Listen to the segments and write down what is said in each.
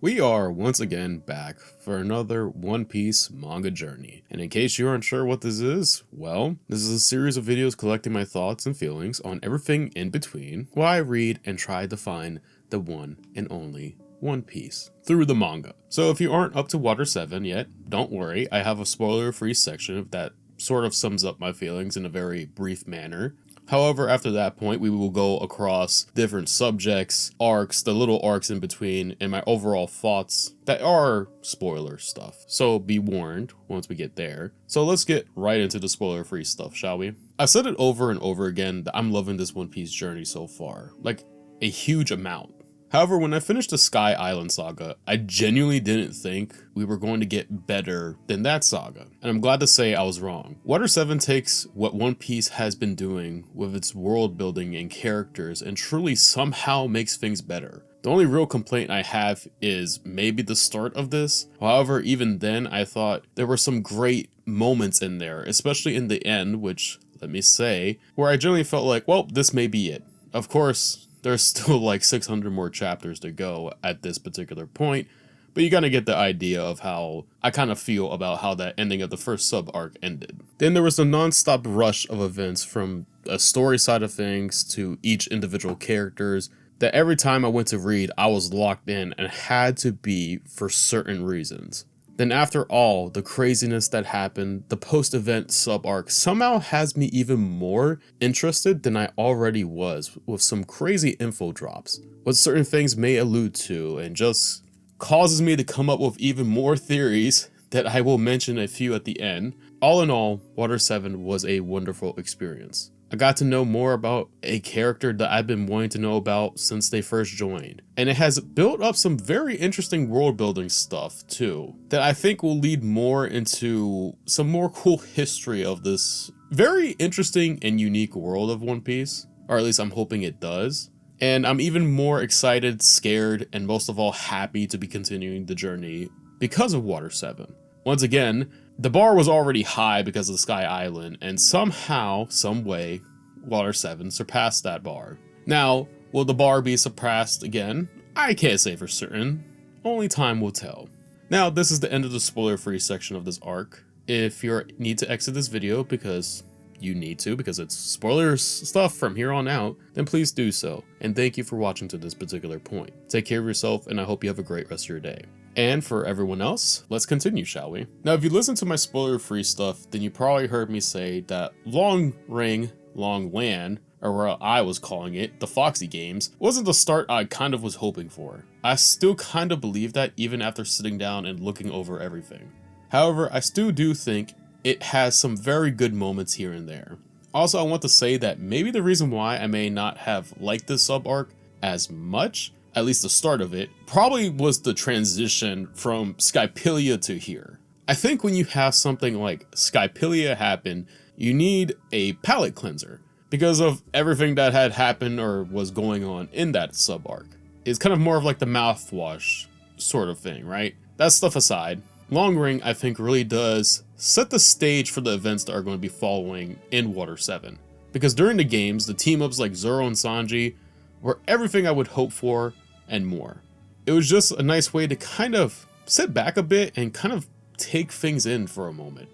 We are once again back for another One Piece manga journey, and in case you're unsure what this is, well, this is a series of videos collecting my thoughts and feelings on everything in between while I read and try to find the one and only One Piece through the manga. So if you aren't up to Water7 yet, don't worry, I have a spoiler-free section that sort of sums up my feelings in a very brief manner. However, after that point, we will go across different subjects, arcs, the little arcs in between, and my overall thoughts that are spoiler stuff. So be warned once we get there. So let's get right into the spoiler-free stuff, shall we? I've said it over and over again that I'm loving this One Piece journey so far. Like, a huge amount. However, when I finished the Sky Island saga, I genuinely didn't think we were going to get better than that saga, and I'm glad to say I was wrong. Water7 takes what One Piece has been doing with its world building and characters and truly somehow makes things better. The only real complaint I have is maybe the start of this. However, even then I thought there were some great moments in there, especially in the end, which, let me say, where I generally felt like, well, this may be it. Of course, there's still like 600 more chapters to go at this particular point, but you gotta get the idea of how I kind of feel about how that ending of the first sub-arc ended. Then there was a non-stop rush of events from a story side of things to each individual characters that every time I went to read, I was locked in and had to be for certain reasons. Then after all the craziness that happened, the post-event sub-arc somehow has me even more interested than I already was with some crazy info drops, what certain things may allude to, and just causes me to come up with even more theories that I will mention a few at the end. All in all, Water7 was a wonderful experience. I got to know more about a character that I've been wanting to know about since they first joined. And it has built up some very interesting world building stuff too, that I think will lead more into some more cool history of this very interesting and unique world of One Piece. Or at least I'm hoping it does. And I'm even more excited, scared, and most of all happy to be continuing the journey because of Water7. Once again, the bar was already high because of the Sky Island, and somehow, someway, Water7 surpassed that bar. Now, will the bar be surpassed again? I can't say for certain. Only time will tell. Now, this is the end of the spoiler-free section of this arc. If you need to exit this video because you need to, because it's spoilers stuff from here on out, then please do so. And thank you for watching to this particular point. Take care of yourself, and I hope you have a great rest of your day. And for everyone else, let's continue, shall we? Now, if you listen to my spoiler-free stuff, then you probably heard me say that Long Ring, Long Land, or what I was calling it, the Foxy Games, wasn't the start I kind of was hoping for. I still kind of believe that even after sitting down and looking over everything. However, I still do think it has some very good moments here and there. Also, I want to say that maybe the reason why I may not have liked this sub-arc as much, at least the start of it, probably was the transition from Skypiea to here. I think when you have something like Skypiea happen, you need a palate cleanser because of everything that had happened or was going on in that sub-arc. It's kind of more of like the mouthwash sort of thing, right? That stuff aside, Long Ring I think really does set the stage for the events that are going to be following in Water7. Because during the games, the team-ups like Zoro and Sanji were everything I would hope for and more. It was just a nice way to kind of sit back a bit and kind of take things in for a moment.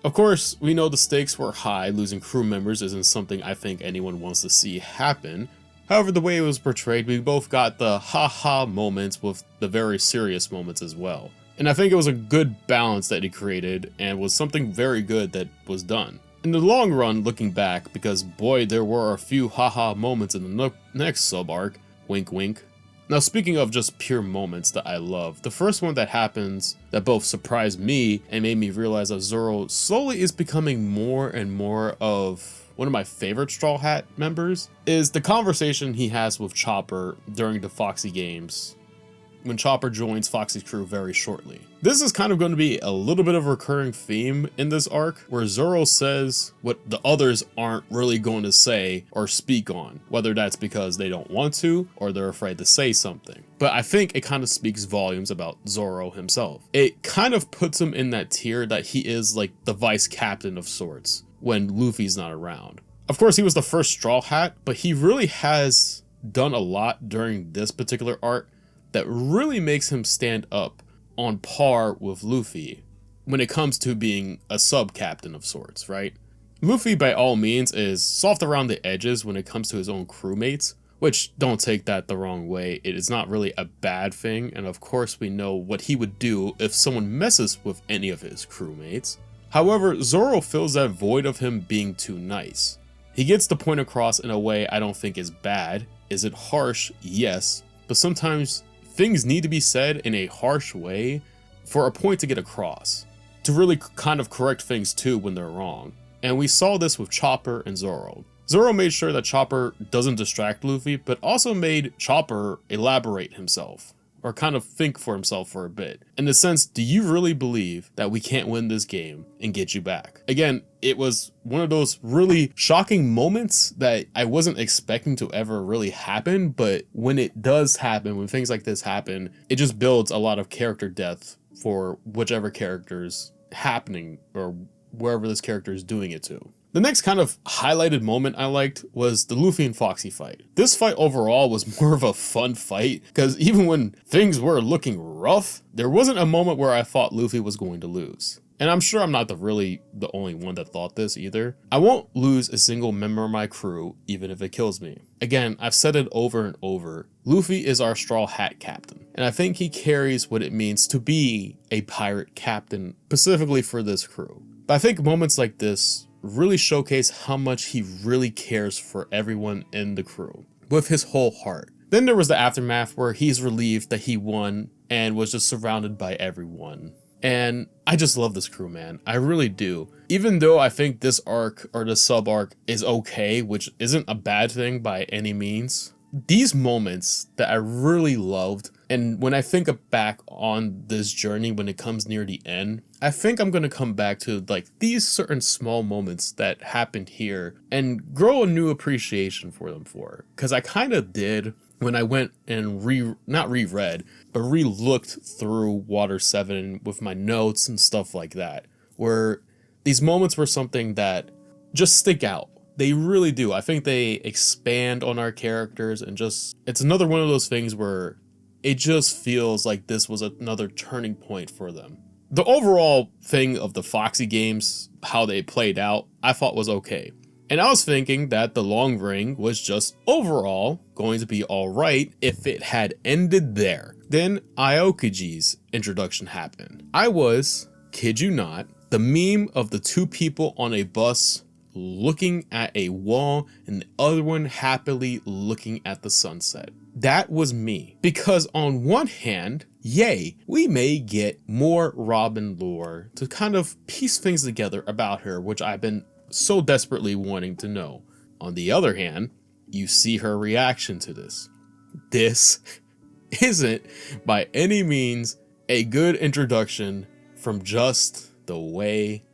Of course, we know the stakes were high. Losing crew members isn't something I think anyone wants to see happen. However, the way it was portrayed, we both got the ha-ha moments with the very serious moments as well. And I think it was a good balance that it created and was something very good that was done. In the long run, looking back, because boy, there were a few haha moments in the next sub-arc, wink wink. Now speaking of just pure moments that I love, the first one that happens that both surprised me and made me realize that Zoro slowly is becoming more and more of one of my favorite Straw Hat members is the conversation he has with Chopper during the Foxy Games, when Chopper joins Foxy's crew very shortly. This is kind of going to be a little bit of a recurring theme in this arc, where Zoro says what the others aren't really going to say or speak on, whether that's because they don't want to or they're afraid to say something. But I think it kind of speaks volumes about Zoro himself. It kind of puts him in that tier that he is like the vice captain of sorts when Luffy's not around. Of course, he was the first Straw Hat, but he really has done a lot during this particular arc that really makes him stand up on par with Luffy when it comes to being a sub-captain of sorts, right? Luffy, by all means, is soft around the edges when it comes to his own crewmates, which, don't take that the wrong way, it is not really a bad thing, and of course we know what he would do if someone messes with any of his crewmates. However, Zoro fills that void of him being too nice. He gets the point across in a way I don't think is bad. Is it harsh? Yes, but sometimes things need to be said in a harsh way for a point to get across, to really kind of correct things too when they're wrong. And we saw this with Chopper and Zoro. Zoro made sure that Chopper doesn't distract Luffy, but also made Chopper elaborate himself, or kind of think for himself for a bit. In the sense, do you really believe that we can't win this game and get you back? Again, it was one of those really shocking moments that I wasn't expecting to ever really happen, but when it does happen, when things like this happen, it just builds a lot of character depth for whichever character's happening or wherever this character is doing it to. The next kind of highlighted moment I liked was the Luffy and Foxy fight. This fight overall was more of a fun fight, because even when things were looking rough, there wasn't a moment where I thought Luffy was going to lose. And I'm sure I'm not the only one that thought this either. I won't lose a single member of my crew, even if it kills me. Again, I've said it over and over, Luffy is our Straw Hat Captain, and I think he carries what it means to be a pirate captain, specifically for this crew. But I think moments like this really showcase how much he really cares for everyone in the crew, with his whole heart. Then there was the aftermath where he's relieved that he won and was just surrounded by everyone. And I just love this crew, man. I really do. Even though I think this arc or the sub arc is okay, which isn't a bad thing by any means, these moments that I really loved, and when I think back on this journey when it comes near the end, I think I'm gonna come back to like these certain small moments that happened here and grow a new appreciation for them because I kind of did when I went and not reread, but re-looked through Water7 with my notes and stuff like that, where these moments were something that just stick out. They really do. I think they expand on our characters and it's another one of those things where it just feels like this was another turning point for them. The overall thing of the Foxy games, how they played out, I thought was okay. And I was thinking that the long ring was just overall going to be alright if it had ended there. Then Aokiji's introduction happened. I was, kid you not, the meme of the two people on a bus looking at a wall and the other one happily looking at the sunset. That was me. Because on one hand, yay, we may get more Robin lore to kind of piece things together about her, which I've been so desperately wanting to know. On the other hand, you see her reaction to this. This isn't by any means a good introduction from just the way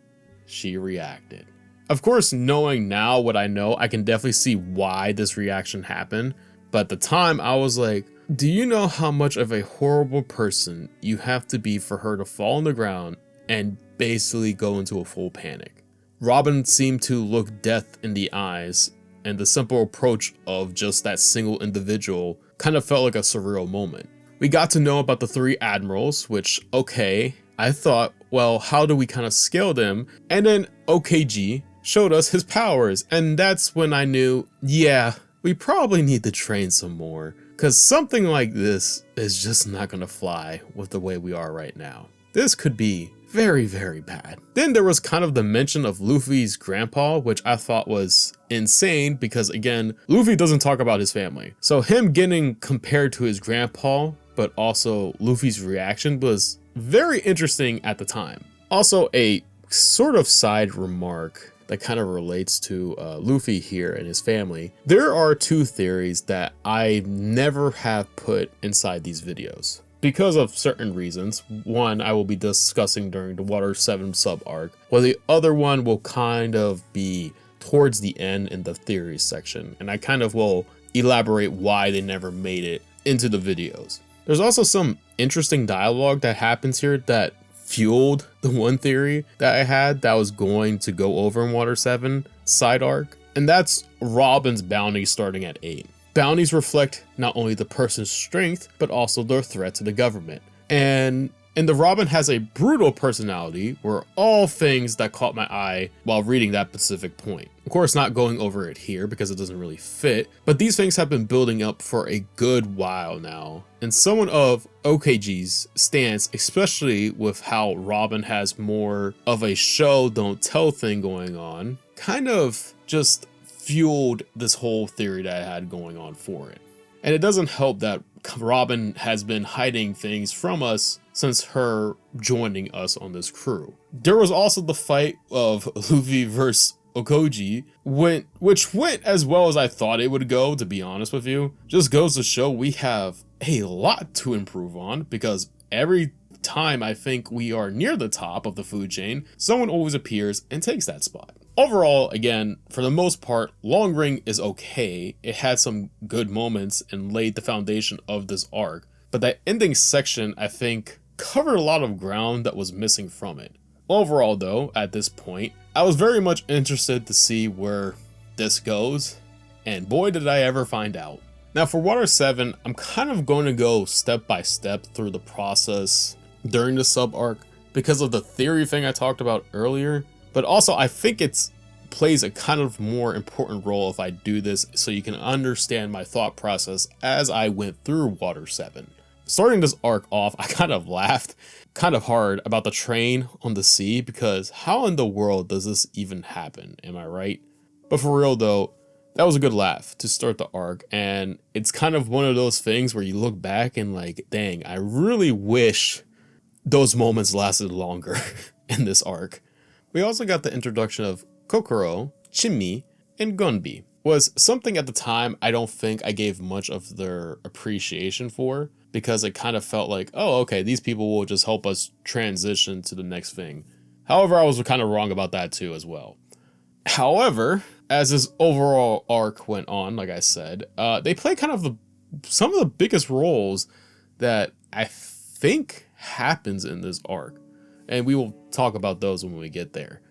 she reacted. Of course, knowing now what I know, I can definitely see why this reaction happened. But at the time, I was like, do you know how much of a horrible person you have to be for her to fall on the ground and basically go into a full panic? Robin seemed to look death in the eyes, and the simple approach of just that single individual kind of felt like a surreal moment. We got to know about the three admirals, which, okay, I thought, well, how do we kind of scale them? And then OKG showed us his powers, and that's when I knew, yeah, we probably need to train some more, because something like this is just not gonna fly with the way we are right now. This could be very, very bad. Then there was kind of the mention of Luffy's grandpa, which I thought was insane because, again, Luffy doesn't talk about his family. So him getting compared to his grandpa, but also Luffy's reaction was very interesting at the time. Also, a sort of side remark that kind of relates to Luffy here and his family. There are two theories that I never have put inside these videos because of certain reasons. One I will be discussing during the Water7 sub arc, while the other one will kind of be towards the end in the theories section, and I kind of will elaborate why they never made it into the videos. There's also some interesting dialogue that happens here that fueled the one theory that I had that I was going to go over in Water7 side arc, and that's Robin's bounty starting at 8. Bounties reflect not only the person's strength, but also their threat to the government. And the Robin has a brutal personality were all things that caught my eye while reading that specific point. Of course, not going over it here because it doesn't really fit, but these things have been building up for a good while now. And someone of OKG's stance, especially with how Robin has more of a show don't tell thing going on, kind of just fueled this whole theory that I had going on for it. And it doesn't help that Robin has been hiding things from us since her joining us on this crew. There was also the fight of Luffy versus Okoji, which went as well as I thought it would go, to be honest with you. Just goes to show we have a lot to improve on, because every time I think we are near the top of the food chain, someone always appears and takes that spot. Overall, again, for the most part, Long Ring is okay. It had some good moments and laid the foundation of this arc, but that ending section, I think, covered a lot of ground that was missing from it. Overall though, at this point, I was very much interested to see where this goes, and boy did I ever find out. Now for Water7, I'm kind of going to go step by step through the process during the sub arc because of the theory thing I talked about earlier, but also I think it's plays a kind of more important role if I do this so you can understand my thought process as I went through Water7. Starting this arc off, I kind of laughed kind of hard about the train on the sea, because how in the world does this even happen? Am I right? But for real though, that was a good laugh to start the arc, and it's kind of one of those things where you look back and like, dang, I really wish those moments lasted longer in this arc. We also got the introduction of Kokoro, Chimmy, and Gunbi. Was something at the time I don't think I gave much of their appreciation for, because it kind of felt like, oh, okay, these people will just help us transition to the next thing. However, I was kind of wrong about that too as well. However, as this overall arc went on, like I said, they play kind of some of the biggest roles that I think happens in this arc. And we will talk about those when we get there.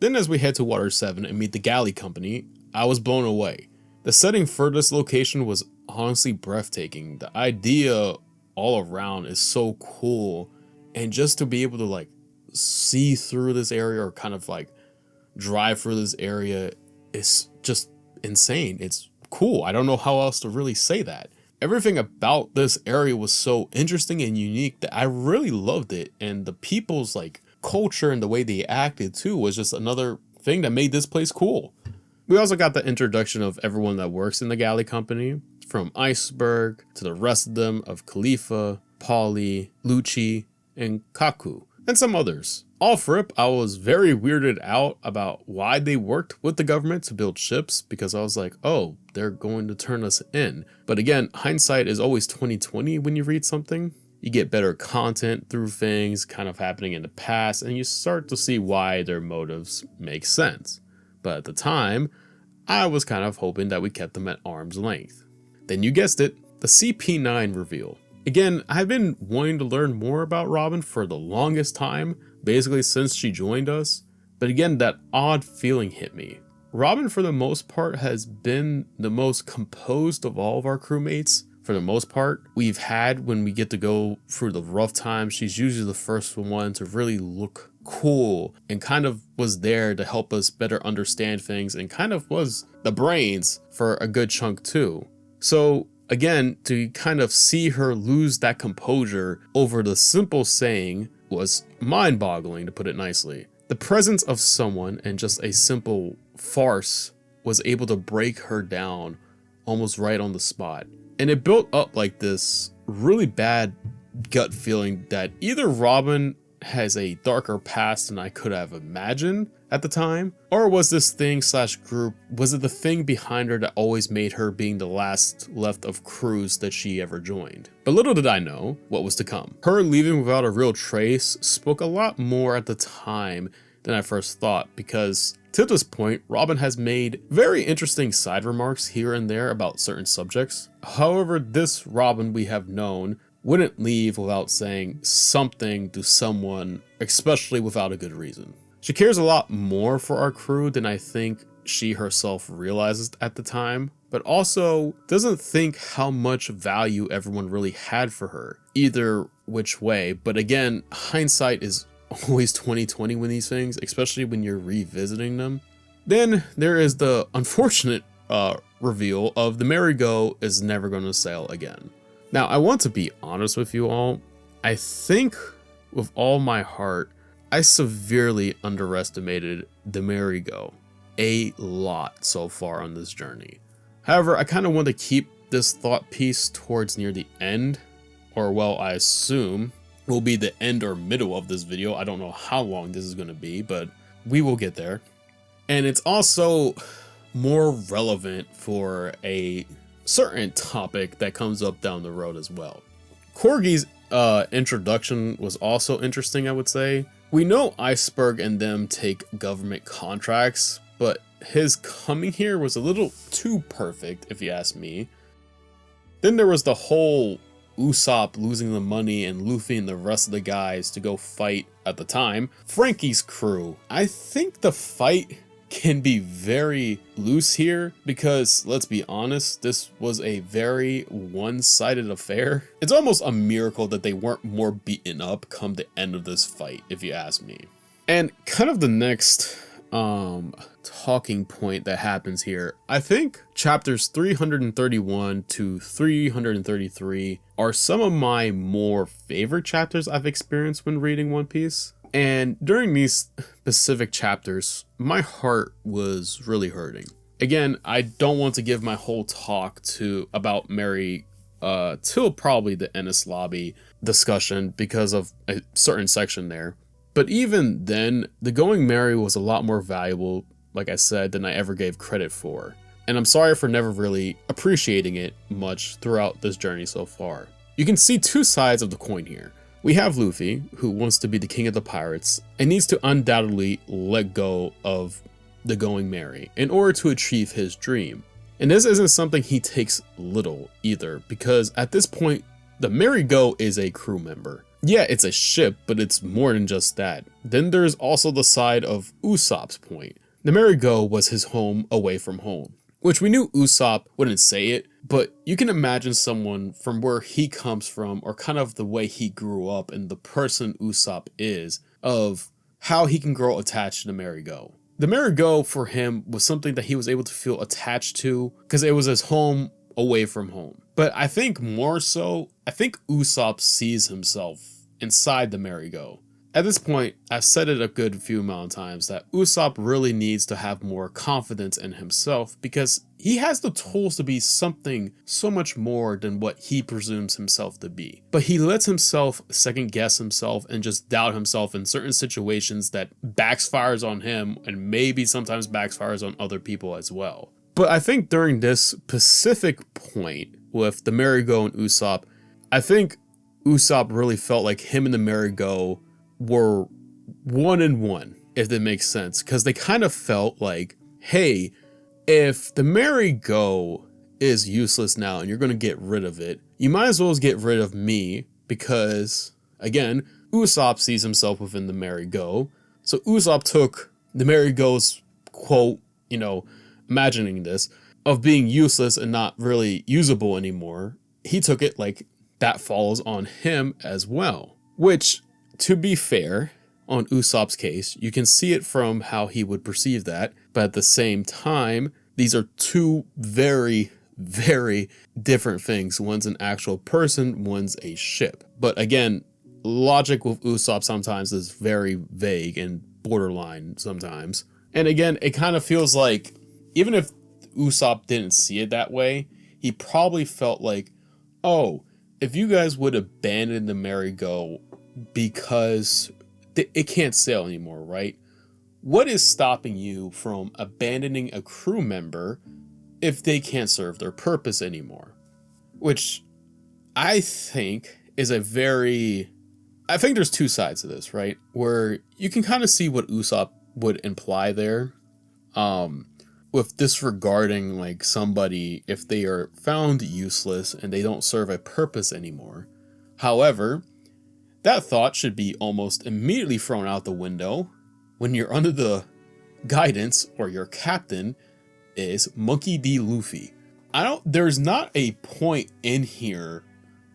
Then as we head to Water7 and meet the Galley Company, I was blown away. The setting for this location was honestly breathtaking. The idea all around is so cool, and just to be able to like see through this area or kind of like drive through this area is just insane. It's cool. I don't know how else to really say that. Everything about this area was so interesting and unique that I really loved it, and the people's like culture and the way they acted too was just another thing that made this place cool. We also got the introduction of everyone that works in the Galley Company, from Iceberg to the rest of them of Khalifa, Polly, Lucci, and Kaku, and some others. Off rip, I was very weirded out about why they worked with the government to build ships, because I was like, oh, they're going to turn us in. But again, hindsight is always 20/20 when you read something. You get better content through things kind of happening in the past, and you start to see why their motives make sense. But at the time, I was kind of hoping that we kept them at arm's length. Then you guessed it, the CP9 reveal. Again, I've been wanting to learn more about Robin for the longest time, basically since she joined us. But again, that odd feeling hit me. Robin, for the most part, has been the most composed of all of our crewmates. For the most part, we've had when we get to go through the rough times, she's usually the first one to really look cool and kind of was there to help us better understand things and kind of was the brains for a good chunk too. So again, to kind of see her lose that composure over the simple saying was mind-boggling, to put it nicely. The presence of someone and just a simple farce was able to break her down almost right on the spot. And it built up like this really bad gut feeling that either Robin has a darker past than I could have imagined at the time, or was this thing slash group, was it the thing behind her that always made her being the last left of crews that she ever joined? But little did I know what was to come. Her leaving without a real trace spoke a lot more at the time than I first thought, because to this point, Robin has made very interesting side remarks here and there about certain subjects. However, this Robin we have known wouldn't leave without saying something to someone, especially without a good reason. She cares a lot more for our crew than I think she herself realizes at the time, but also doesn't think how much value everyone really had for her, either which way. But again, hindsight is always 20/20 with these things, especially when you're revisiting them. Then there is the unfortunate reveal of the merry-go is never going to sail again. Now, I want to be honest with you all. I think with all my heart, I severely underestimated the merry-go a lot so far on this journey. However, I kind of want to keep this thought piece towards near the end, or well, I assume will be the end or middle of this video. I don't know how long this is going to be, but we will get there. And it's also more relevant for a certain topic that comes up down the road as well. Corgi's introduction was also interesting, I would say. We know Iceberg and them take government contracts, but his coming here was a little too perfect, if you ask me. Then there was the whole Usopp losing the money and Luffy and the rest of the guys to go fight, at the time, Frankie's crew. I think the fight can be very loose here because, let's be honest, this was a very one-sided affair. It's almost a miracle that they weren't more beaten up come the end of this fight, if you ask me. And kind of the next talking point that happens here, I think chapters 331 to 333 are some of my more favorite chapters I've experienced when reading One Piece. And during these specific chapters, my heart was really hurting. Again, I don't want to give my whole talk about Mary till probably the Enies Lobby discussion because of a certain section there. But even then, the Going Merry was a lot more valuable, like I said, than I ever gave credit for. And I'm sorry for never really appreciating it much throughout this journey so far. You can see two sides of the coin here. We have Luffy, who wants to be the king of the pirates, and needs to undoubtedly let go of the Going Merry in order to achieve his dream. And this isn't something he takes little either, because at this point, the merry-go is a crew member. Yeah, it's a ship, but it's more than just that. Then there's also the side of Usopp's point. The merry-go was his home away from home, which we knew Usopp wouldn't say it, but you can imagine someone from where he comes from, or kind of the way he grew up and the person Usopp is, of how he can grow attached to the merry-go. The merry-go for him was something that he was able to feel attached to because it was his home away from home. But I think more so, I think Usopp sees himself inside the merry-go. At this point, I've said it a good few amount of times that Usopp really needs to have more confidence in himself because he has the tools to be something so much more than what he presumes himself to be. But he lets himself second guess himself and just doubt himself in certain situations that backfires on him and maybe sometimes backfires on other people as well. But I think during this specific point with the merry-go and Usopp, I think Usopp really felt like him and the merry-go were one and one, if that makes sense, because they kind of felt like, hey, if the merry-go is useless now and you're going to get rid of it, you might as well get rid of me because, again, Usopp sees himself within the merry-go. So Usopp took the merry-go's quote, imagining this, of being useless and not really usable anymore. He took it like that falls on him as well, which, to be fair, on Usopp's case, you can see it from how he would perceive that, but at the same time, these are two very, very different things. One's an actual person, one's a ship. But again, logic with Usopp sometimes is very vague and borderline sometimes. And again, it kind of feels like, even if Usopp didn't see it that way, he probably felt like, oh, if you guys would abandon the merry-go because it can't sail anymore, right? What is stopping you from abandoning a crew member if they can't serve their purpose anymore? Which I think is I think there's two sides to this, right? Where you can kind of see what Usopp would imply there. With disregarding like somebody if they are found useless and they don't serve a purpose anymore. However, that thought should be almost immediately thrown out the window when you're under the guidance or your captain is Monkey D. Luffy. there's not a point in here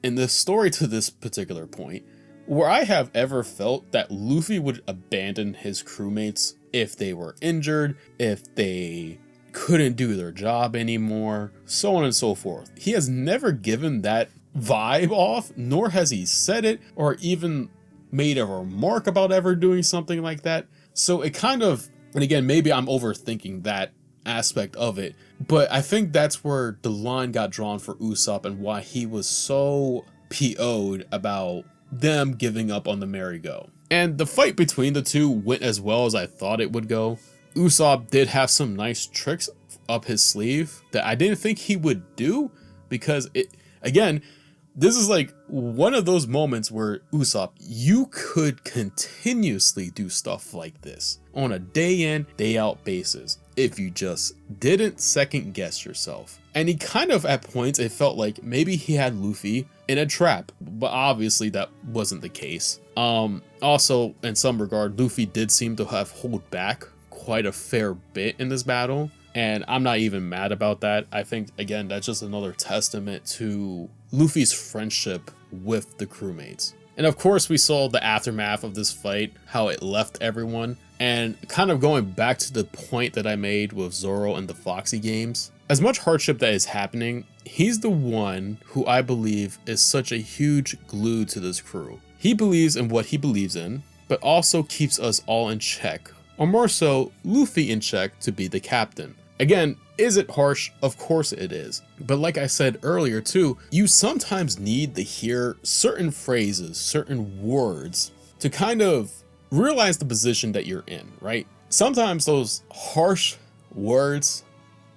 in this story to this particular point where I have ever felt that Luffy would abandon his crewmates if they were injured, if they couldn't do their job anymore, so on and so forth. He has never given that vibe off, nor has he said it or even made a remark about ever doing something like that. So it kind of, and again, maybe I'm overthinking that aspect of it, but I think that's where the line got drawn for Usopp and why he was so PO'd about them giving up on the merry-go. And the fight between the two went as well as I thought it would go. Usopp did have some nice tricks up his sleeve that I didn't think he would do, because again, this is like one of those moments where Usopp, you could continuously do stuff like this on a day in, day out basis if you just didn't second guess yourself. And he kind of, at points, it felt like maybe he had Luffy in a trap, but obviously that wasn't the case. Also, in some regard, Luffy did seem to have held back quite a fair bit in this battle, and I'm not even mad about that. I think, again, that's just another testament to Luffy's friendship with the crewmates. And of course, we saw the aftermath of this fight, how it left everyone, and kind of going back to the point that I made with Zoro and the Foxy games. As much hardship that is happening, he's the one who I believe is such a huge glue to this crew. He believes in what he believes in, but also keeps us all in check, or more so, Luffy in check to be the captain. Again, is it harsh? Of course it is. But like I said earlier too, you sometimes need to hear certain phrases, certain words to kind of realize the position that you're in, right? Sometimes those harsh words,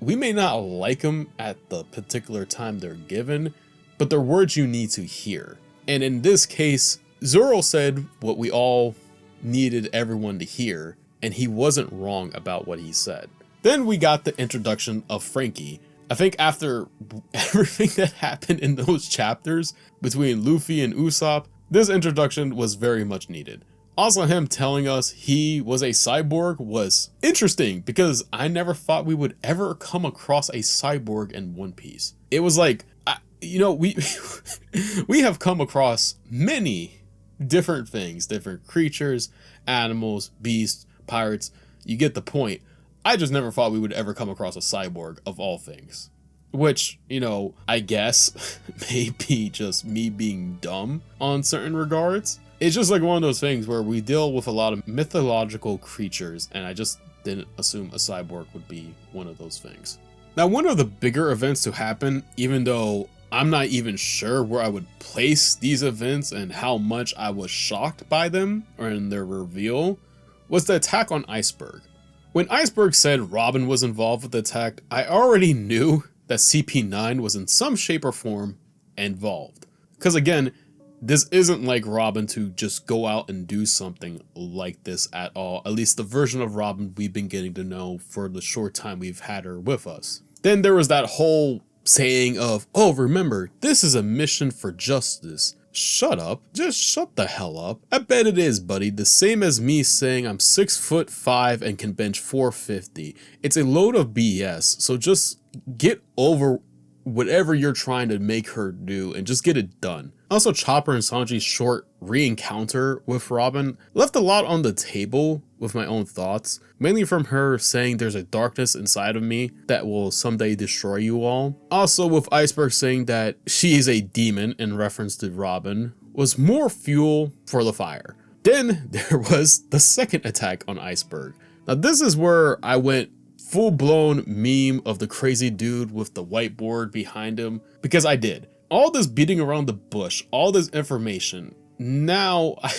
we may not like them at the particular time they're given, but they're words you need to hear. And in this case, Zoro said what we all needed everyone to hear, and he wasn't wrong about what he said. Then we got the introduction of Frankie. I think after everything that happened in those chapters between Luffy and Usopp, this introduction was very much needed. Also, him telling us he was a cyborg was interesting, because I never thought we would ever come across a cyborg in One Piece. It was like, we have come across many different things, different creatures, animals, beasts, pirates, you get the point. I just never thought we would ever come across a cyborg of all things. Which, I guess may be just me being dumb on certain regards. It's just like one of those things where we deal with a lot of mythological creatures, and I just didn't assume a cyborg would be one of those things. Now, one of the bigger events to happen, even though I'm not even sure where I would place these events and how much I was shocked by them or in their reveal, was the attack on Iceberg. When Iceberg said Robin was involved with the attack, I already knew that CP9 was in some shape or form involved. Because again, this isn't like Robin to just go out and do something like this at all. At least the version of Robin we've been getting to know for the short time we've had her with us. Then there was that whole saying of, oh, remember, this is a mission for justice. Shut up. Just shut the hell up. I bet it is, buddy. The same as me saying I'm 6'5" and can bench 450. It's a load of BS. So just get over whatever you're trying to make her do and just get it done. Also, Chopper and Sanji's short re-encounter with Robin left a lot on the table with my own thoughts, mainly from her saying there's a darkness inside of me that will someday destroy you all. Also, with Iceberg saying that she is a demon in reference to Robin was more fuel for the fire. Then there was the second attack on Iceberg. Now this is where I went full-blown meme of the crazy dude with the whiteboard behind him, because I did. All this beating around the bush, all this information, now I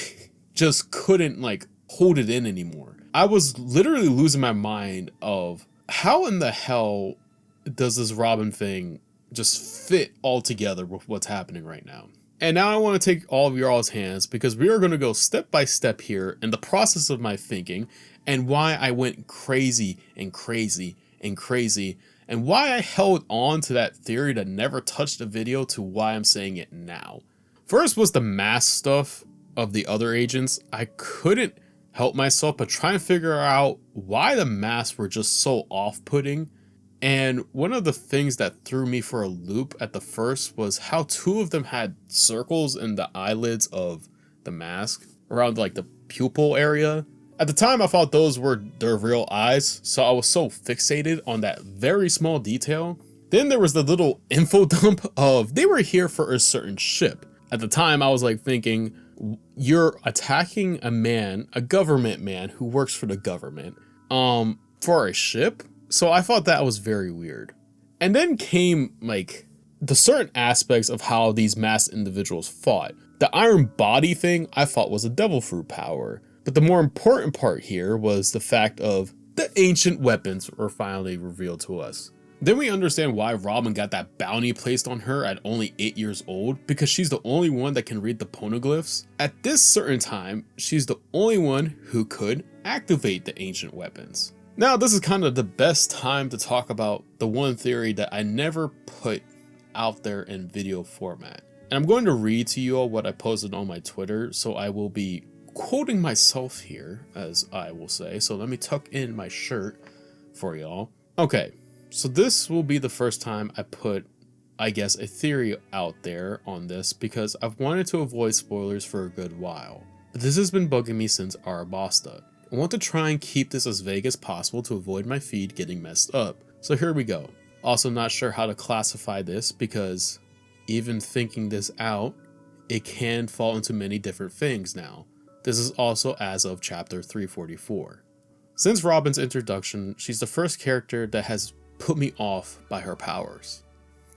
just couldn't hold it in anymore. I was literally losing my mind of how in the hell does this Robin thing just fit all together with what's happening right now. And now I want to take all of y'all's hands, because we are going to go step by step here in the process of my thinking and why I went crazy and crazy and crazy, and why I held on to that theory that never touched the video to why I'm saying it now. First was the mask stuff of the other agents. I couldn't help myself but try and figure out why the masks were just so off-putting And one of the things that threw me for a loop at the first was how two of them had circles in the eyelids of the mask around like the pupil area. At the time, I thought those were their real eyes, so I was so fixated on that very small detail. Then there was the little info dump of they were here for a certain ship. At the time, I was like thinking, you're attacking a man, a government man who works for the government, for a ship? So I thought that was very weird. And then came like the certain aspects of how these masked individuals fought. The iron body thing I thought was a devil fruit power. But the more important part here was the fact of the ancient weapons were finally revealed to us. Then we understand why Robin got that bounty placed on her at only 8 years old, because she's the only one that can read the poneglyphs. At this certain time, she's the only one who could activate the ancient weapons. Now, this is kind of the best time to talk about the one theory that I never put out there in video format. And I'm going to read to you all what I posted on my Twitter, so I will be quoting myself here, as I will say. So let me tuck in my shirt for y'all. Okay. So this will be the first time I put, I guess, a theory out there on this because I've wanted to avoid spoilers for a good while. But this has been bugging me since Arabasta. I want to try and keep this as vague as possible to avoid my feed getting messed up. So here we go. Also not sure how to classify this because even thinking this out, it can fall into many different things now. This is also as of chapter 344. Since Robin's introduction, she's the first character that has put me off by her powers.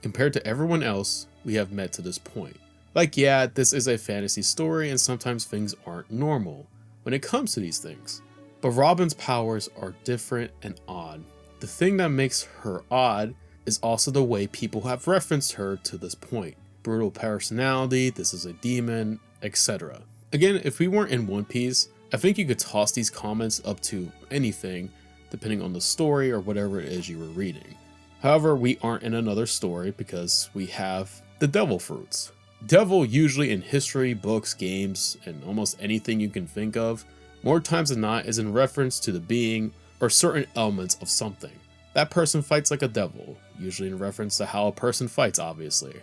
Compared to everyone else we have met to this point. Like, yeah, this is a fantasy story and sometimes things aren't normal when it comes to these things. But Robin's powers are different and odd. The thing that makes her odd is also the way people have referenced her to this point. Brutal personality, this is a demon, etc. Again, if we weren't in One Piece, I think you could toss these comments up to anything depending on the story or whatever it is you were reading. However, we aren't in another story because we have the devil fruits. Devil usually in history, books, games, and almost anything you can think of, more times than not is in reference to the being or certain elements of something. That person fights like a devil, usually in reference to how a person fights obviously,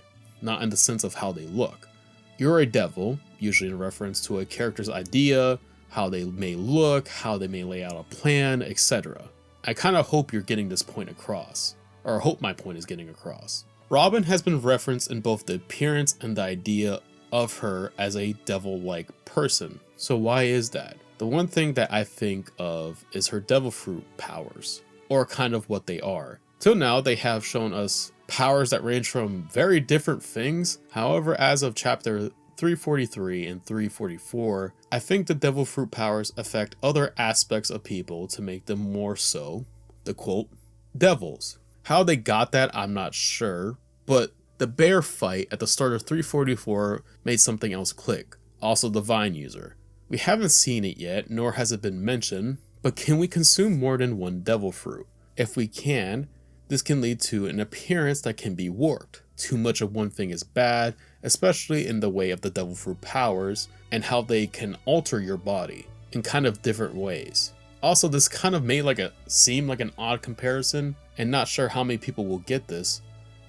not in the sense of how they look. You're a devil, usually in reference to a character's idea, how they may look, how they may lay out a plan, etc. I kind of hope you're getting this point across, or I hope my point is getting across. Robin has been referenced in both the appearance and the idea of her as a devil-like person. So why is that? The one thing that I think of is her devil fruit powers, or kind of what they are. Till now, they have shown us powers that range from very different things. However, as of chapter 343 and 344, I think the devil fruit powers affect other aspects of people to make them more so, the quote, devils. How they got that, I'm not sure, but the bear fight at the start of 344 made something else click. Also the Vine user. We haven't seen it yet, nor has it been mentioned, but can we consume more than one devil fruit? If we can, this can lead to an appearance that can be warped. Too much of one thing is bad, especially in the way of the devil fruit powers and how they can alter your body in kind of different ways. Also, this kind of made seem like an odd comparison, and not sure how many people will get this.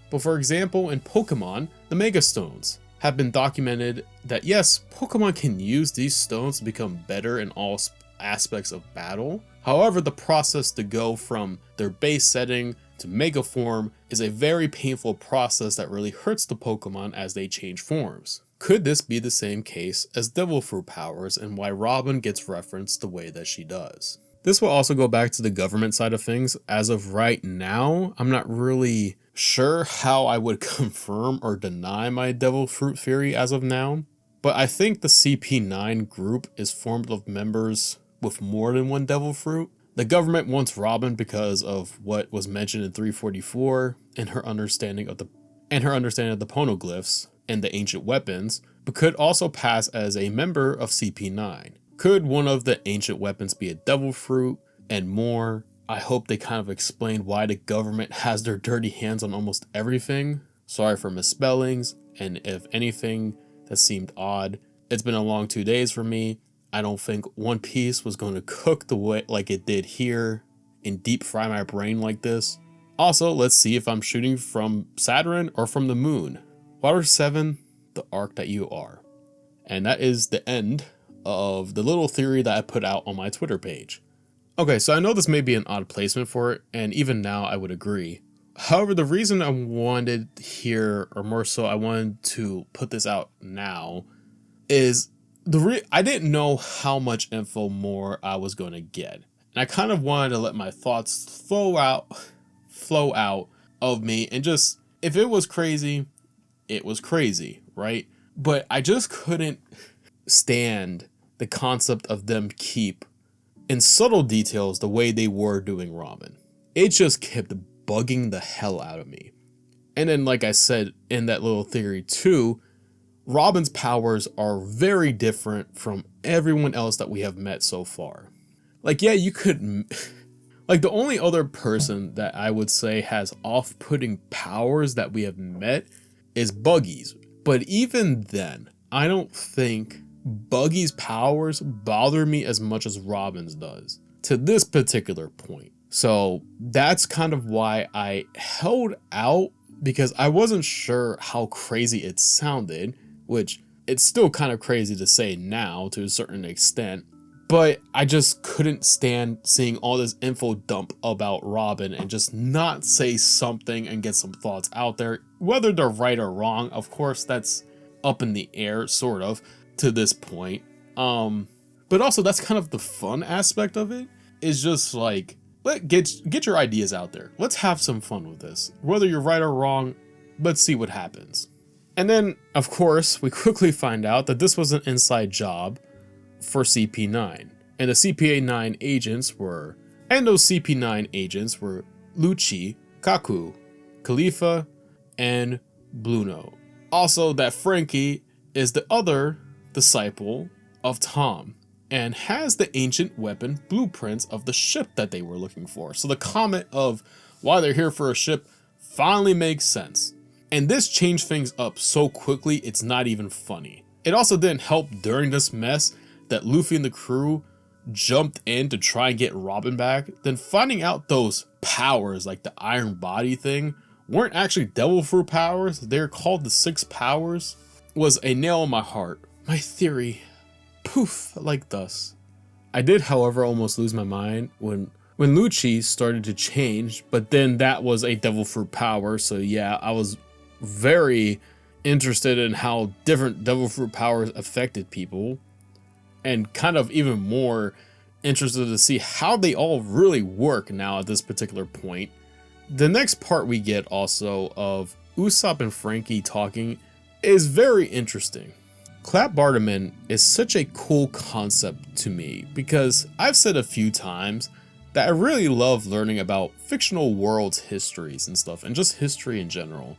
But for example, in Pokemon, the Mega Stones have been documented that yes, Pokemon can use these stones to become better in all aspects of battle. However, the process to go from their base setting to Mega Form is a very painful process that really hurts the Pokemon as they change forms. Could this be the same case as Devil Fruit powers and why Robin gets referenced the way that she does? This will also go back to the government side of things. As of right now, I'm not really sure how I would confirm or deny my Devil Fruit theory as of now, but I think the CP9 group is formed of members with more than one Devil Fruit. The government wants Robin because of what was mentioned in 344 and her understanding of the poneglyphs and the ancient weapons, but could also pass as a member of CP9. Could one of the ancient weapons be a devil fruit and more? I hope they kind of explain why the government has their dirty hands on almost everything. Sorry for misspellings, and if anything that seemed odd. It's been a long 2 days for me. I don't think One Piece was going to cook the way like it did here and deep fry my brain like this. Also, let's see if I'm shooting from Saturn or from the moon. Water7, the arc that you are. And that is the end of the little theory that I put out on my Twitter page. Okay, so I know this may be an odd placement for it, and even now I would agree. However, the reason I wanted here, or more so I wanted to put this out now, is I didn't know how much info more I was going to get. And I kind of wanted to let my thoughts flow out of me, and just, if it was crazy, it was crazy, right? But I just couldn't stand the concept of them keep in subtle details the way they were doing Robin. It just kept bugging the hell out of me. And then, like I said in that little theory too, Robin's powers are very different from everyone else that we have met so far. Like, yeah, you could, like, the only other person that I would say has off-putting powers that we have met is Buggy's. But even then, I don't think Buggy's powers bother me as much as Robin's does to this particular point. So that's kind of why I held out, because I wasn't sure how crazy it sounded, which it's still kind of crazy to say now to a certain extent, but I just couldn't stand seeing all this info dump about Robin and just not say something and get some thoughts out there. Whether they're right or wrong, of course, that's up in the air, sort of, to this point. But also that's kind of the fun aspect of it, is just like, get your ideas out there. Let's have some fun with this. Whether you're right or wrong, let's see what happens. And then, of course, we quickly find out that this was an inside job for CP9. And the CPA9 agents were, Lucci, Kaku, Khalifa, and Bluno. Also, that Frankie is the other disciple of Tom and has the ancient weapon blueprints of the ship that they were looking for. So the comment of why they're here for a ship finally makes sense. And this changed things up so quickly, it's not even funny. It also didn't help during this mess that Luffy and the crew jumped in to try and get Robin back, then finding out those powers, like the iron body thing, weren't actually devil fruit powers, they're called the 6 powers, was a nail in my heart. My theory, poof, like thus. I did, however, almost lose my mind when Lucci started to change, but then that was a devil fruit power, so yeah, I was very interested in how different devil fruit powers affected people, and kind of even more interested to see how they all really work now at this particular point. The next part we get also of Usopp and Frankie talking is very interesting. Clapbardaman is such a cool concept to me because I've said a few times that I really love learning about fictional worlds' histories and stuff, and just history in general.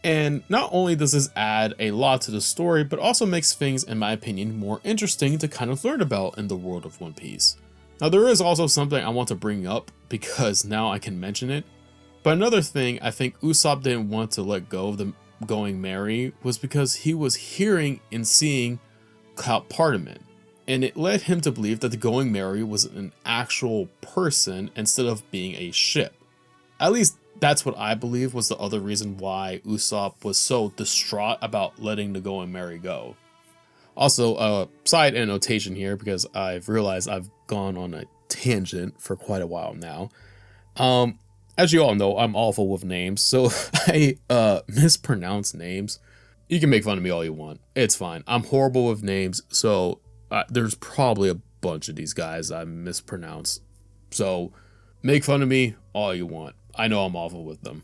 And not only does this add a lot to the story, but also makes things, in my opinion, more interesting to kind of learn about in the world of One Piece. Now, there is also something I want to bring up because now I can mention it. But another thing I think Usopp didn't want to let go of the Going Merry was because he was hearing and seeing Clapbardaman, and it led him to believe that the Going Merry was an actual person instead of being a ship. At least that's what I believe was the other reason why Usopp was so distraught about letting the Going Merry go. Also, side annotation here, because I've realized I've gone on a tangent for quite a while now. As you all know, I'm awful with names, so I mispronounce names. You can make fun of me all you want. It's fine. I'm horrible with names, so there's probably a bunch of these guys I mispronounce. So make fun of me all you want. I know I'm awful with them.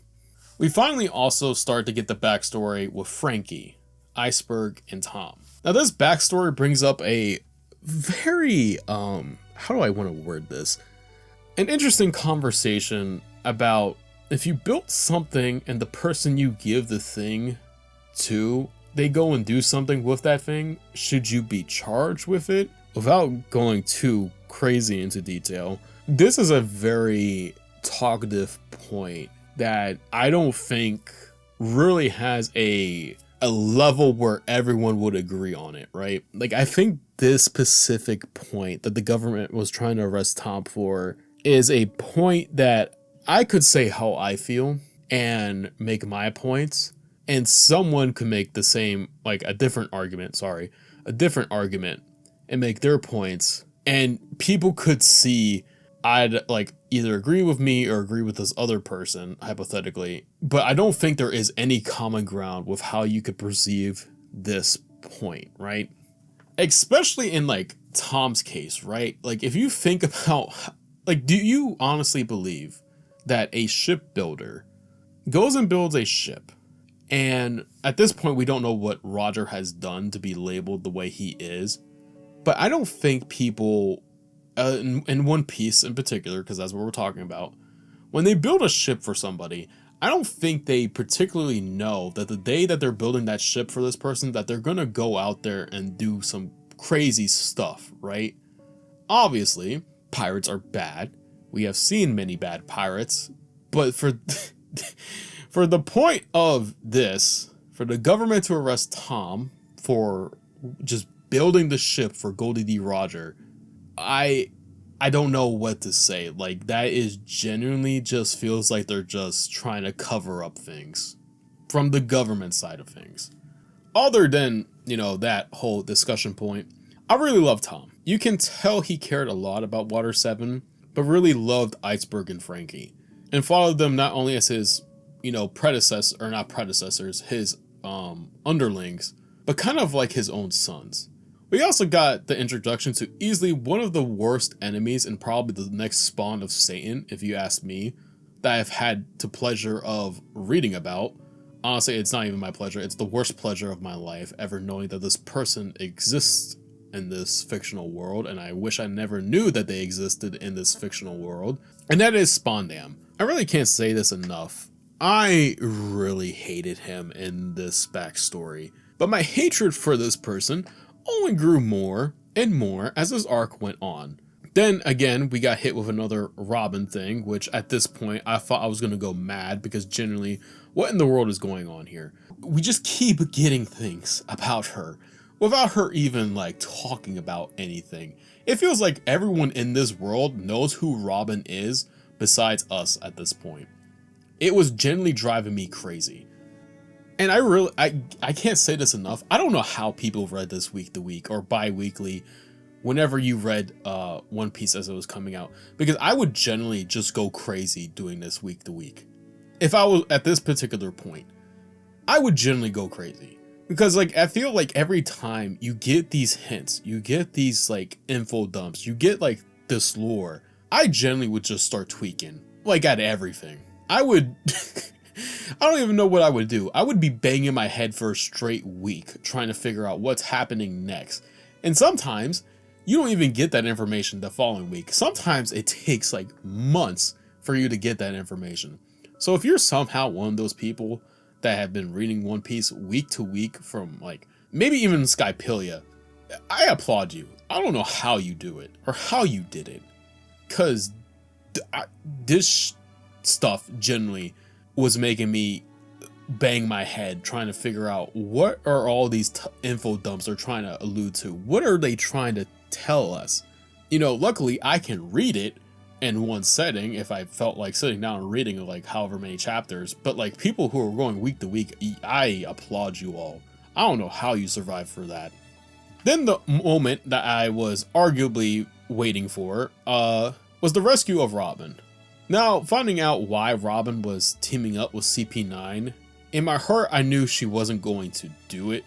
We finally also start to get the backstory with Frankie, Iceberg, and Tom. Now this backstory brings up a very, how do I want to word this? An interesting conversation about if you built something and the person you give the thing to, they go and do something with that thing, should you be charged with it? Without going too crazy into detail, this is a very talkative point that I don't think really has a level where everyone would agree on it, right? Like, I think this specific point that the government was trying to arrest Tom for is a point that I could say how I feel and make my points, and someone could make the same, like a different argument, and make their points, and people could see I'd like either agree with me or agree with this other person, hypothetically. But I don't think there is any common ground with how you could perceive this point, right? Especially in like Tom's case, right? Like if you think about, like, do you honestly believe that a shipbuilder goes and builds a ship, and at this point we don't know what Roger has done to be labeled the way he is, but I don't think people in One Piece in particular, because that's what we're talking about, when they build a ship for somebody, I don't think they particularly know that the day that they're building that ship for this person, that they're gonna go out there and do some crazy stuff, right? Obviously, pirates are bad. We have seen many bad pirates, but for for the point of this, for the government to arrest Tom for just building the ship for Goldie D. Roger, I don't know what to say. Like, that is genuinely just feels like they're just trying to cover up things from the government side of things. Other than, you know, that whole discussion point, I really love Tom. You can tell he cared a lot about Water7, but really loved Iceberg and Frankie, and followed them not only as his, you know, his underlings, but kind of like his own sons. We also got the introduction to easily one of the worst enemies and probably the next spawn of Satan, if you ask me, that I've had the pleasure of reading about. Honestly, it's not even my pleasure, it's the worst pleasure of my life, ever knowing that this person exists in this fictional world, and I wish I never knew that they existed in this fictional world, and that is Spondam. I really can't say this enough. I really hated him in this backstory, but my hatred for this person only grew more and more as this arc went on. Then again, we got hit with another Robin thing, which at this point I thought I was going to go mad, because generally, what in the world is going on here? We just keep getting things about her without her even like talking about anything. It feels like everyone in this world knows who Robin is besides us at this point. It was generally driving me crazy. And I can't say this enough. I don't know how people read this week to week or bi-weekly whenever you read One Piece as it was coming out, because I would generally just go crazy doing this week to week. If I was at this particular point, I would generally go crazy, because like I feel like every time you get these hints, you get these like info dumps, you get like this lore, I generally would just start tweaking like at everything. I would I don't even know what I would do. I would be banging my head for a straight week trying to figure out what's happening next. And sometimes you don't even get that information the following week. Sometimes it takes like months for you to get that information. So if you're somehow one of those people that have been reading One Piece week to week from like maybe even Skypiea, I applaud you. I don't know how you do it or how you did it, because this stuff generally was making me bang my head trying to figure out what are all these info dumps they're trying to allude to. What are they trying to tell us? You know, luckily I can read it in one setting if I felt like sitting down and reading like however many chapters, but like people who are going week to week, I applaud you all. I don't know how you survive for that. Then the moment that I was arguably waiting for was the rescue of Robin. Now, finding out why Robin was teaming up with CP9, in my heart I knew she wasn't going to do it,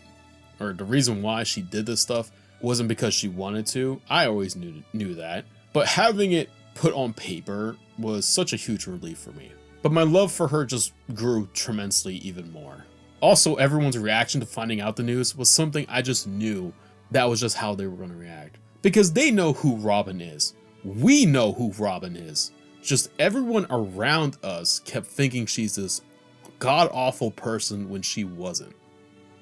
or the reason why she did this stuff wasn't because she wanted to. I always knew that, but having it put on paper was such a huge relief for me. But my love for her just grew tremendously even more. Also, everyone's reaction to finding out the news was something I just knew that was just how they were going to react, because they know who Robin is. We know who Robin is. Just everyone around us kept thinking she's this god-awful person when she wasn't.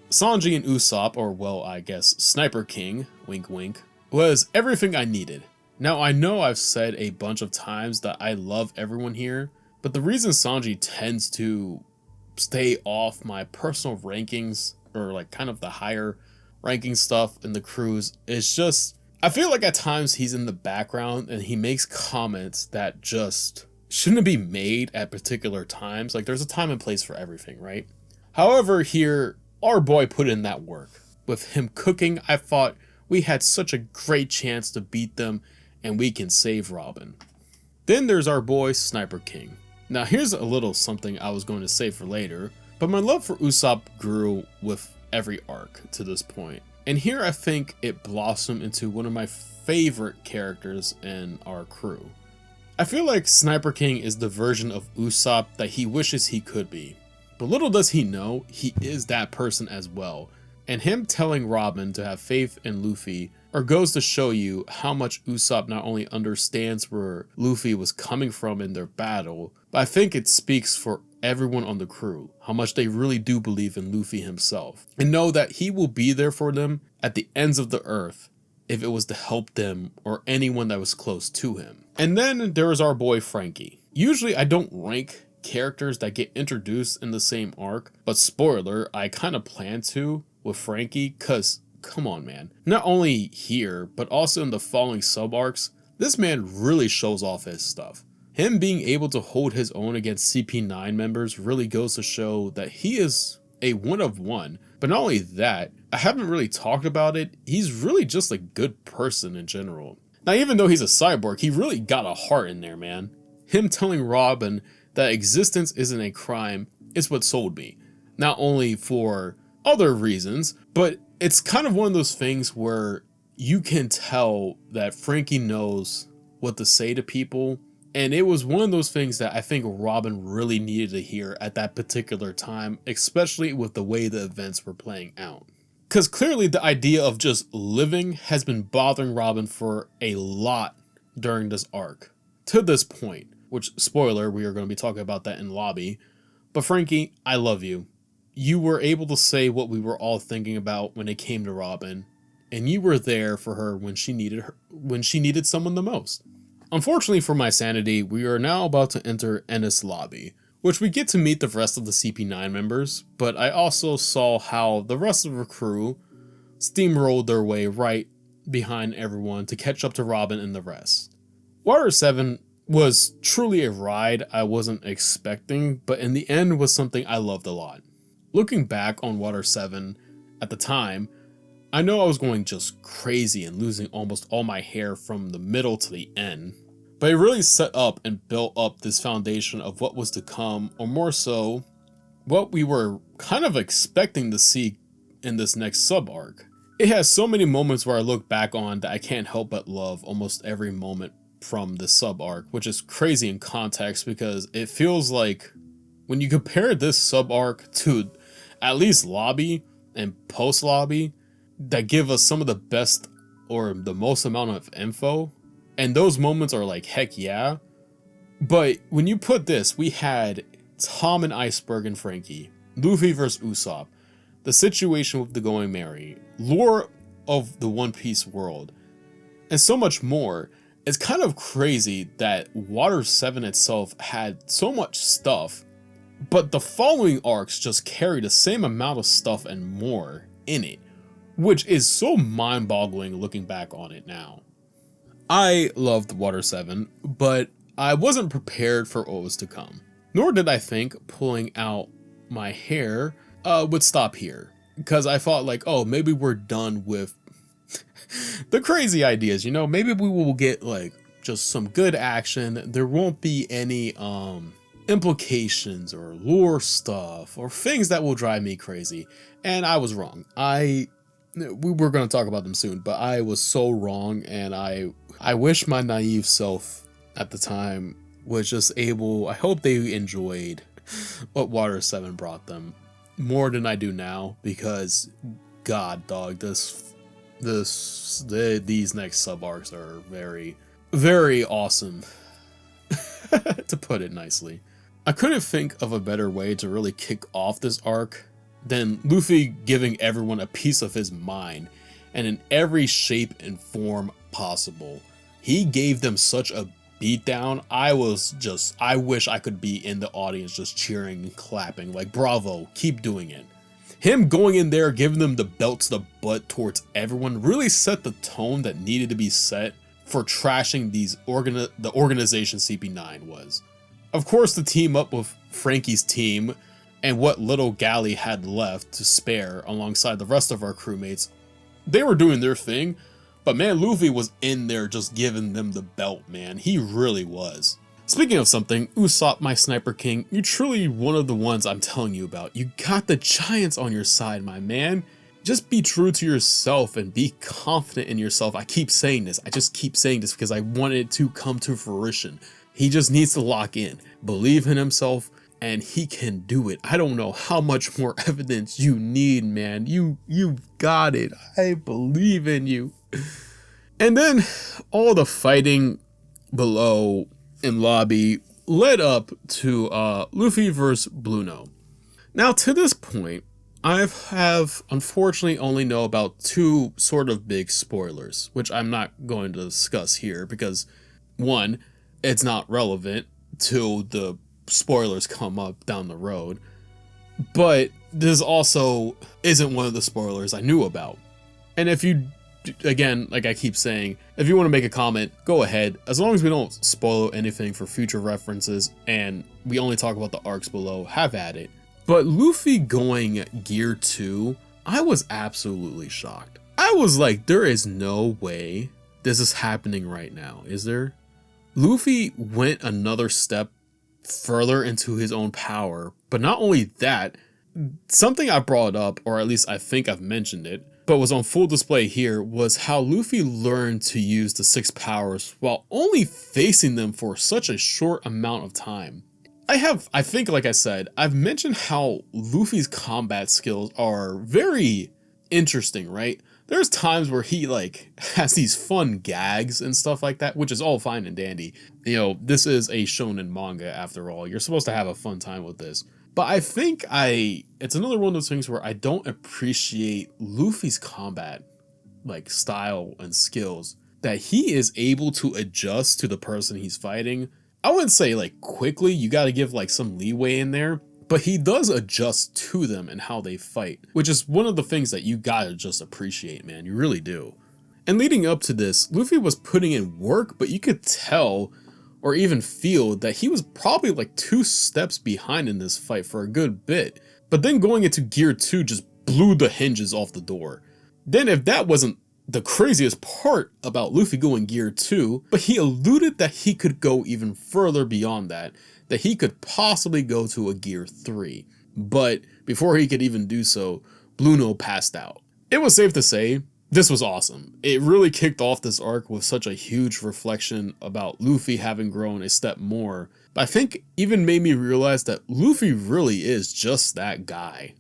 Sanji and Usopp, or well, I guess Sniper King, wink wink, was everything I needed. Now I know I've said a bunch of times that I love everyone here, but the reason Sanji tends to stay off my personal rankings, or like kind of the higher ranking stuff in the crews, is just I feel like at times he's in the background and he makes comments that just shouldn't be made at particular times. Like, there's a time and place for everything, right? However, here, our boy put in that work. With him cooking, I thought we had such a great chance to beat them, and we can save Robin. Then there's our boy Sniper King. Now here's a little something I was going to say for later, but my love for Usopp grew with every arc to this point. And here I think it blossomed into one of my favorite characters in our crew. I feel like Sniper King is the version of Usopp that he wishes he could be. But little does he know, he is that person as well. And him telling Robin to have faith in Luffy goes to show you how much Usopp not only understands where Luffy was coming from in their battle, but I think it speaks for everyone on the crew, how much they really do believe in Luffy himself, and know that he will be there for them at the ends of the earth if it was to help them or anyone that was close to him. And then there is our boy Frankie. Usually I don't rank characters that get introduced in the same arc, but spoiler, I kind of plan to with Frankie, cause come on man, not only here but also in the following sub arcs, this man really shows off his stuff. Him being able to hold his own against CP9 members really goes to show that he is a one of one. But not only that, I haven't really talked about it, he's really just a good person in general. Now even though he's a cyborg, he really got a heart in there, man. Him telling Robin that existence isn't a crime is what sold me. Not only for other reasons, but it's kind of one of those things where you can tell that Frankie knows what to say to people. And it was one of those things that I think Robin really needed to hear at that particular time, especially with the way the events were playing out. Because clearly the idea of just living has been bothering Robin for a lot during this arc. To this point, which, spoiler, we are going to be talking about that in lobby. But Frankie, I love you. You were able to say what we were all thinking about when it came to Robin, and you were there for her when she needed someone the most. Unfortunately for my sanity, we are now about to enter Enies Lobby, which we get to meet the rest of the CP9 members, but I also saw how the rest of the crew steamrolled their way right behind everyone to catch up to Robin and the rest. Water7 was truly a ride I wasn't expecting, but in the end was something I loved a lot. Looking back on Water7 at the time, I know I was going just crazy and losing almost all my hair from the middle to the end, but it really set up and built up this foundation of what was to come, or more so, what we were kind of expecting to see in this next sub-arc. It has so many moments where I look back on that I can't help but love almost every moment from the sub-arc, which is crazy in context because it feels like when you compare this sub-arc to at least lobby and post-lobby that give us some of the best or the most amount of info, and those moments are like heck yeah. But when you put this, we had Tom and Iceberg and Frankie, Luffy vs Usopp, the situation with the Going Merry, lore of the One Piece world, and so much more. It's kind of crazy that Water7 itself had so much stuff, but the following arcs just carry the same amount of stuff and more in it, which is so mind-boggling looking back on it now. I loved Water7, but I wasn't prepared for what was to come. Nor did I think pulling out my hair would stop here, because I thought like, oh, maybe we're done with the crazy ideas, you know, maybe we will get like just some good action. There won't be any implications or lore stuff or things that will drive me crazy. And I was wrong. We were going to talk about them soon, but I was so wrong, and I wish my naive self at the time was just able, I hope they enjoyed what Water7 brought them more than I do now, because god dog, these next sub arcs are very, very awesome to put it nicely. I couldn't think of a better way to really kick off this arc than Luffy giving everyone a piece of his mind, and in every shape and form possible. He gave them such a beatdown. I wish I could be in the audience just cheering and clapping like bravo, keep doing it. Him going in there giving them the belt to the butt towards everyone really set the tone that needed to be set for trashing the organization CP9 was. Of course, to team up with Frankie's team and what little galley had left to spare alongside the rest of our crewmates, they were doing their thing, but man, Luffy was in there just giving them the belt, man. He really was. Speaking of something, Usopp, my Sniper King, you're truly one of the ones I'm telling you about. You got the giants on your side, my man. Just be true to yourself and be confident in yourself. I keep saying this. I just keep saying this because I want it to come to fruition. He just needs to lock in, believe in himself, and he can do it. I don't know how much more evidence you need, man. You got it. I believe in you. And then all the fighting below in lobby led up to Luffy versus Blueno. Now to this point, I have unfortunately only know about two sort of big spoilers, which I'm not going to discuss here because one, it's not relevant till the spoilers come up down the road, but this also isn't one of the spoilers I knew about. And if you, again, like I keep saying, if you want to make a comment, go ahead, as long as we don't spoil anything for future references and we only talk about the arcs below, have at it. But Luffy going Gear 2, I was absolutely shocked. I was like, there is no way this is happening right now, is there? Luffy went another step further into his own power, but not only that, something I brought up, or at least I think I've mentioned it, but was on full display here, was how Luffy learned to use the 6 powers while only facing them for such a short amount of time. I think, like I said, I've mentioned how Luffy's combat skills are very interesting, right? There's times where he like has these fun gags and stuff like that, which is all fine and dandy. You know, this is a shonen manga after all. You're supposed to have a fun time with this. But I think it's another one of those things where I don't appreciate Luffy's combat like style and skills, that he is able to adjust to the person he's fighting. I wouldn't say like quickly, you got to give like some leeway in there, but he does adjust to them and how they fight, which is one of the things that you gotta just appreciate, man. You really do. And leading up to this, Luffy was putting in work, but you could tell or even feel that he was probably like 2 steps behind in this fight for a good bit. But then going into Gear 2 just blew the hinges off the door. Then if that wasn't the craziest part about Luffy going Gear 2, but he alluded that he could go even further beyond that he could possibly go to a Gear 3. But before he could even do so, Blueno passed out. It was safe to say, this was awesome. It really kicked off this arc with such a huge reflection about Luffy having grown a step more, but I think even made me realize that Luffy really is just that guy.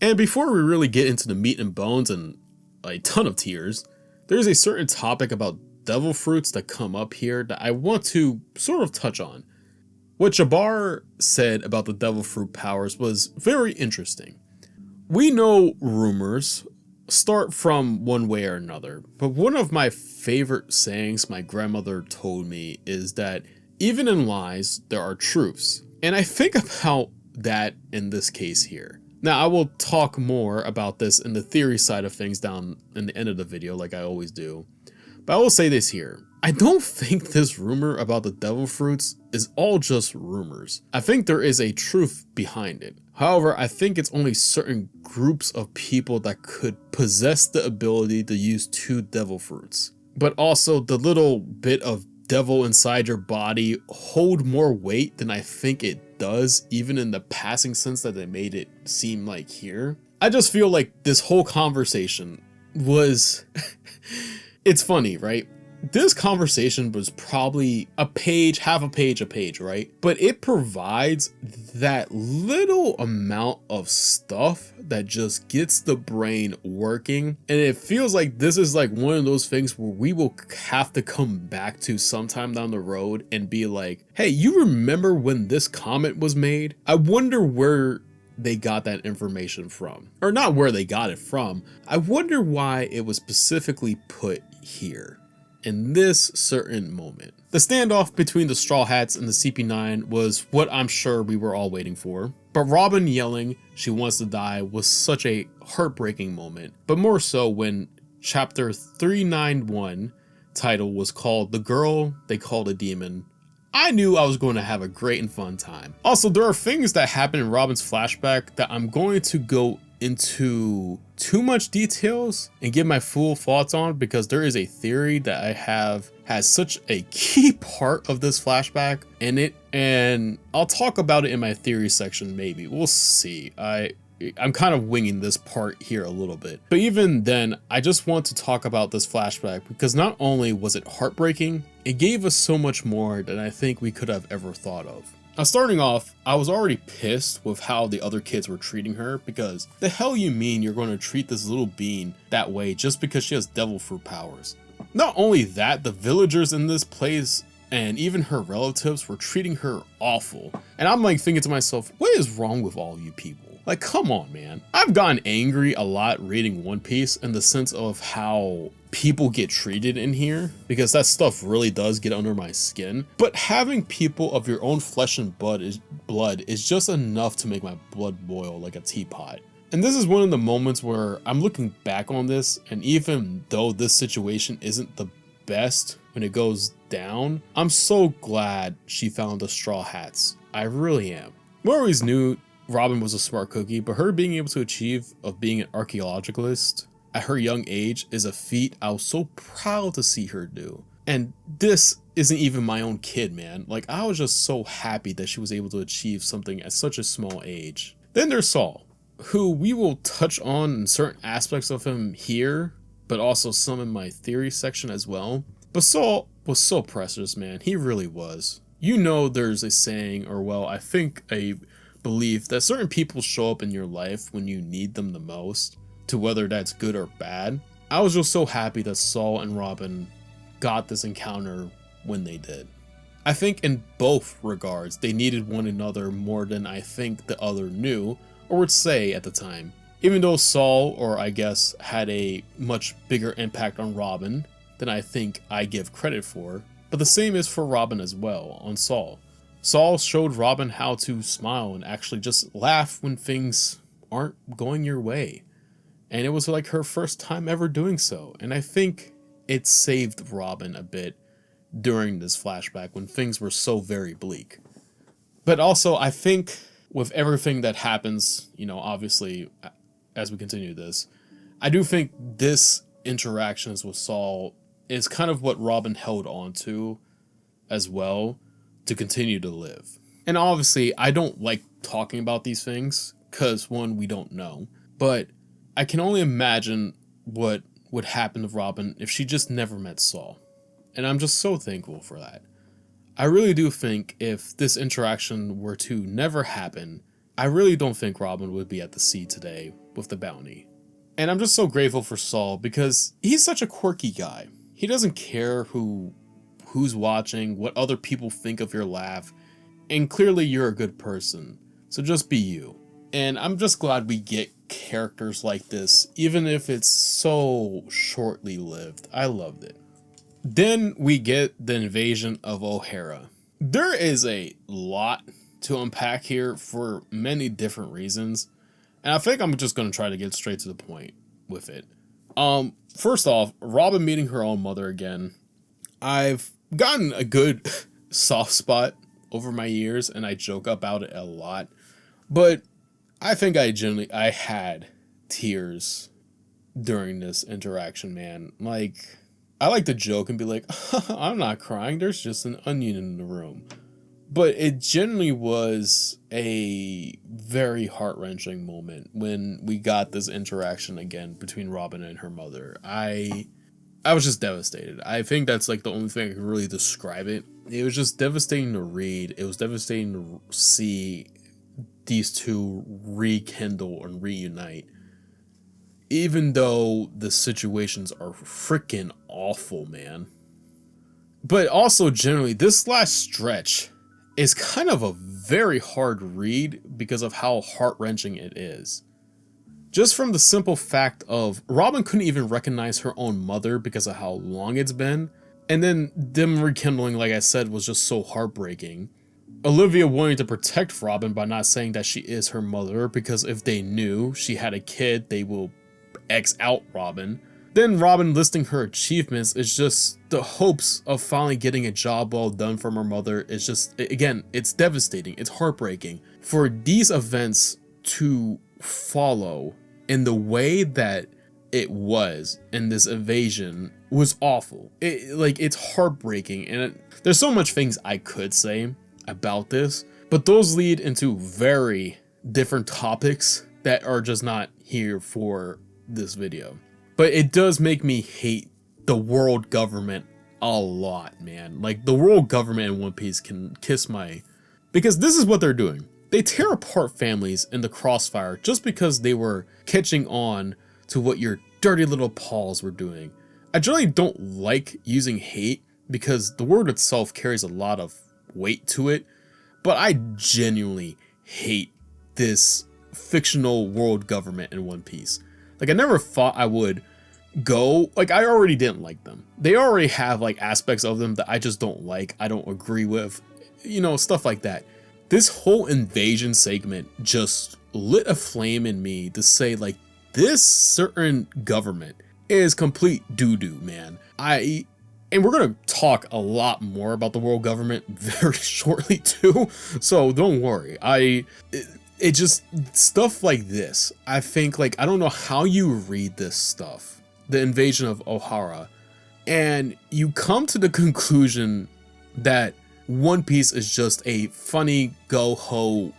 And before we really get into the meat and bones and a ton of tears, there's a certain topic about devil fruits that come up here that I want to sort of touch on. What Jabbar said about the devil fruit powers was very interesting. We know rumors start from one way or another, but one of my favorite sayings my grandmother told me is that even in lies, there are truths. And I think about that in this case here. Now, I will talk more about this in the theory side of things down in the end of the video, like I always do. But I will say this here. I don't think this rumor about the devil fruits is all just rumors. I think there is a truth behind it. However, I think it's only certain groups of people that could possess the ability to use 2 devil fruits. But also, the little bit of devil inside your body hold more weight than I think it does, even in the passing sense that they made it seem like here. I just feel like this whole conversation was... It's funny, right? This conversation was probably a page, half a page, right? But it provides that little amount of stuff that just gets the brain working. And it feels like this is like one of those things where we will have to come back to sometime down the road and be like, hey, you remember when this comment was made? I wonder where they got that information from. Or not where they got it from. I wonder why it was specifically put here in this certain moment. The standoff between the Straw Hats and the CP9 was what I'm sure we were all waiting for. But Robin yelling she wants to die was such a heartbreaking moment, but more so when chapter 391 title was called The Girl They Called a Demon. I knew I was going to have a great and fun time. Also, there are things that happen in Robin's flashback that I'm going to go into too much details and give my full thoughts on, because there is a theory that I have has such a key part of this flashback in it, and I'll talk about it in my theory section maybe. We'll see. I'm kind of winging this part here a little bit. But even then, I just want to talk about this flashback because not only was it heartbreaking, it gave us so much more than I think we could have ever thought of. Now, starting off, I was already pissed with how the other kids were treating her, because the hell you mean you're going to treat this little bean that way just because she has devil fruit powers? Not only that, the villagers in this place and even her relatives were treating her awful. And I'm like thinking to myself, what is wrong with all you people? Like, come on, man. I've gotten angry a lot reading One Piece in the sense of how people get treated in here, because that stuff really does get under my skin. But having people of your own flesh and blood is just enough to make my blood boil like a teapot. And this is one of the moments where I'm looking back on this, and even though this situation isn't the best when it goes down, I'm so glad she found the Straw Hats. I really am. We always knew Robin was a smart cookie, but her being able to achieve of being an archaeologist at her young age is a feat I was so proud to see her do. And this isn't even my own kid, man. Like, I was just so happy that she was able to achieve something at such a small age. Then there's Saul, who we will touch on in certain aspects of him here, but also some in my theory section as well. But Saul was so precious, man. He really was. You know, there's a saying, or well, I think a belief that certain people show up in your life when you need them the most, to whether that's good or bad. I was just so happy that Saul and Robin got this encounter when they did. I think in both regards, they needed one another more than I think the other knew or would say at the time. Even though Saul, or I guess, had a much bigger impact on Robin than I think I give credit for, but the same is for Robin as well on Saul. Saul showed Robin how to smile and actually just laugh when things aren't going your way. And it was like her first time ever doing so. And I think it saved Robin a bit during this flashback when things were so very bleak. But also, I think with everything that happens, you know, obviously, as we continue this, I do think this interactions with Saul is kind of what Robin held on to as well, to continue to live. And obviously, I don't like talking about these things because, one, we don't know, but I can only imagine what would happen to Robin if she just never met Saul. And I'm just so thankful for that. I really do think if this interaction were to never happen, I really don't think Robin would be at the sea today with the bounty. And I'm just so grateful for Saul because he's such a quirky guy. He doesn't care who's watching, what other people think of your laugh, and clearly you're a good person, so just be you. And I'm just glad we get characters like this, even if it's so shortly lived. I loved it. Then we get the invasion of O'Hara. There is a lot to unpack here for many different reasons, and I think I'm just going to try to get straight to the point with it. First off, Robin meeting her own mother again. I've gotten a good soft spot over my years, and I joke about it a lot, but I think I had tears during this interaction, man. Like, I like to joke and be like, I'm not crying, there's just an onion in the room. But it genuinely was a very heart-wrenching moment when we got this interaction again between Robin and her mother. I was just devastated. I think that's like the only thing I can really describe it. It was just devastating to read. It was devastating to see these two rekindle and reunite. Even though the situations are freaking awful, man. But also generally, this last stretch is kind of a very hard read because of how heart-wrenching it is. Just from the simple fact of Robin couldn't even recognize her own mother because of how long it's been. And then them rekindling, like I said, was just so heartbreaking. Olivia wanting to protect Robin by not saying that she is her mother, because if they knew she had a kid, they will X out Robin. Then Robin listing her achievements is just the hopes of finally getting a job well done from her mother. Is just, again, it's devastating. It's heartbreaking for these events to follow in the way that it was, and this invasion was awful. It's heartbreaking, and there's so much things I could say about this, but those lead into very different topics that are just not here for this video. But it does make me hate the world government a lot, man. Like, the world government in One Piece can kiss my... Because this is what they're doing. They tear apart families in the crossfire just because they were catching on to what your dirty little paws were doing. I generally don't like using hate because the word itself carries a lot of weight to it, but I genuinely hate this fictional world government in One Piece. Like, I never thought I would go, like, I already didn't like them. They already have like aspects of them that I just don't like, I don't agree with, you know, stuff like that. This whole invasion segment just lit a flame in me to say, like, this certain government is complete doo-doo, man. And we're gonna talk a lot more about the world government very shortly too, so don't worry. It just, stuff like this, I think, like, I don't know how you read this stuff, the invasion of Ohara, and you come to the conclusion that One Piece is just a funny go-ho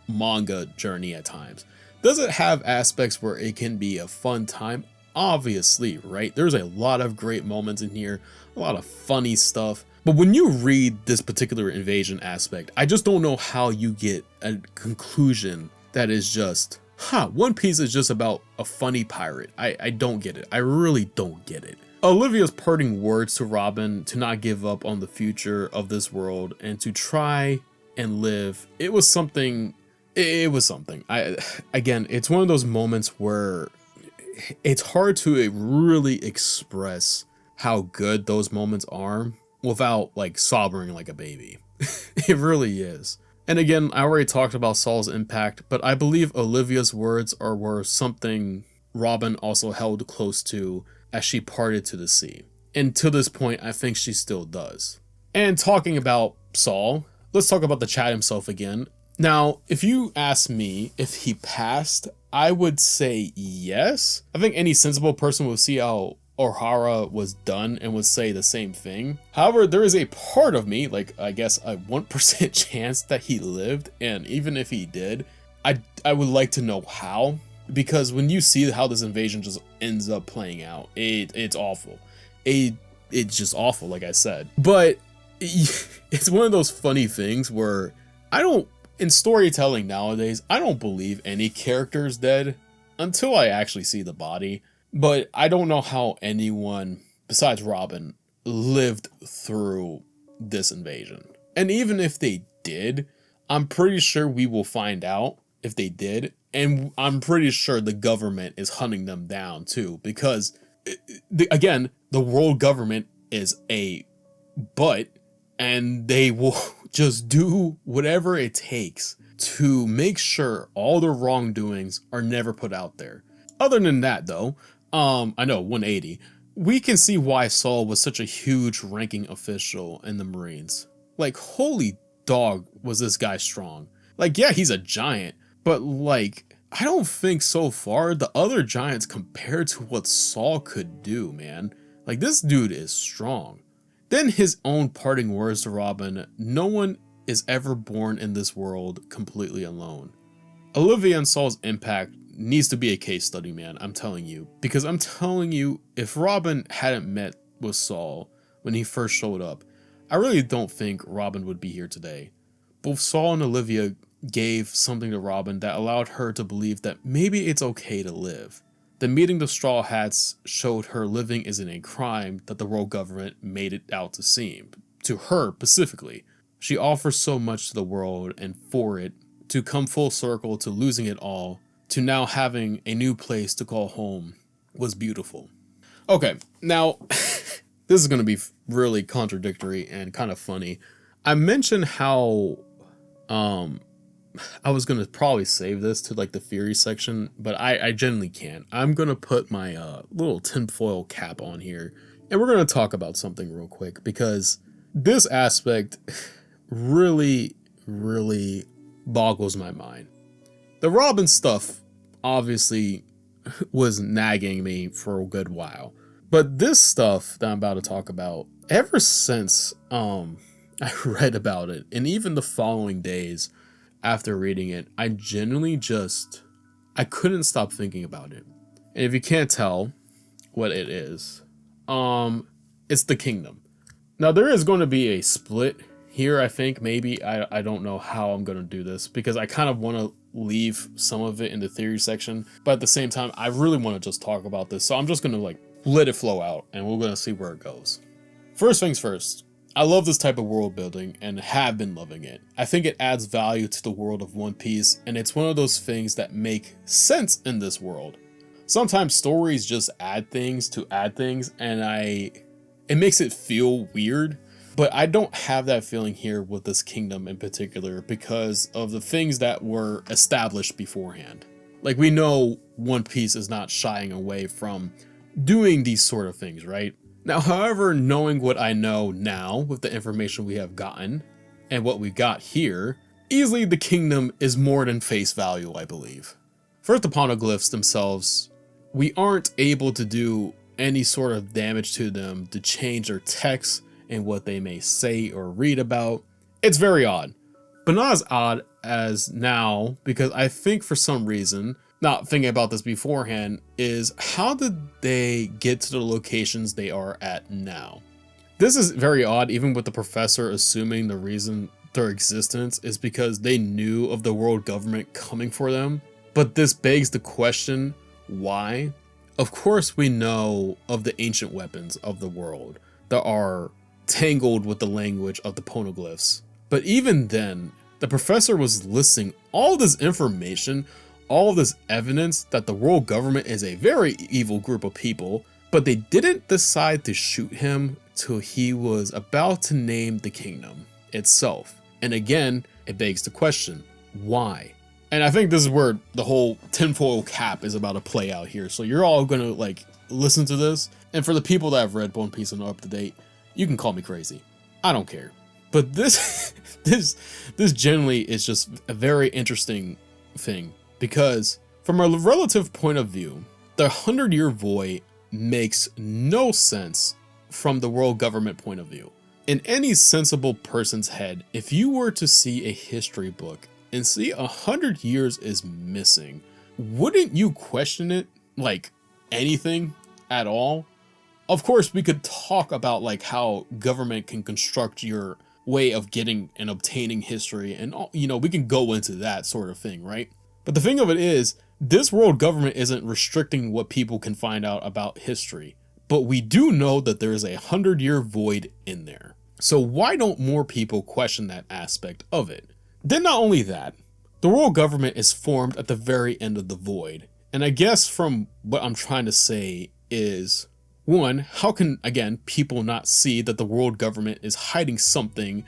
manga journey at times. Does it have aspects where it can be a fun time? Obviously, right? There's a lot of great moments in here, a lot of funny stuff. But when you read this particular invasion aspect, I just don't know how you get a conclusion that is just, One Piece is just about a funny pirate. I don't get it. I really don't get it. Olivia's parting words to Robin to not give up on the future of this world and to try and live, it was something. Again, it's one of those moments where it's hard to really express how good those moments are without like sobbing like a baby. It really is. And again, I already talked about Saul's impact, but I believe Olivia's words were something Robin also held close to as she parted to the sea. And to this point, I think she still does. And talking about Saul, let's talk about the Chad himself again. Now, if you ask me if he passed, I would say yes. I think any sensible person would see how Ohara was done and would say the same thing. However, there is a part of me, like I guess a 1% chance that he lived, and even if he did, I would like to know how, because when you see how this invasion just ends up playing out, it's awful. It's just awful, like I said. But it's one of those funny things where in storytelling nowadays, I don't believe any character is dead until I actually see the body. But I don't know how anyone besides Robin lived through this invasion. And even if they did, I'm pretty sure we will find out if they did. And I'm pretty sure the government is hunting them down too, because again, the world government is a butt, and they will just do whatever it takes to make sure all the wrongdoings are never put out there. Other than that though, I know 180, we can see why Saul was such a huge ranking official in the Marines. Like, holy dog, was this guy strong. Like, yeah, he's a giant, but like, I don't think so far the other giants compared to what Saul could do, man. Like, this dude is strong. Then his own parting words to Robin, no one is ever born in this world completely alone. Olivia and Saul's impact needs to be a case study, man, I'm telling you. Because I'm telling you, if Robin hadn't met with Saul when he first showed up, I really don't think Robin would be here today. Both Saul and Olivia gave something to Robin that allowed her to believe that maybe it's okay to live. The meeting the Straw Hats showed her living isn't a crime that the world government made it out to seem. To her specifically. She offers so much to the world, and for it to come full circle to losing it all, to now having a new place to call home, was beautiful. Okay, now, this is going to be really contradictory and kind of funny. I mentioned how I was gonna probably save this to like the theory section, but I genuinely can't. I'm gonna put my little tinfoil cap on here, and we're gonna talk about something real quick because this aspect really, really boggles my mind. The Robin stuff obviously was nagging me for a good while, but this stuff that I'm about to talk about, ever since I read about it, and even the following days after reading it, I genuinely I couldn't stop thinking about it. And if you can't tell what it is, it's the kingdom. Now there is going to be a split here, I think, maybe. I don't know how I'm going to do this because I kind of want to leave some of it in the theory section, but at the same time, I really want to just talk about this. So I'm just going to like let it flow out and we're going to see where it goes. First things first, I love this type of world building and have been loving it. I think it adds value to the world of One Piece, and it's one of those things that make sense in this world. Sometimes stories just add things to add things, and it makes it feel weird, but I don't have that feeling here with this kingdom in particular because of the things that were established beforehand. Like, we know One Piece is not shying away from doing these sort of things, right? Now, however, knowing what I know now with the information we have gotten and what we got here, easily the kingdom is more than face value, I believe. First, the poneglyphs themselves, we aren't able to do any sort of damage to them to change their text and what they may say or read about. It's very odd, but not as odd as now, because I think for some reason, not thinking about this beforehand, is how did they get to the locations they are at now? This is very odd, even with the professor assuming the reason their existence is because they knew of the world government coming for them. But this begs the question, why? Of course we know of the ancient weapons of the world that are tangled with the language of the poneglyphs. But even then, the professor was listing all this information, all this evidence that the world government is a very evil group of people, but they didn't decide to shoot him till he was about to name the kingdom itself. And again, it begs the question, why? And I think this is where the whole tinfoil cap is about to play out here. So you're all gonna like listen to this, and for the people that have read One Piece and are up to date, you can call me crazy. I don't care. But this this generally is just a very interesting thing. Because from a relative point of view, the 100-year void makes no sense from the world government point of view. In any sensible person's head, if you were to see a history book and see 100 years is missing, wouldn't you question it like anything at all? Of course, we could talk about like how government can construct your way of getting and obtaining history, and we can go into that sort of thing, right? But the thing of it is, this world government isn't restricting what people can find out about history, but we do know that there is a 100-year void in there. So why don't more people question that aspect of it? Then not only that, the world government is formed at the very end of the void. And I guess from what I'm trying to say is, one, how can, again, people not see that the world government is hiding something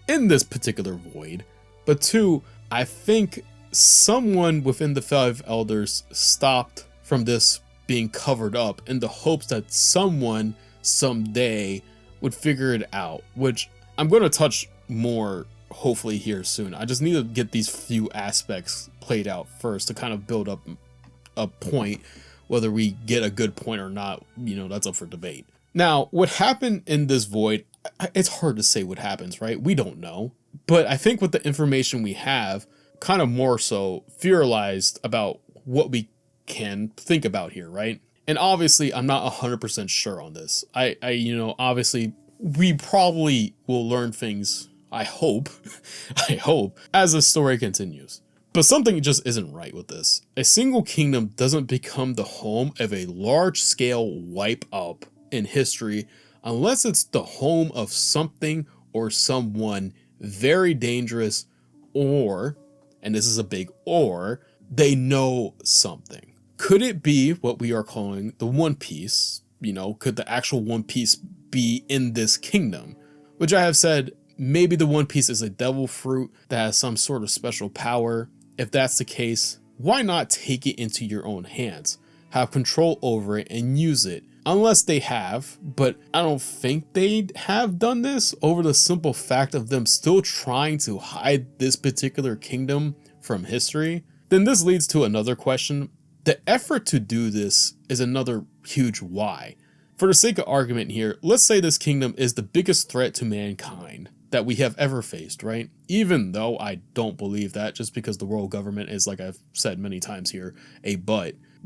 in this particular void? But two, I think someone within the Five Elders stopped from this being covered up in the hopes that someone someday would figure it out, which I'm going to touch more hopefully here soon. I just need to get these few aspects played out first to kind of build up a point. Whether we get a good point or not, that's up for debate. Now, what happened in this void, it's hard to say what happens, right? We don't know. But I think with the information we have, kind of more so theorized about what we can think about here, right? And obviously, I'm not 100% sure on this. Obviously, we probably will learn things, I hope, as the story continues. But something just isn't right with this. A single kingdom doesn't become the home of a large-scale wipe-up in history unless it's the home of something or someone very dangerous, or, and this is a big or, they know something. Could it be what we are calling the One Piece? Could the actual One Piece be in this kingdom? Which I have said maybe the One Piece is a devil fruit that has some sort of special power. If that's the case, why not take it into your own hands? Have control over it and use it. Unless they have, but I don't think they have done this, over the simple fact of them still trying to hide this particular kingdom from history. Then this leads to another question. The effort to do this is another huge why. For the sake of argument here, let's say this kingdom is the biggest threat to mankind that we have ever faced, right? Even though I don't believe that, just because the world government is, like I've said many times here, a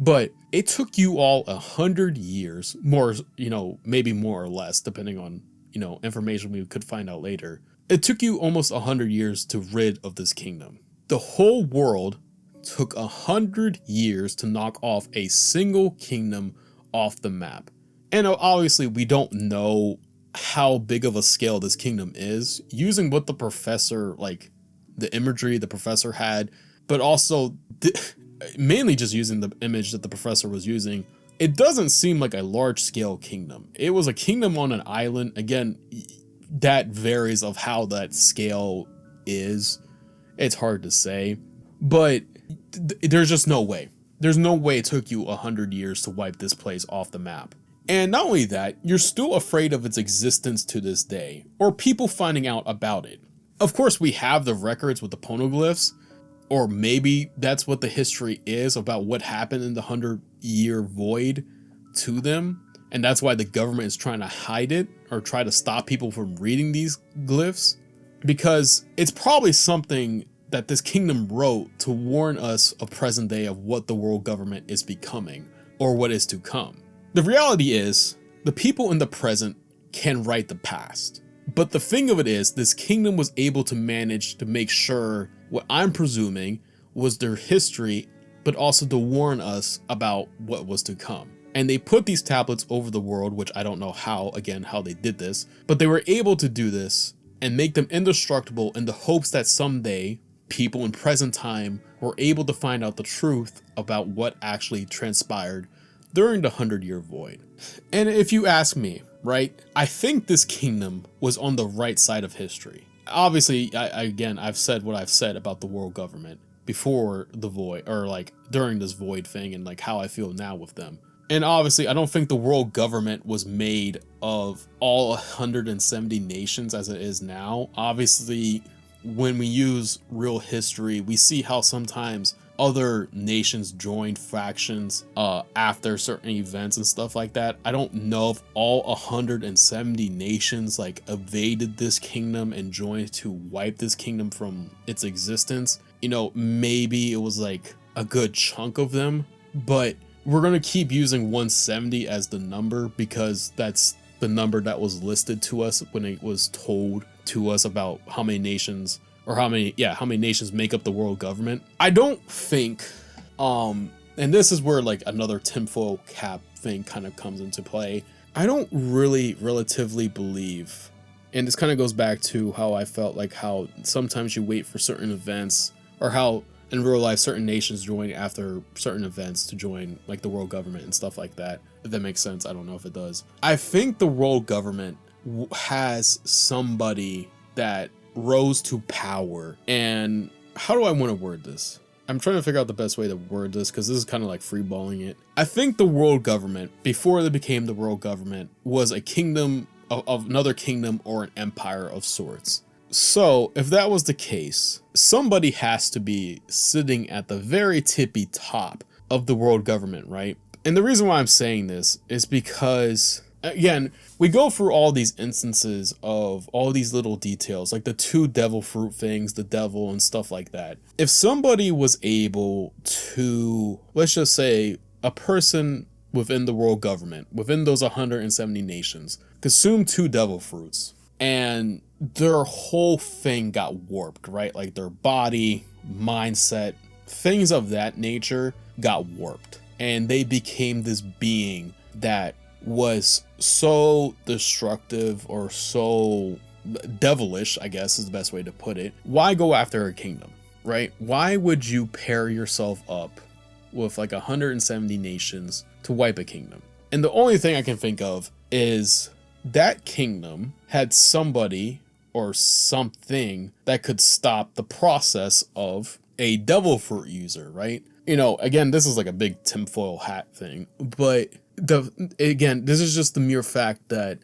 but it took you all 100 years, more, maybe more or less, depending on, information we could find out later. It took you almost 100 years to rid of this kingdom. The whole world took 100 years to knock off a single kingdom off the map. And obviously we don't know how big of a scale this kingdom is, using what the professor, like the imagery the professor had, but also mainly just using the image that the professor was using. It doesn't seem like a large scale kingdom. It was a kingdom on an island. Again, that varies of how that scale is. It's hard to say, but there's just no way. There's no way it took you 100 years to wipe this place off the map. And not only that, you're still afraid of its existence to this day, or people finding out about it. Of course, we have the records with the poneglyphs, or maybe that's what the history is about what happened in the 100-year void to them. And that's why the government is trying to hide it, or try to stop people from reading these glyphs. Because it's probably something that this kingdom wrote to warn us of present day of what the world government is becoming, or what is to come. The reality is, the people in the present can write the past. But the thing of it is, this kingdom was able to manage to make sure what I'm presuming was their history, but also to warn us about what was to come. And they put these tablets over the world, which I don't know how they did this, but they were able to do this and make them indestructible in the hopes that someday people in present time were able to find out the truth about what actually transpired during the 100-year void. And if you ask me, right, I think this kingdom was on the right side of history. Obviously, I've said what I've said about the world government before the void, or like during this void thing, and like how I feel now with them. And obviously, I don't think the world government was made of all 170 nations as it is now. Obviously, when we use real history, we see how sometimes other nations joined factions after certain events and stuff like that. I don't know if all 170 nations like evaded this kingdom and joined to wipe this kingdom from its existence. Maybe it was like a good chunk of them, but we're going to keep using 170 as the number because that's the number that was listed to us when it was told to us about how many nations, or how many nations make up the world government. I don't think, and this is where like another tinfoil cap thing kind of comes into play. I don't really relatively believe, and this kind of goes back to how I felt like how sometimes you wait for certain events, or how in real life certain nations join after certain events to join like the world government and stuff like that. If that makes sense, I don't know if it does. I think the world government has somebody that rose to power. And how do I want to word this? I'm trying to figure out the best way to word this because this is kind of like freeballing it. I think the world government, before they became the world government, was a kingdom of another kingdom or an empire of sorts. So if that was the case, somebody has to be sitting at the very tippy top of the world government, right? And the reason why I'm saying this is because, again, we go through all these instances of all these little details, like the 2 devil fruit things, the devil and stuff like that. If somebody was able to, let's just say, a person within the world government, within those 170 nations, consume 2 devil fruits, and their whole thing got warped, right? Like their body, mindset, things of that nature got warped. And they became this being that was so destructive or so devilish, I guess is the best way to put it. Why go after a kingdom, right? Why would you pair yourself up with like 170 nations to wipe a kingdom? And the only thing I can think of is that kingdom had somebody or something that could stop the process of a devil fruit user, right? You know, again, this is like a big tinfoil hat thing, but this is just the mere fact that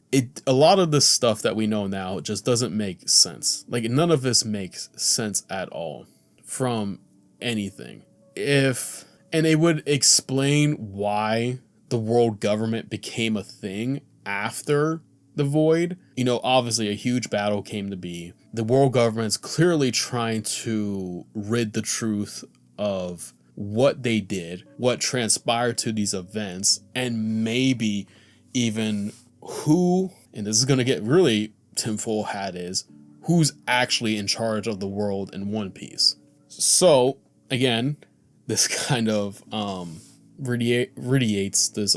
a lot of this stuff that we know now just doesn't make sense. Like, none of this makes sense at all from anything. And it would explain why the world government became a thing after the void. You know, obviously a huge battle came to be. The world government's clearly trying to rid the truth of what they did, what transpired to these events, and maybe even who, and this is going to get really tinfoil hat, is who's actually in charge of the world in One Piece. So again, this kind of radiates this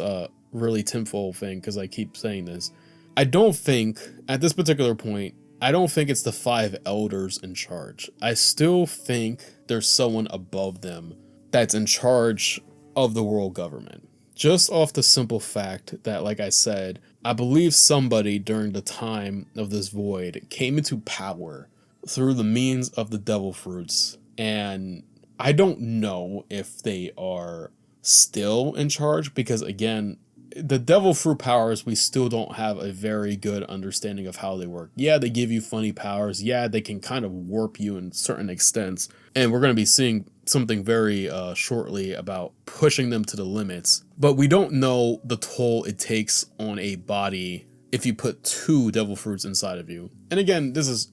really tinfoil thing, because I keep saying this. I don't think, at this particular point, I don't think it's the 5 elders in charge. I still think there's someone above them that's in charge of the world government. Just off the simple fact that, like I said, I believe somebody during the time of this void came into power through the means of the devil fruits, and I don't know if they are still in charge, because again, the devil fruit powers, we still don't have a very good understanding of how they work. Yeah, they give you funny powers. Yeah, they can kind of warp you in certain extents. And we're going to be seeing something very shortly about pushing them to the limits. But we don't know the toll it takes on a body if you put 2 devil fruits inside of you. And again, this is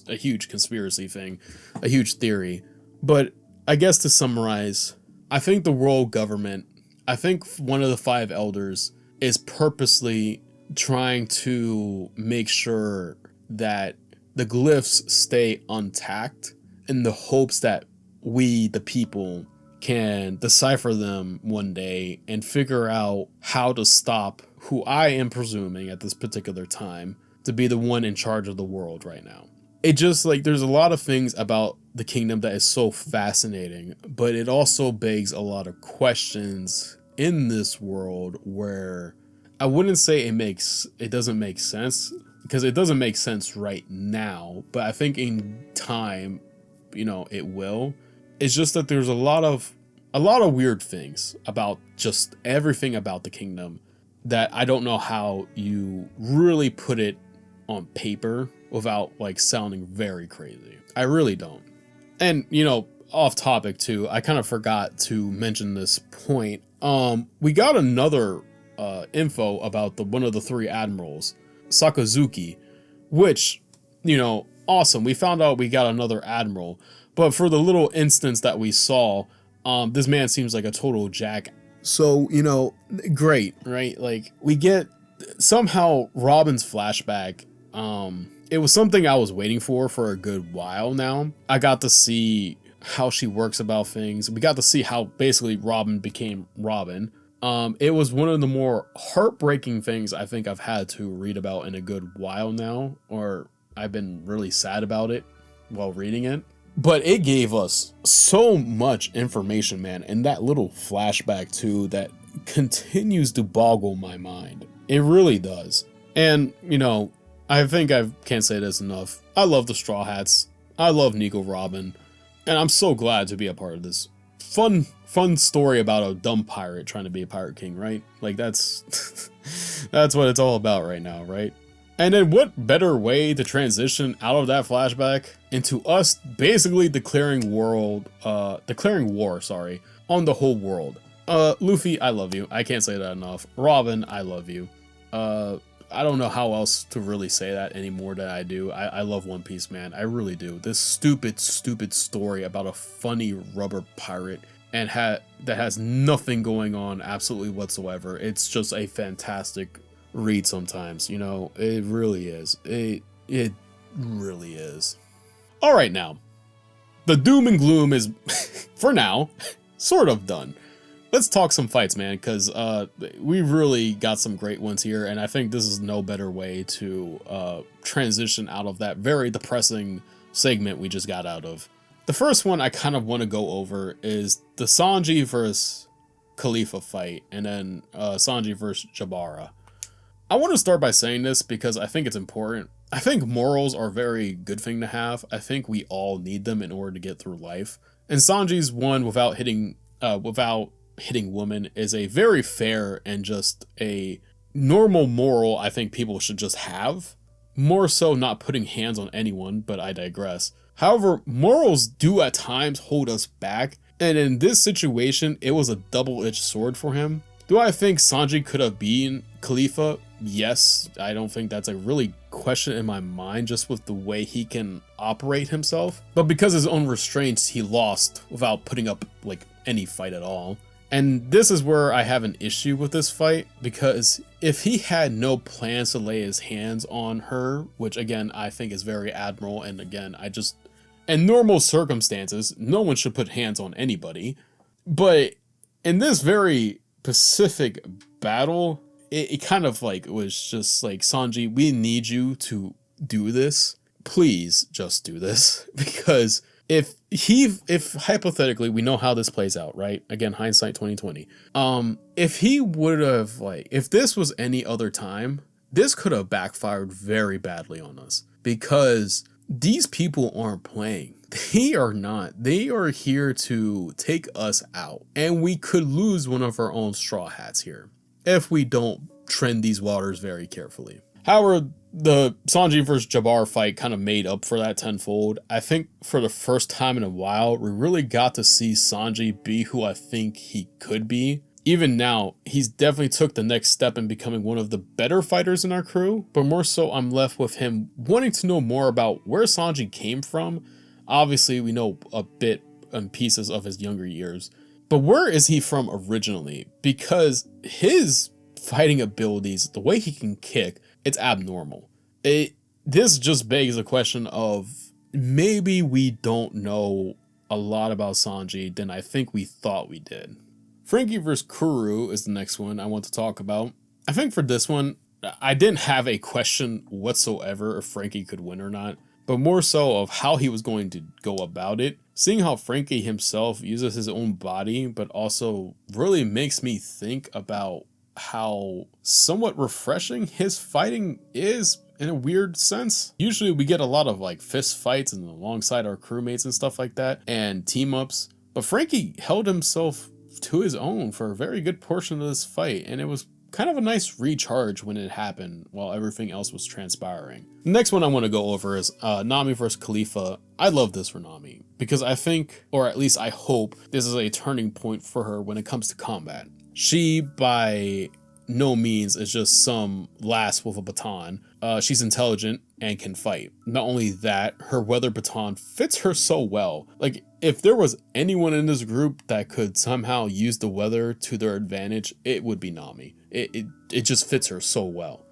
a huge conspiracy thing, a huge theory. But I guess to summarize, I think the world government, I think one of the 5 elders is purposely trying to make sure that the glyphs stay intact in the hopes that we, the people, can decipher them one day and figure out how to stop who I am presuming at this particular time to be the one in charge of the world right now. It just, like, there's a lot of things about the kingdom that is so fascinating, but it also begs a lot of questions in this world where I wouldn't say it doesn't make sense, because it doesn't make sense right now, but I think in time, you know, it will. It's just that there's a lot of weird things about just everything about the kingdom that I don't know how you really put it on paper without like sounding very crazy. I really don't. And, you know, off topic too, I kind of forgot to mention this point. We got another info about one of the 3 admirals, Sakazuki, which, you know, awesome. We found out we got another admiral, but for the little instance that we saw, this man seems like a total jack. So, you know, great, right? Like, we get somehow Robin's flashback. It was something I was waiting for a good while now. I got to see how she works about things. We got to see how basically Robin became Robin. It was one of the more heartbreaking things I think I've had to read about in a good while now, or I've been really sad about it while reading it. But it gave us so much information, man, and that little flashback too that continues to boggle my mind. It really does. And, you know, I think I can't say this enough. I love the Straw Hats. I love Nico Robin. And I'm so glad to be a part of this fun story about a dumb pirate trying to be a pirate king, right? Like, that's that's what it's all about right now, right? And then what better way to transition out of that flashback into us basically declaring war, on the whole world. Luffy, I love you. I can't say that enough. Robin, I love you. I don't know how else to really say that anymore than I do. I love One Piece, man. I really do. This stupid story about a funny rubber pirate and that has nothing going on absolutely whatsoever. It's just a fantastic read sometimes, you know. It really is. It really is. All right, now. The doom and gloom is, for now, sort of done. Let's talk some fights, man, because we really got some great ones here, and I think this is no better way to transition out of that very depressing segment we just got out of. The first one I kind of want to go over is the Sanji versus Khalifa fight, and then Sanji versus Jabara. I want to start by saying this because I think it's important. I think morals are a very good thing to have. I think we all need them in order to get through life. And Sanji's one without hitting women is a very fair and just a normal moral I think people should just have. More so not putting hands on anyone, but I digress. However, morals do at times hold us back, and in this situation, it was a double-edged sword for him. Do I think Sanji could have been Khalifa? Yes, I don't think that's a really question in my mind just with the way he can operate himself. But because of his own restraints, he lost without putting up like any fight at all. And this is where I have an issue with this fight, because if he had no plans to lay his hands on her, which again I think is very admirable, and again in normal circumstances, no one should put hands on anybody. But in this very specific battle, it kind of like was just like, Sanji, we need you to do this. Please just do this. Because if hypothetically, we know how this plays out, right? Again, hindsight 2020. If he would have if this was any other time, this could have backfired very badly on us, because these people aren't playing. They are not. They are here to take us out, and we could lose one of our own straw hats here if we don't trend these waters very carefully. However, the Sanji versus Jabbar fight kind of made up for that tenfold. I think for the first time in a while, we really got to see Sanji be who I think he could be. Even now, he's definitely took the next step in becoming one of the better fighters in our crew, but more so I'm left with him wanting to know more about where Sanji came from. Obviously, we know a bit and pieces of his younger years, but where is he from originally? Because his fighting abilities, the way he can kick, it's abnormal. This just begs the question of, maybe we don't know a lot about Sanji than I think we thought we did. Frankie vs. Kuru is the next one I want to talk about. I think for this one, I didn't have a question whatsoever if Frankie could win or not, but more so of how he was going to go about it. Seeing how Frankie himself uses his own body, but also really makes me think about how somewhat refreshing his fighting is in a weird sense. Usually we get a lot of like fist fights and alongside our crewmates and stuff like that, and team ups, but Frankie held himself to his own for a very good portion of this fight, and it was kind of a nice recharge when it happened while everything else was transpiring. The next one I want to go over is Nami versus Khalifa. I love this for Nami because I think, or at least I hope, this is a turning point for her when it comes to combat. She, by no means, is just some lass with a baton. She's intelligent and can fight. Not only that, her weather baton fits her so well. Like, if there was anyone in this group that could somehow use the weather to their advantage, it would be Nami. It just fits her so well.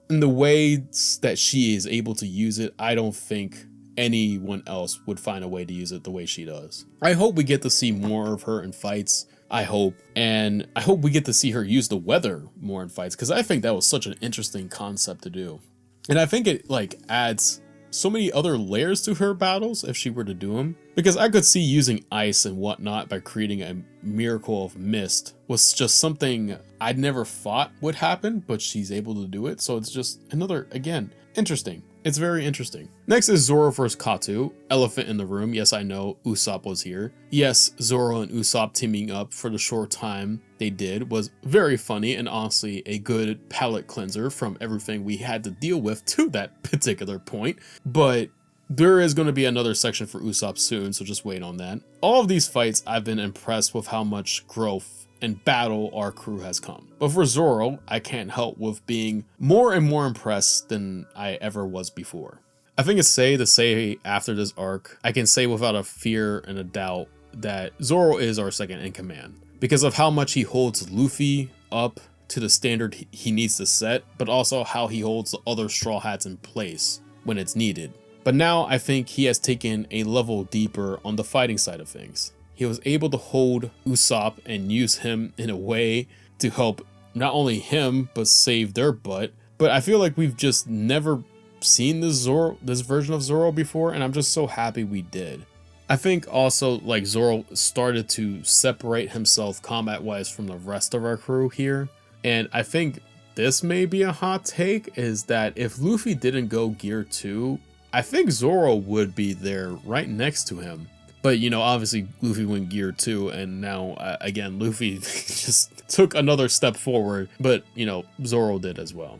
And the ways that she is able to use it, I don't think anyone else would find a way to use it the way she does. I hope we get to see more of her in fights. I hope we get to see her use the weather more in fights, because I think that was such an interesting concept to do. And I think it like adds so many other layers to her battles if she were to do them, because I could see using ice and whatnot by creating a miracle of mist was just something I'd never thought would happen, but she's able to do it. So it's just another, again, interesting. It's very interesting. Next is Zoro vs. Katu. Elephant in the room. Yes, I know Usopp was here. Yes, Zoro and Usopp teaming up for the short time they did was very funny and honestly a good palate cleanser from everything we had to deal with to that particular point. But there is going to be another section for Usopp soon, so just wait on that. All of these fights, I've been impressed with how much growth and battle our crew has come. But for Zoro, I can't help with being more and more impressed than I ever was before. I think it's safe to say after this arc, I can say without a fear and a doubt that Zoro is our second in command, because of how much he holds Luffy up to the standard he needs to set, but also how he holds the other Straw Hats in place when it's needed. But now I think he has taken a level deeper on the fighting side of things. He was able to hold Usopp and use him in a way to help not only him, but save their butt. But I feel like we've just never seen this version of Zoro before, and I'm just so happy we did. I think also like Zoro started to separate himself combat-wise from the rest of our crew here. And I think this may be a hot take, is that if Luffy didn't go Gear 2, I think Zoro would be there right next to him. But, you know, obviously Luffy went Gear 2, and now, again, Luffy just took another step forward, but, you know, Zoro did as well.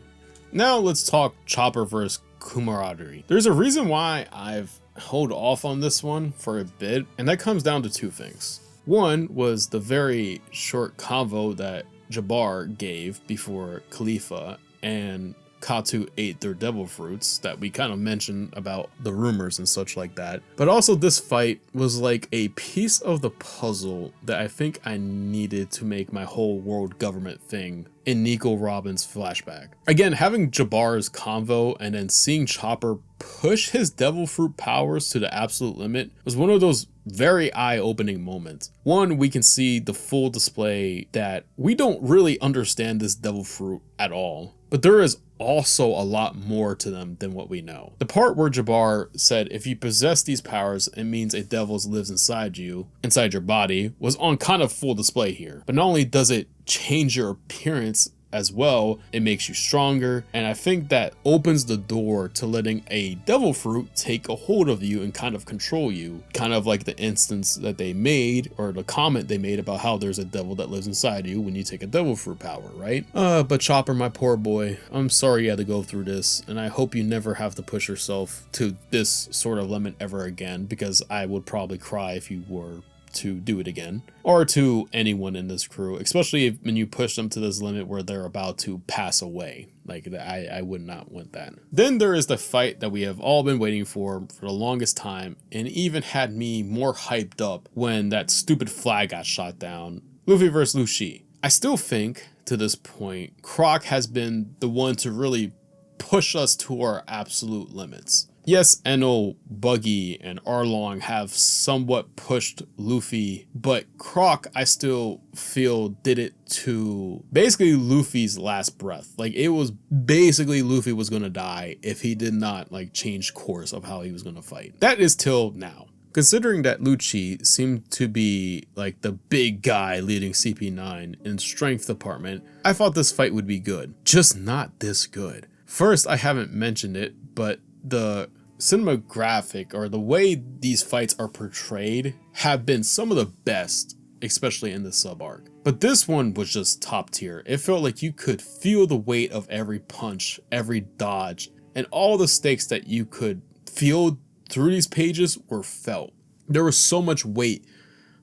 Now let's talk Chopper vs. Camaraderie. There's a reason why I've held off on this one for a bit, and that comes down to two things. One was the very short convo that Jabbar gave before Khalifa and Katu ate their devil fruits that we kind of mentioned about the rumors and such like that. But also this fight was like a piece of the puzzle that I think I needed to make my whole world government thing in Nico Robin's flashback. Again, having Jabbar's convo and then seeing Chopper push his devil fruit powers to the absolute limit was one of those very eye-opening moments. One, we can see the full display that we don't really understand this devil fruit at all, but there is also a lot more to them than what we know. The part where Jabbar said if you possess these powers, it means a devil lives inside you, inside your body, was on kind of full display here. But not only does it change your appearance as well, it makes you stronger, and I think that opens the door to letting a devil fruit take a hold of you and kind of control you, kind of like the instance that they made, or the comment they made about how there's a devil that lives inside you when you take a devil fruit power, right? But Chopper, my poor boy, I'm sorry you had to go through this, and I hope you never have to push yourself to this sort of limit ever again, because I would probably cry if you were to do it again, or to anyone in this crew, especially when you push them to this limit where they're about to pass away. Like, I would not want that. Then there is the fight that we have all been waiting for the longest time, and even had me more hyped up when that stupid flag got shot down. Luffy vs. Lucci. I still think, to this point, Croc has been the one to really push us to our absolute limits. Yes, Enel, Buggy, and Arlong have somewhat pushed Luffy, but Croc, I still feel, did it to basically Luffy's last breath. Like, it was basically Luffy was gonna die if he did not, like, change course of how he was gonna fight. That is till now. Considering that Lucci seemed to be like the big guy leading CP9 in strength department, I thought this fight would be good. Just not this good. First, I haven't mentioned it, but the cinematographic, or the way these fights are portrayed, have been some of the best, especially in the sub arc. But this one was just top tier. It felt like you could feel the weight of every punch, every dodge, and all the stakes that you could feel through these pages were felt. There was so much weight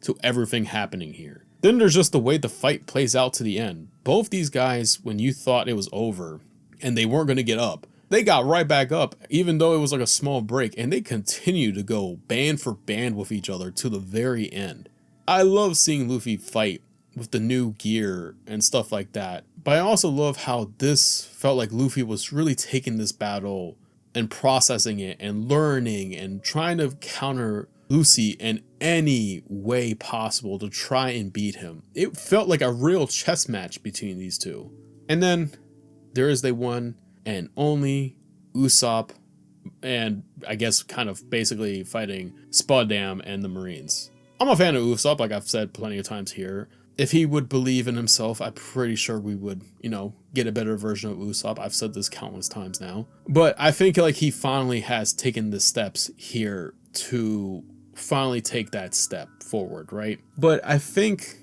to everything happening here. Then there's just the way the fight plays out to the end. Both these guys, when you thought it was over and they weren't going to get up, they got right back up, even though it was like a small break, and they continue to go band for band with each other to the very end. I love seeing Luffy fight with the new gear and stuff like that, but I also love how this felt like Luffy was really taking this battle and processing it and learning and trying to counter Lucy in any way possible to try and beat him. It felt like a real chess match between these two. And then there is the one and only Usopp, and I guess kind of basically fighting Spaddam and the Marines. I'm a fan of Usopp, like I've said plenty of times here. If he would believe in himself, I'm pretty sure we would, you know, get a better version of Usopp. I've said this countless times now. But I think like he finally has taken the steps here to finally take that step forward, right? But I think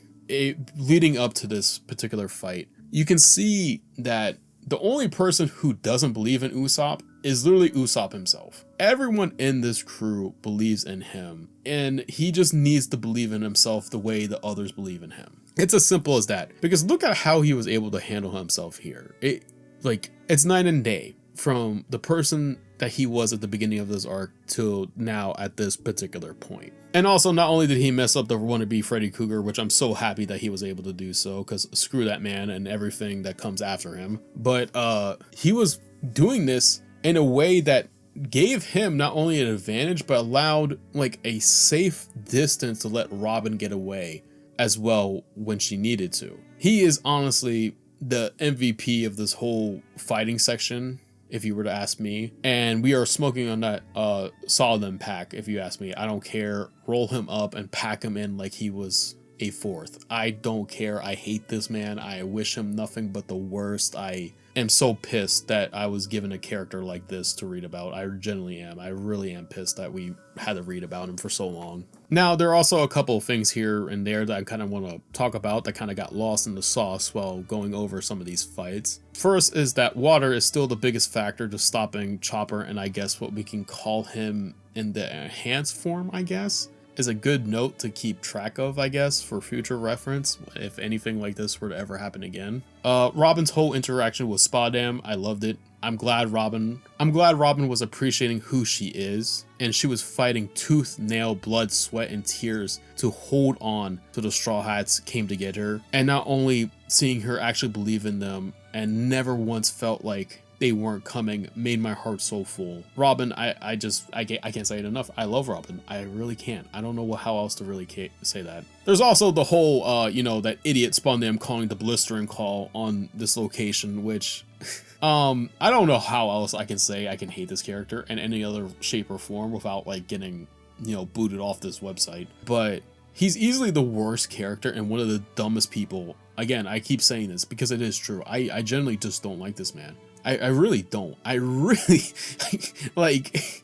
leading up to this particular fight, you can see that the only person who doesn't believe in Usopp is literally Usopp himself. Everyone in this crew believes in him, and he just needs to believe in himself the way the others believe in him. It's as simple as that, because look at how he was able to handle himself here. It's night and day from the person that he was at the beginning of this arc till now at this particular point. And also, not only did he mess up the wannabe Freddy Krueger, which I'm so happy that he was able to do so, because screw that man and everything that comes after him, but he was doing this in a way that gave him not only an advantage, but allowed like a safe distance to let Robin get away as well when she needed to. He is honestly the MVP of this whole fighting section, if you were to ask me, and we are smoking on that Solomon pack. If you ask me, I don't care. Roll him up and pack him in like he was a fourth. I don't care. I hate this man. I wish him nothing but the worst. I am so pissed that I was given a character like this to read about. I genuinely am. I really am pissed that we had to read about him for so long. Now, there are also a couple of things here and there that I kind of want to talk about that kind of got lost in the sauce while going over some of these fights. First is that water is still the biggest factor to stopping Chopper, and I guess what we can call him in the enhanced form, I guess, is a good note to keep track of, I guess, for future reference if anything like this were to ever happen again. Robin's whole interaction with Spadam, I loved it. I'm glad Robin was appreciating who she is, and she was fighting tooth, nail, blood, sweat, and tears to hold on to the Straw Hats came to get her, and not only seeing her actually believe in them and never once felt like they weren't coming made my heart so full. Robin, I can't say it enough. I love Robin. I really can't. I don't know how else to really say that. There's also the whole, you know, that idiot Spandam calling the blistering call on this location, which, I don't know how else I can say I can hate this character in any other shape or form without like getting, you know, booted off this website. But he's easily the worst character and one of the dumbest people. Again, I keep saying this because it is true. I generally just don't like this man. I really don't. I really like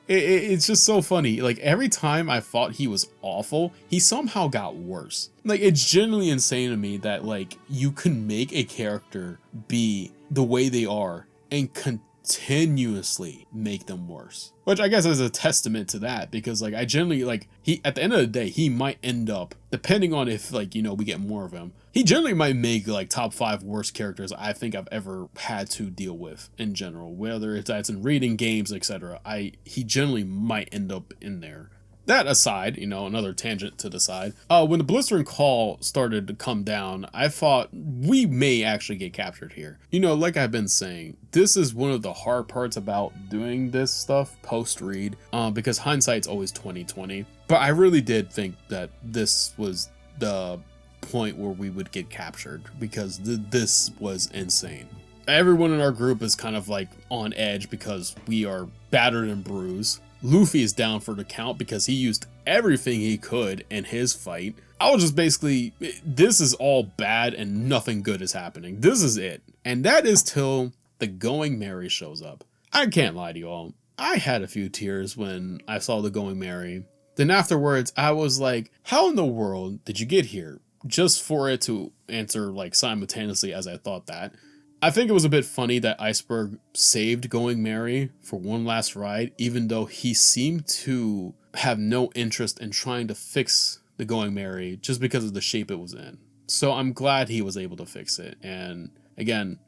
it's just so funny. Like every time I thought he was awful, he somehow got worse. Like it's genuinely insane to me that like you can make a character be the way they are and continuously make them worse. Which I guess is a testament to that, because like I generally like he at the end of the day he might end up, depending on if like, you know, we get more of him, he generally might make like top 5 worst characters I think I've ever had to deal with in general, whether that's in reading, games, etc. He generally might end up in there. That aside, you know, another tangent to the side, when the blistering call started to come down, I thought we may actually get captured here. You know, like I've been saying, this is one of the hard parts about doing this stuff post-read, because hindsight's always 20/20. But I really did think that this was the point where we would get captured, because this was insane. Everyone in our group is kind of like on edge because we are battered and bruised. Luffy is down for the count because he used everything he could in his fight. I was just basically, this is all bad and nothing good is happening. This is it. And that is till the Going Merry shows up. I can't lie to you all. I had a few tears when I saw the Going Merry. Then afterwards, I was like, how in the world did you get here? Just for it to answer like simultaneously as I thought that. I think it was a bit funny that Iceberg saved Going Merry for one last ride, even though he seemed to have no interest in trying to fix the Going Merry just because of the shape it was in. So I'm glad he was able to fix it. And again,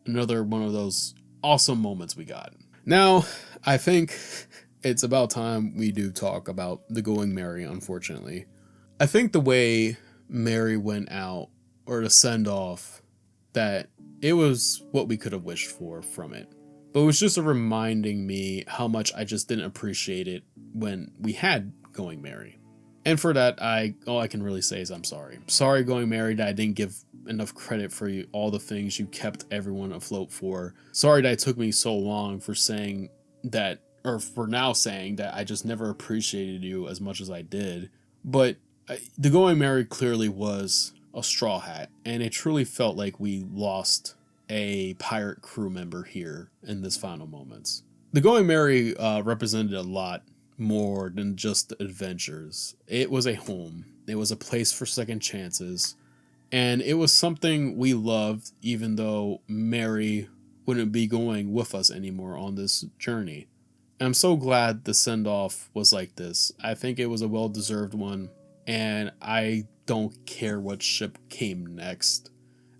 another one of those awesome moments we got. Now, I think it's about time we do talk about the Going Merry, unfortunately. I think the way Merry went out, or the send-off, that it was what we could have wished for from it. But it was just reminding me how much I just didn't appreciate it when we had Going Merry. And for that, all I can really say is I'm sorry. Sorry, Going Merry, that I didn't give enough credit for you, all the things you kept everyone afloat for. Sorry that it took me so long for saying that, or for now saying that I just never appreciated you as much as I did. But the Going Merry clearly was a Straw Hat, and it truly felt like we lost a pirate crew member here in this final moments. The Going Merry represented a lot more than just adventures. It was a home. It was a place for second chances, and it was something we loved, even though Merry wouldn't be going with us anymore on this journey. And I'm so glad the send-off was like this. I think it was a well-deserved one, and I don't care what ship came next.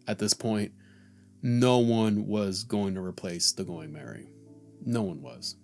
At this point, no one was going to replace the Going Merry. No one was.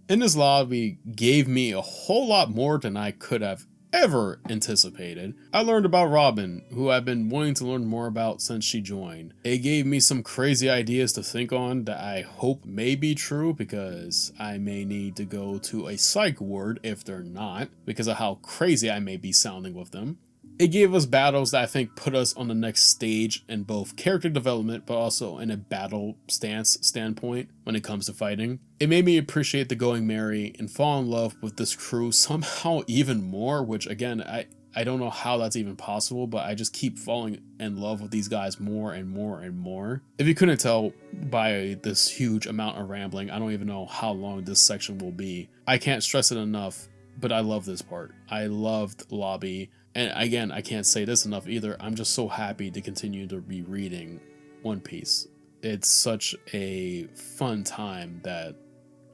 Enies Lobby gave me a whole lot more than I could have ever anticipated. I learned about Robin, who I've been wanting to learn more about since she joined. It gave me some crazy ideas to think on that I hope may be true, because I may need to go to a psych ward if they're not, because of how crazy I may be sounding with them. It gave us battles that I think put us on the next stage in both character development, but also in a battle standpoint when it comes to fighting. It made me appreciate the Going Merry and fall in love with this crew somehow even more, which again, I I don't know how that's even possible, but I just keep falling in love with these guys more and more and more. If you couldn't tell by this huge amount of rambling, I don't even know how long this section will be. I can't stress it enough, but I love this part. I loved Lobby. And again, I can't say this enough either. I'm just so happy to continue to be reading One Piece. It's such a fun time that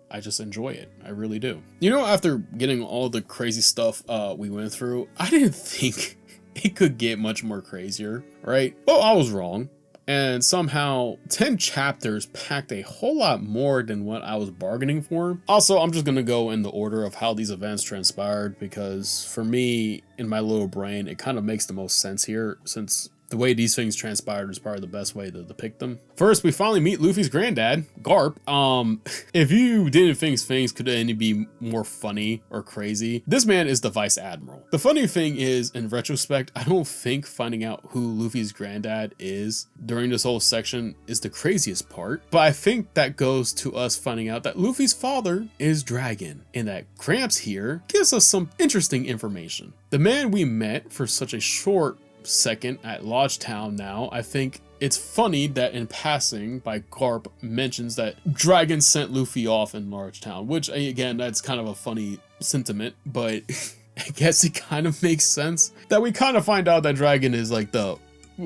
I just enjoy it. I really do. You know, after getting all the crazy stuff we went through, I didn't think it could get much more crazier, right? Well, I was wrong. And somehow 10 chapters packed a whole lot more than what I was bargaining for. Also, I'm just gonna go in the order of how these events transpired, because for me, in my little brain, it kind of makes the most sense here, since the way these things transpired is probably the best way to depict them. First, we finally meet Luffy's granddad, Garp. If you didn't think things could any be more funny or crazy, this man is the vice admiral. The funny thing is, in retrospect, I don't think finding out who Luffy's granddad is during this whole section is the craziest part, but I think that goes to us finding out that Luffy's father is Dragon, and that Gramps here gives us some interesting information. The man we met for such a short second at Lodge Town now, I think it's funny that in passing by Garp mentions that Dragon sent Luffy off in Large Town, which again, that's kind of a funny sentiment, but I guess it kind of makes sense that we kind of find out that Dragon is like the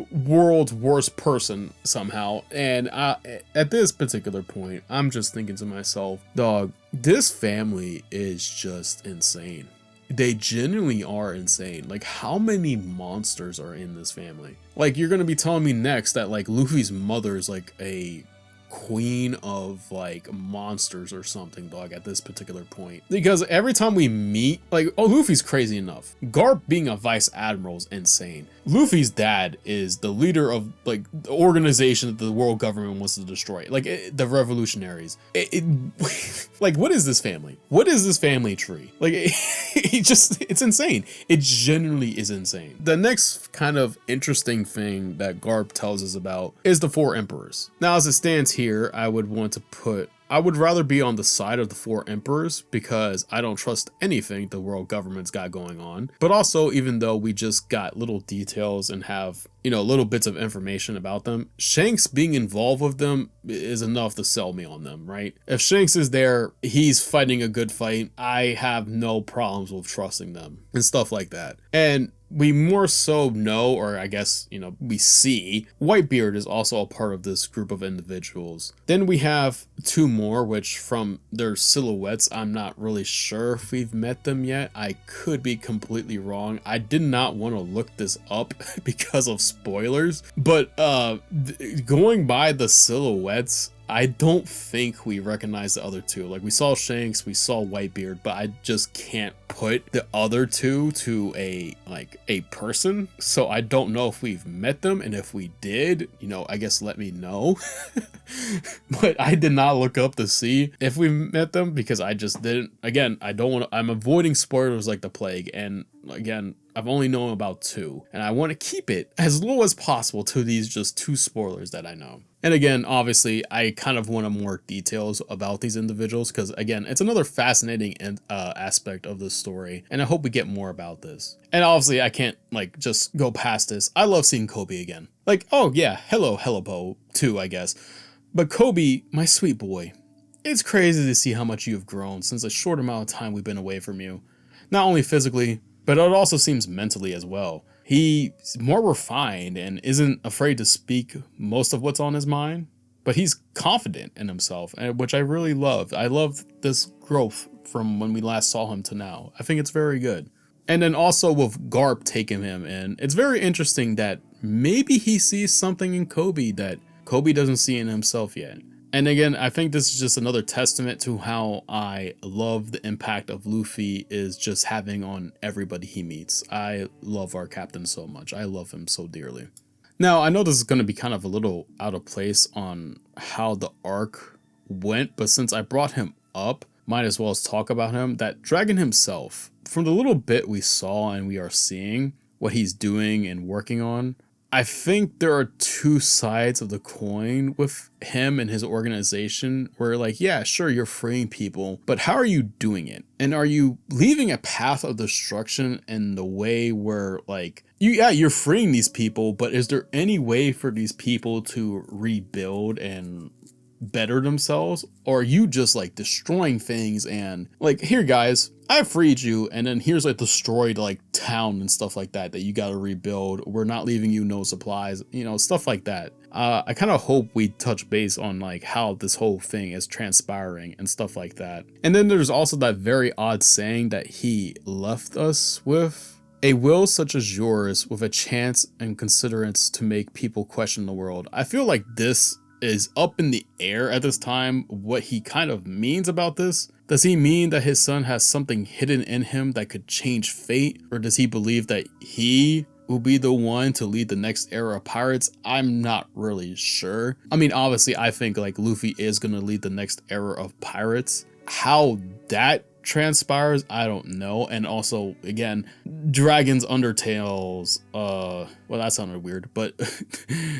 world's worst person somehow. And at this particular point, I'm just thinking to myself, dog, this family is just insane. They genuinely are insane. Like, how many monsters are in this family? Like, you're gonna be telling me next that like Luffy's mother is like a queen of like monsters or something, dog, at this particular point. Because every time we meet, like, oh, Luffy's crazy enough. Garp being a vice admiral is insane. Luffy's dad is the leader of like the organization that the world government wants to destroy, like the revolutionaries. Like, what is this family? What is this family tree? Like, it's insane. It genuinely is insane. The next kind of interesting thing that Garp tells us about is the four emperors. Now, as it stands here, I would rather be on the side of the four emperors, because I don't trust anything the world government's got going on. But also, even though we just got little details and have, you know, little bits of information about them, Shanks being involved with them is enough to sell me on them, right? If Shanks is there, he's fighting a good fight, I have no problems with trusting them and stuff like that. And we more so know, or I guess, you know, we see Whitebeard is also a part of this group of individuals. Then we have two more, which from their silhouettes, I'm not really sure if we've met them yet. I could be completely wrong. I did not want to look this up because of spoilers, but going by the silhouettes, I don't think we recognize the other two. Like, we saw Shanks, we saw Whitebeard, but I just can't put the other two to a person. So I don't know if we've met them, and if we did, you know, I guess let me know. But I did not look up to see if we met them, because I just didn't. Again, I'm avoiding spoilers like the plague, and again, I've only known about two, and I want to keep it as low as possible to these just two spoilers that I know. And again, obviously, I kind of want more details about these individuals, because again, it's another fascinating aspect of this story, and I hope we get more about this. And obviously, I can't like just go past this. I love seeing Kobe again. Like, oh yeah, hello Bo too, I guess. But Kobe, my sweet boy, it's crazy to see how much you have grown since a short amount of time we've been away from you. Not only physically, but it also seems mentally as well. He's more refined and isn't afraid to speak most of what's on his mind, but he's confident in himself, which I really loved. I love this growth from when we last saw him to now. I think it's very good. And then also with Garp taking him in, it's very interesting that maybe he sees something in Kobe that Kobe doesn't see in himself yet. And again, I think this is just another testament to how I love the impact of Luffy is just having on everybody he meets. I love our captain so much. I love him so dearly. Now, I know this is going to be kind of a little out of place on how the arc went, but since I brought him up, might as well talk about him. That Dragon himself, from the little bit we saw and we are seeing what he's doing and working on, I think there are two sides of the coin with him and his organization where like, yeah, sure, you're freeing people, but how are you doing it? And are you leaving a path of destruction in the way where like, you're freeing these people, but is there any way for these people to rebuild and better themselves? Or are you just like destroying things and like, here guys, I freed you, and then here's like destroyed like town and stuff like that you got to rebuild. We're not leaving you no supplies, you know, stuff like that. I kind of hope we touch base on like how this whole thing is transpiring and stuff like that. And then there's also that very odd saying that he left us with: a will such as yours with a chance and considerance to make people question the world. I feel like this is up in the air at this time, what he kind of means about this. Does he mean that his son has something hidden in him that could change fate? Or does he believe that he will be the one to lead the next era of pirates? I'm not really sure. I mean, obviously, I think like Luffy is going to lead the next era of pirates. How that transpires, I don't know. And also, again, dragons undertales, well, that sounded weird, but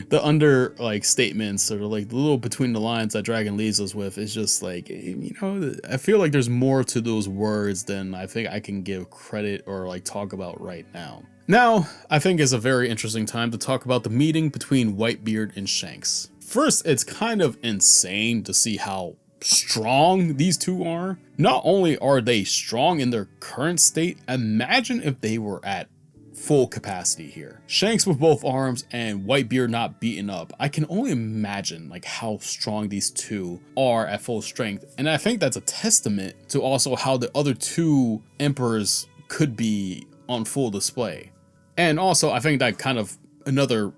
the under like statements or like the little between the lines that dragon leaves us with is just like, you know, I feel like there's more to those words than I think I can give credit or like talk about right now. Now, I think is a very interesting time to talk about the meeting between Whitebeard and Shanks. First, it's kind of insane to see how strong these two are. Not only are they strong in their current state, imagine if they were at full capacity here. Shanks with both arms and Whitebeard not beaten up. I can only imagine like how strong these two are at full strength. And I think that's a testament to also how the other two emperors could be on full display. And also I think that kind of another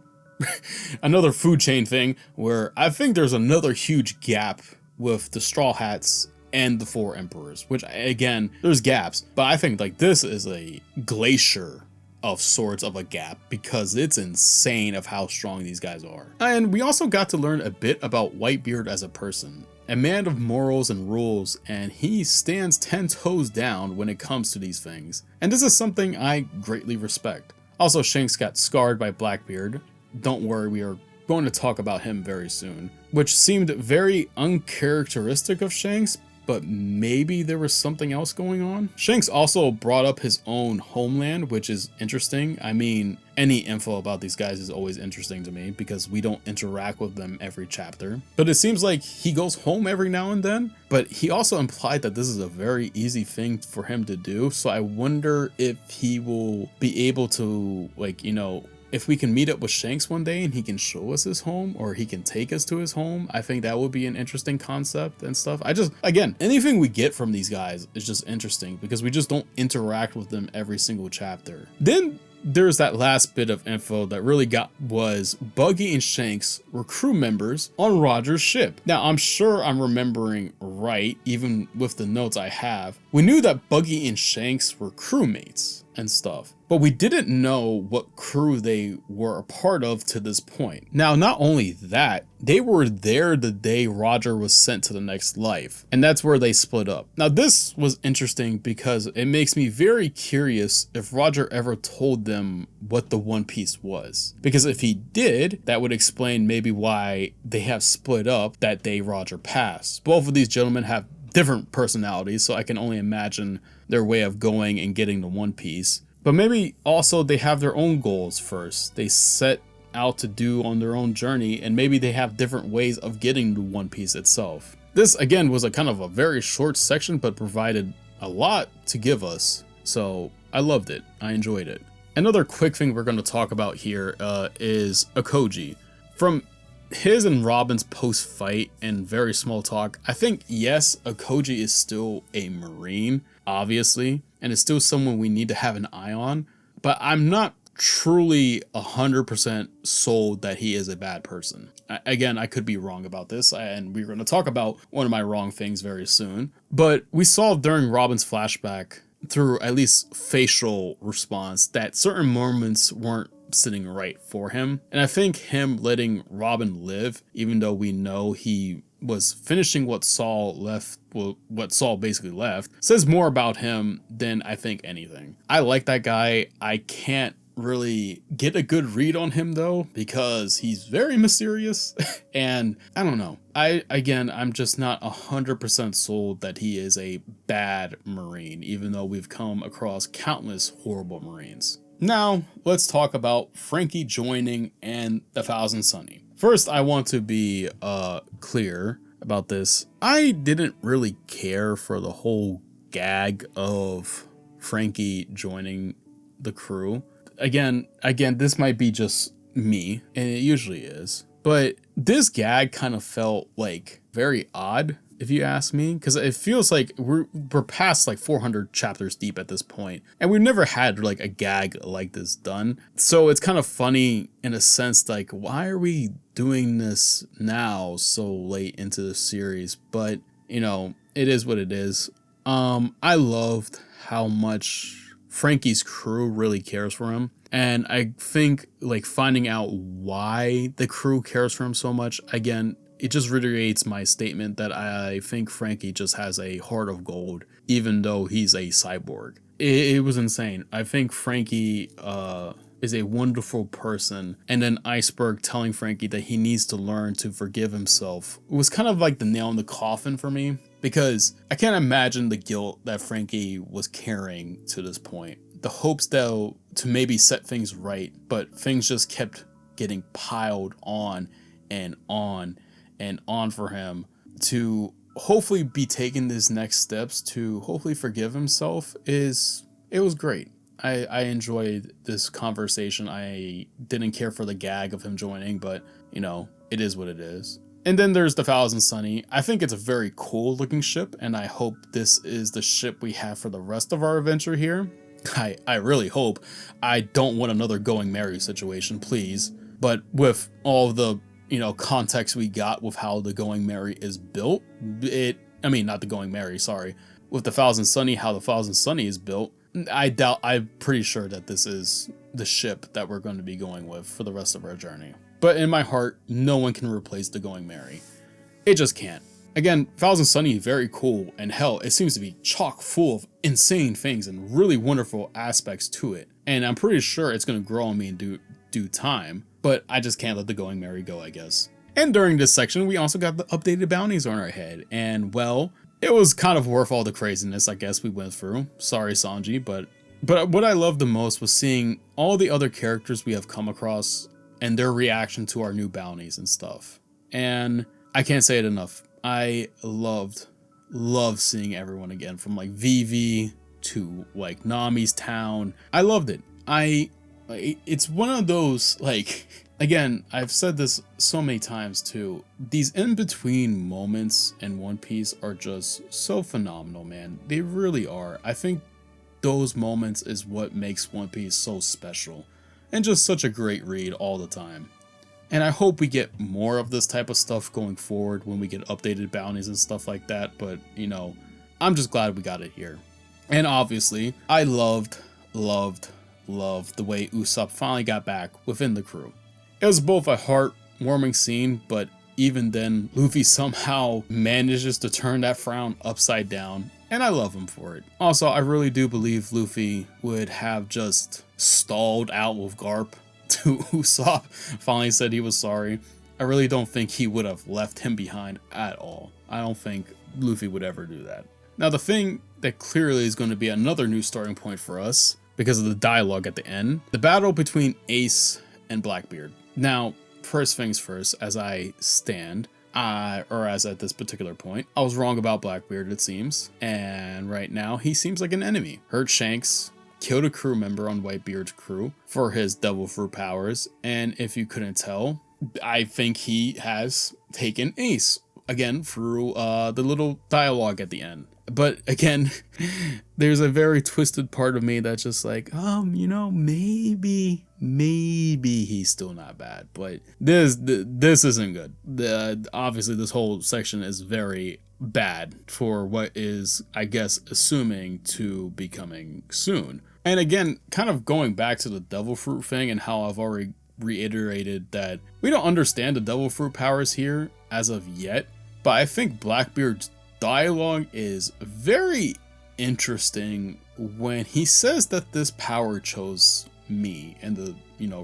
another food chain thing where I think there's another huge gap with the Straw Hats and the four emperors, which again, there's gaps, but I think like this is a glacier of sorts of a gap because it's insane of how strong these guys are. And we also got to learn a bit about Whitebeard as a person, a man of morals and rules, and he stands 10 toes down when it comes to these things. And this is something I greatly respect. Also, Shanks got scarred by Blackbeard. Don't worry, we are going to talk about him very soon, which seemed very uncharacteristic of Shanks, but maybe there was something else going on. Shanks also brought up his own homeland, which is interesting. I mean, any info about these guys is always interesting to me because we don't interact with them every chapter. But it seems like he goes home every now and then, but he also implied that this is a very easy thing for him to do. So I wonder if he will be able to, like, you know, if we can meet up with Shanks one day and he can show us his home or he can take us to his home, I think that would be an interesting concept and stuff. Again, anything we get from these guys is just interesting because we just don't interact with them every single chapter. Then there's that last bit of info that really got was Buggy and Shanks were crew members on Roger's ship. Now, I'm sure I'm remembering right, even with the notes I have. We knew that Buggy and Shanks were crewmates and stuff, but we didn't know what crew they were a part of to this point. Now, not only that, they were there the day Roger was sent to the next life, and that's where they split up. Now, this was interesting because it makes me very curious if Roger ever told them what the One Piece was. Because if he did, that would explain maybe why they have split up that day Roger passed. Both of these gentlemen have different personalities, so I can only imagine their way of going and getting the One Piece. But maybe also they have their own goals first. They set out to do on their own journey, and maybe they have different ways of getting to One Piece itself. This again was a kind of a very short section, but provided a lot to give us. So I loved it. I enjoyed it. Another quick thing we're going to talk about here is Akoji. From his and Robin's post-fight and very small talk, I think, yes, Akoji is still a Marine, obviously, and is still someone we need to have an eye on, but I'm not truly 100% sold that he is a bad person. Again, I could be wrong about this, and we're going to talk about one of my wrong things very soon, but we saw during Robin's flashback, through at least facial response, that certain moments weren't sitting right for him. And I think him letting Robin live, even though we know he was finishing what Saul left, well, what Saul basically left, says more about him than I think anything. I like that guy. I can't really get a good read on him though, because he's very mysterious and I don't know. I'm just not 100% sold that he is a bad Marine, even though we've come across countless horrible Marines. Now, let's talk about Frankie joining and the Thousand Sunny. First, I want to be clear about this. I didn't really care for the whole gag of Frankie joining the crew. Again, this might be just me, and it usually is, but this gag kind of felt like very odd, if you ask me, because it feels like we're past like 400 chapters deep at this point, and we've never had like a gag like this done. So it's kind of funny in a sense, like, why are we doing this now so late into the series? But you know, it is what it is. I loved how much Frankie's crew really cares for him. And I think like finding out why the crew cares for him so much, again, it just reiterates my statement that I think Frankie just has a heart of gold, even though he's a cyborg. It was insane. I think Frankie is a wonderful person, and then Iceberg telling Frankie that he needs to learn to forgive himself was kind of like the nail in the coffin for me, because I can't imagine the guilt that Frankie was carrying to this point. The hopes though to maybe set things right, but things just kept getting piled on and on and on for him to hopefully be taking these next steps to hopefully forgive himself. It was great. I enjoyed this conversation. I didn't care for the gag of him joining, but you know, it is what it is. And then there's the Thousand Sunny. I think it's a very cool looking ship, and I hope this is the ship we have for the rest of our adventure here. I really hope. I don't want another Going Merry situation, please. But with all the, you know, context we got with how the Going Merry is built, not the Going Merry, sorry. With the Thousand Sunny, how the Thousand Sunny is built, I'm pretty sure that this is the ship that we're going to be going with for the rest of our journey. But in my heart, no one can replace the Going Merry. It just can't. Again, Thousand Sunny, very cool, and hell, it seems to be chock full of insane things and really wonderful aspects to it. And I'm pretty sure it's going to grow on me in due time, but I just can't let the Going Merry go, I guess. And during this section, we also got the updated bounties on our head, and well, it was kind of worth all the craziness I guess we went through. Sorry, Sanji, but what I loved the most was seeing all the other characters we have come across and their reaction to our new bounties and stuff. And I can't say it enough. I loved seeing everyone again, from like Vivi to like Nami's town. I loved it. It's one of those, like, again, I've said this so many times too, these in-between moments in One Piece are just so phenomenal, man. They really are. I think those moments is what makes One Piece so special and just such a great read all the time. And I hope we get more of this type of stuff going forward when we get updated bounties and stuff like that, but you know, I'm just glad we got it here. And obviously, I loved the way Usopp finally got back within the crew. It was both a heartwarming scene, but even then, Luffy somehow manages to turn that frown upside down, and I love him for it. Also, I really do believe Luffy would have just stalled out with Garp to Usopp finally said he was sorry. I really don't think he would have left him behind at all. I don't think Luffy would ever do that. Now, the thing that clearly is going to be another new starting point for us, because of the dialogue at the end, the battle between Ace and Blackbeard. Now, first things first, as I stand, as at this particular point, I was wrong about Blackbeard, it seems, and right now he seems like an enemy. Hurt Shanks, killed a crew member on Whitebeard's crew for his devil fruit powers, and if you couldn't tell, I think he has taken Ace, again, through the little dialogue at the end. But again, there's a very twisted part of me that's just like, you know, maybe he's still not bad, but this isn't good. Obviously this whole section is very bad for what is, I guess, assuming to be coming soon. And again, kind of going back to the devil fruit thing and how I've already reiterated that we don't understand the devil fruit powers here as of yet, but I think Blackbeard's dialogue is very interesting when he says that this power chose me in the,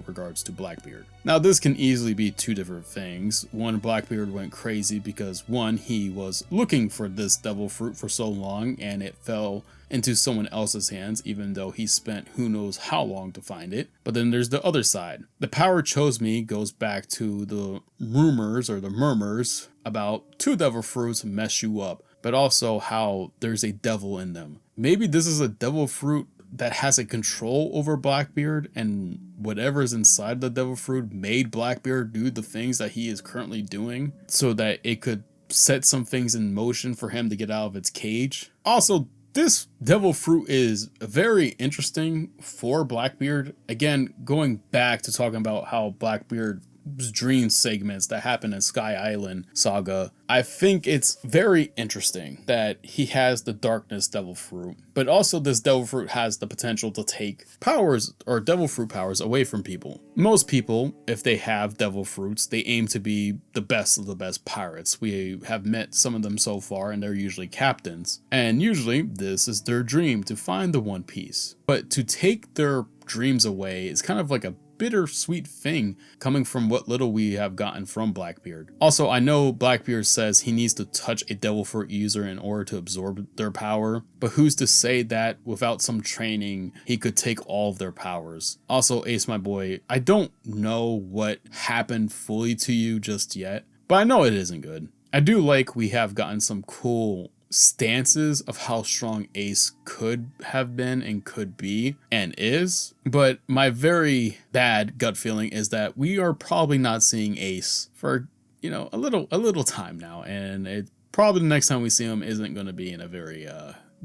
regards to Blackbeard. Now, this can easily be two different things. One, Blackbeard went crazy because one, he was looking for this devil fruit for so long and it fell into someone else's hands, even though he spent who knows how long to find it. But then there's the other side. The power chose me goes back to the rumors or the murmurs about two devil fruits mess you up, but also how there's a devil in them. Maybe this is a devil fruit that has a control over Blackbeard, and whatever's inside the devil fruit made Blackbeard do the things that he is currently doing so that it could set some things in motion for him to get out of its cage. Also, this devil fruit is very interesting for Blackbeard. Again, going back to talking about how Blackbeard's dream segments that happen in Sky Island saga, I think it's very interesting that he has the darkness devil fruit, but also this devil fruit has the potential to take powers or devil fruit powers away from people. Most people, if they have devil fruits, they aim to be the best of the best pirates. We have met some of them so far, and they're usually captains, and usually this is their dream, to find the One Piece. But to take their dreams away is kind of like a bittersweet thing coming from what little we have gotten from Blackbeard. Also, I know Blackbeard says he needs to touch a devil fruit user in order to absorb their power, but who's to say that without some training he could take all of their powers? Also, Ace, my boy, I don't know what happened fully to you just yet, but I know it isn't good. I do like we have gotten some cool stances of how strong Ace could have been and could be and is, but my very bad gut feeling is that we are probably not seeing Ace for a little time now, and it probably the next time we see him isn't going to be in a very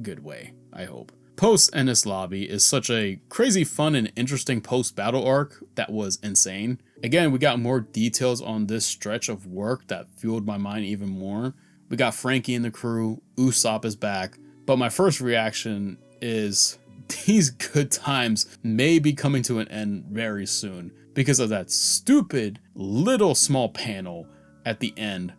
good way, I hope. Post-Enies Lobby is such a crazy fun and interesting post-battle arc that was insane. Again, we got more details on this stretch of work that fueled my mind even more. We got Frankie in the crew, Usopp is back, but my first reaction is these good times may be coming to an end very soon because of that stupid little small panel at the end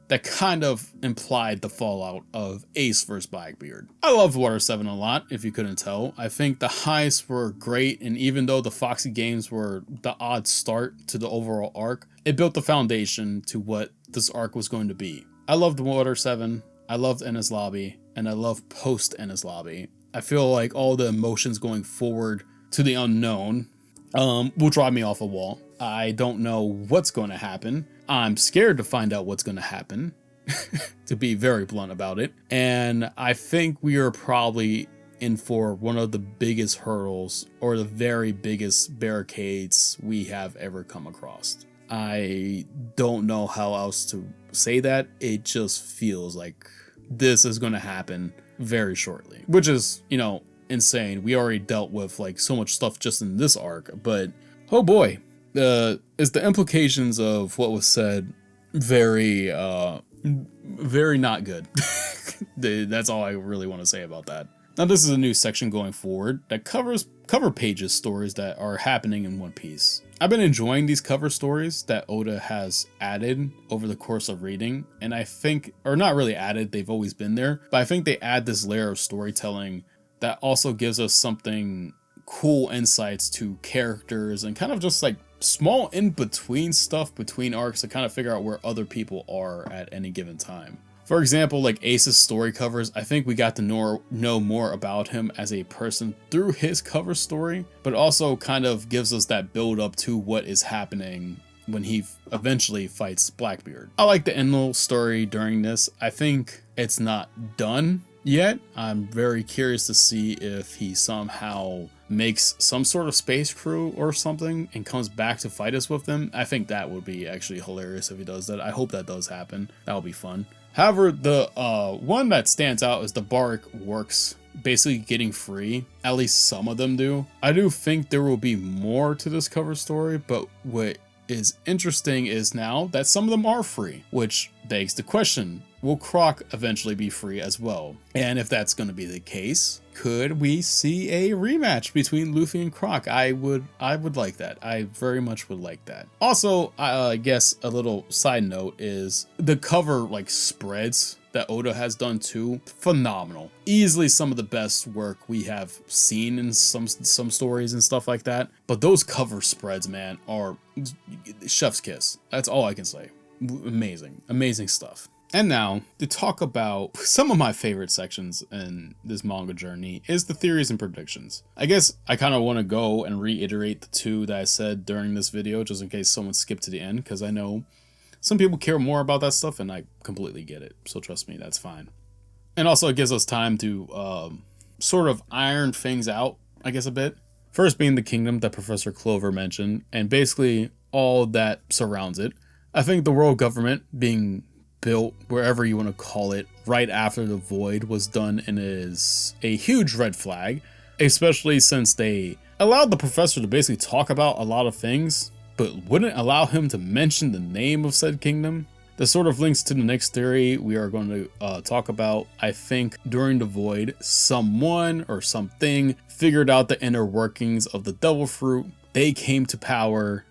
that kind of implied the fallout of Ace vs. Blackbeard. I loved Water7 a lot, if you couldn't tell. I think the heists were great, and even though the Foxy games were the odd start to the overall arc, it built the foundation to what this arc was going to be. I loved Water7, I loved Enies Lobby, and I love Post-Enies Lobby. I feel like all the emotions going forward to the unknown will drive me off a wall. I don't know what's going to happen. I'm scared to find out what's going to happen, to be very blunt about it. And I think we are probably in for one of the biggest hurdles or the very biggest barricades we have ever come across. I don't know how else to say that. It just feels like this is going to happen very shortly, which is, insane. We already dealt with like so much stuff just in this arc, but oh boy, is the implications of what was said very not good. That's all I really want to say about that. Now, this is a new section going forward that covers cover pages stories that are happening in One Piece. I've been enjoying these cover stories that Oda has added over the course of reading, and I think, or not really added, they've always been there, but I think they add this layer of storytelling that also gives us something cool insights to characters and kind of just like small in-between stuff between arcs to kind of figure out where other people are at any given time. For example, like Ace's story covers, I think we got to know more about him as a person through his cover story, but also kind of gives us that build up to what is happening when he eventually fights Blackbeard. I like the Enlil story during this. I think it's not done yet. I'm very curious to see if he somehow makes some sort of space crew or something and comes back to fight us with them. I think that would be actually hilarious if he does that. I hope that does happen. That would be fun. However, the one that stands out is the Bark works basically getting free. At least some of them do. I do think there will be more to this cover story, but what is interesting is now that some of them are free, which begs the question, will Croc eventually be free as well? And if that's going to be the case, could we see a rematch between Luffy and Croc? I would like that. I very much would like that. Also, I guess a little side note is the cover like spreads that Oda has done too, phenomenal. Easily some of the best work we have seen in some stories and stuff like that. But those cover spreads, man, are chef's kiss. That's all I can say. Amazing, amazing stuff. And now, to talk about some of my favorite sections in this manga journey is the theories and predictions. I guess I kind of want to go and reiterate the two that I said during this video, just in case someone skipped to the end, because I know some people care more about that stuff, and I completely get it. So trust me, that's fine. And also, it gives us time to sort of iron things out, I guess, a bit. First being the kingdom that Professor Clover mentioned, and basically all that surrounds it. I think the world government being built, wherever you want to call it, right after the void was done, and is a huge red flag, especially since they allowed the professor to basically talk about a lot of things, but wouldn't allow him to mention the name of said kingdom. This sort of links to the next theory we are going to talk about. I think during the void, someone or something figured out the inner workings of the devil fruit. They came to power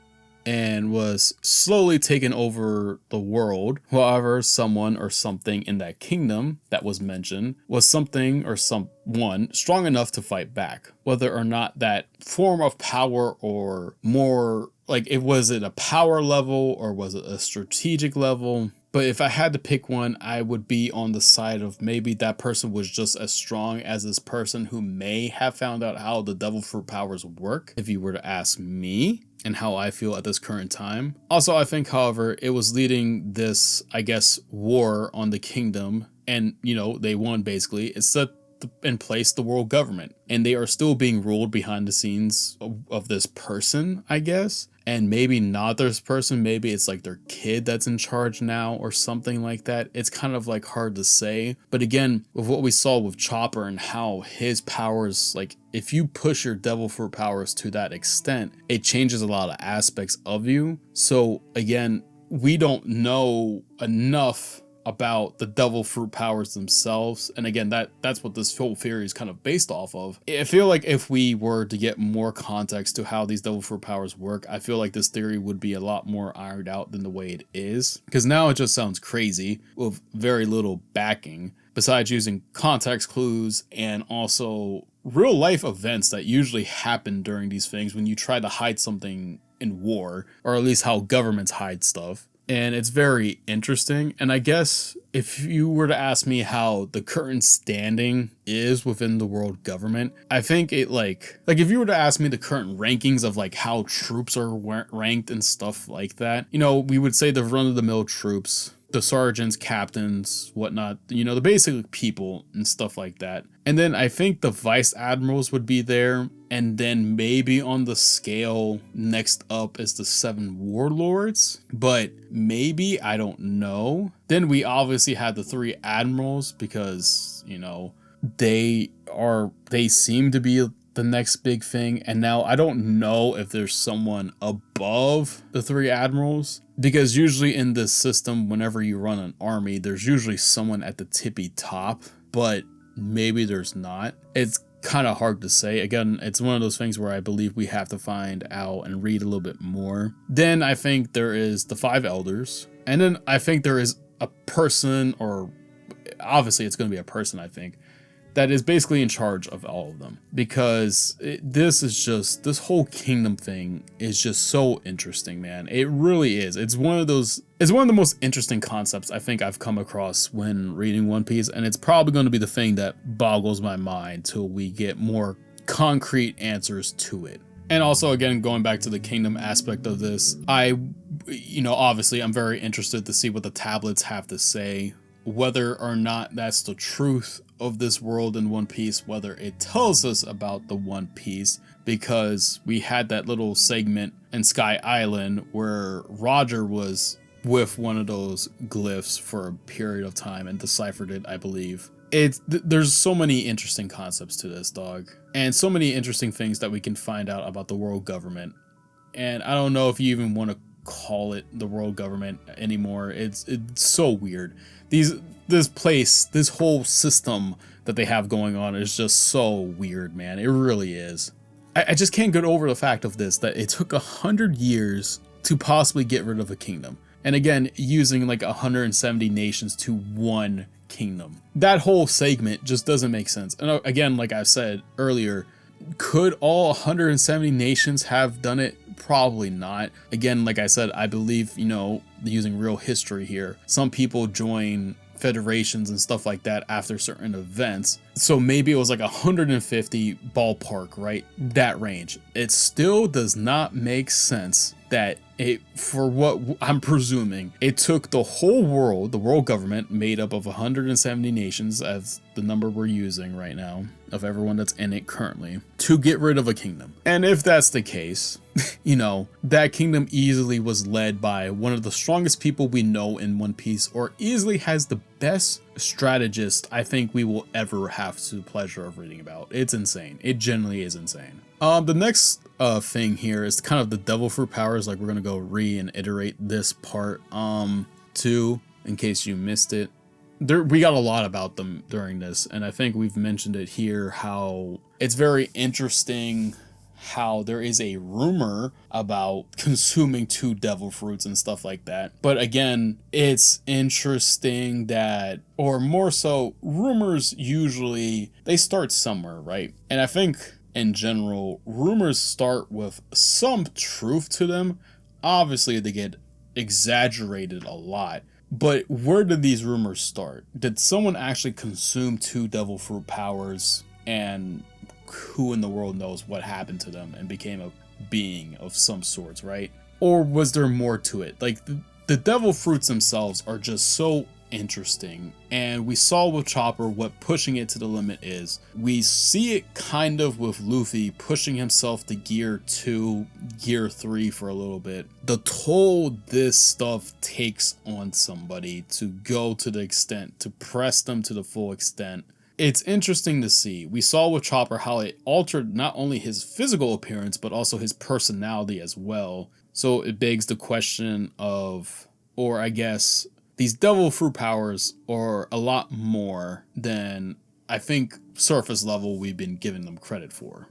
and was slowly taking over the world. However, someone or something in that kingdom that was mentioned was something or someone strong enough to fight back. Whether or not that form of power, or more like was it a power level or was it a strategic level? But if I had to pick one, I would be on the side of maybe that person was just as strong as this person who may have found out how the devil fruit powers work, if you were to ask me, and how I feel at this current time. Also, I think, however, it was leading this, I guess, war on the kingdom, and, you know, they won basically. It set in place the world government, and they are still being ruled behind the scenes of this person, I guess. And maybe not this person, maybe it's like their kid that's in charge now or something like that. It's kind of like hard to say. But again, with what we saw with Chopper and how his powers, like if you push your devil fruit powers to that extent, it changes a lot of aspects of you. So again, we don't know enough about the devil fruit powers themselves, and again, that's what this whole theory is kind of based off of. I feel like if we were to get more context to how these devil fruit powers work, I feel like this theory would be a lot more ironed out than the way it is, because now it just sounds crazy with very little backing, besides using context clues and also real life events that usually happen during these things when you try to hide something in war, or at least how governments hide stuff. And it's very interesting. And I guess if you were to ask me how the current standing is within the world government, I think it like if you were to ask me the current rankings of like how troops are ranked and stuff like that, you know, we would say the run-of-the-mill troops, the sergeants, captains, whatnot, you know, the basic people and stuff like that. And then I think the vice admirals would be there. And then maybe on the scale next up is the 7 warlords, but maybe, I don't know. Then we obviously had the 3 admirals, because, you know, they seem to be the next big thing. And now I don't know if there's someone above the 3 admirals, because usually in this system, whenever you run an army, there's usually someone at the tippy top, but maybe there's not. It's kind of hard to say. Again, it's one of those things where I believe we have to find out and read a little bit more. Then I think there is the 5 elders, and then I think there is a person, or obviously it's going to be a person, I think, that is basically in charge of all of them, because this whole kingdom thing is just so interesting, man. It really is. It's one of the most interesting concepts I think I've come across when reading One Piece, and it's probably going to be the thing that boggles my mind till we get more concrete answers to it. And also, again, going back to the kingdom aspect of this, obviously I'm very interested to see what the tablets have to say, whether or not that's the truth of this world in One Piece, whether it tells us about the One Piece, because we had that little segment in Sky Island where Roger was with one of those glyphs for a period of time and deciphered it, I believe. There's so many interesting concepts to this, dog, and so many interesting things that we can find out about the world government. And I don't know if you even want to call it the world government anymore. It's so weird. This whole system that they have going on is just so weird, man. It really is. I just can't get over the fact of this, that it took 100 years to possibly get rid of a kingdom. And again, using like 170 nations to one kingdom. That whole segment just doesn't make sense. And again, like I said earlier, could all 170 nations have done it? Probably not. Again, like I said, I believe, you know, using real history here, some people join federations and stuff like that after certain events. So maybe it was like 150 ballpark, right? That range. It still does not make sense that for what I'm presuming, it took the whole world, the world government made up of 170 nations as the number we're using right now of everyone that's in it currently, to get rid of a kingdom. And if that's the case, you know, that kingdom easily was led by one of the strongest people we know in One Piece, or easily has the best strategist I think we will ever have the pleasure of reading about. It's insane. It genuinely is insane. The next thing here is kind of the devil fruit powers. Like, we're gonna go reiterate this part too, in case you missed it. We got a lot about them during this, and I think we've mentioned it here, how it's very interesting how there is a rumor about consuming 2 devil fruits and stuff like that. But again, it's interesting that, or more so, rumors usually, they start somewhere, right? And I think in general, rumors start with some truth to them. Obviously, they get exaggerated a lot. But where did these rumors start? Did someone actually consume 2 devil fruit powers, and who in the world knows what happened to them and became a being of some sorts, right? Or was there more to it? Like, the devil fruits themselves are just so interesting, and we saw with Chopper what pushing it to the limit is. We see it kind of with Luffy pushing himself to gear 2, gear 3 for a little bit. The toll this stuff takes on somebody to go to the extent, to press them to the full extent, it's interesting to see. We saw with Chopper how it altered not only his physical appearance, but also his personality as well. So it begs the question of, or I guess, these devil fruit powers are a lot more than I think surface level we've been giving them credit for.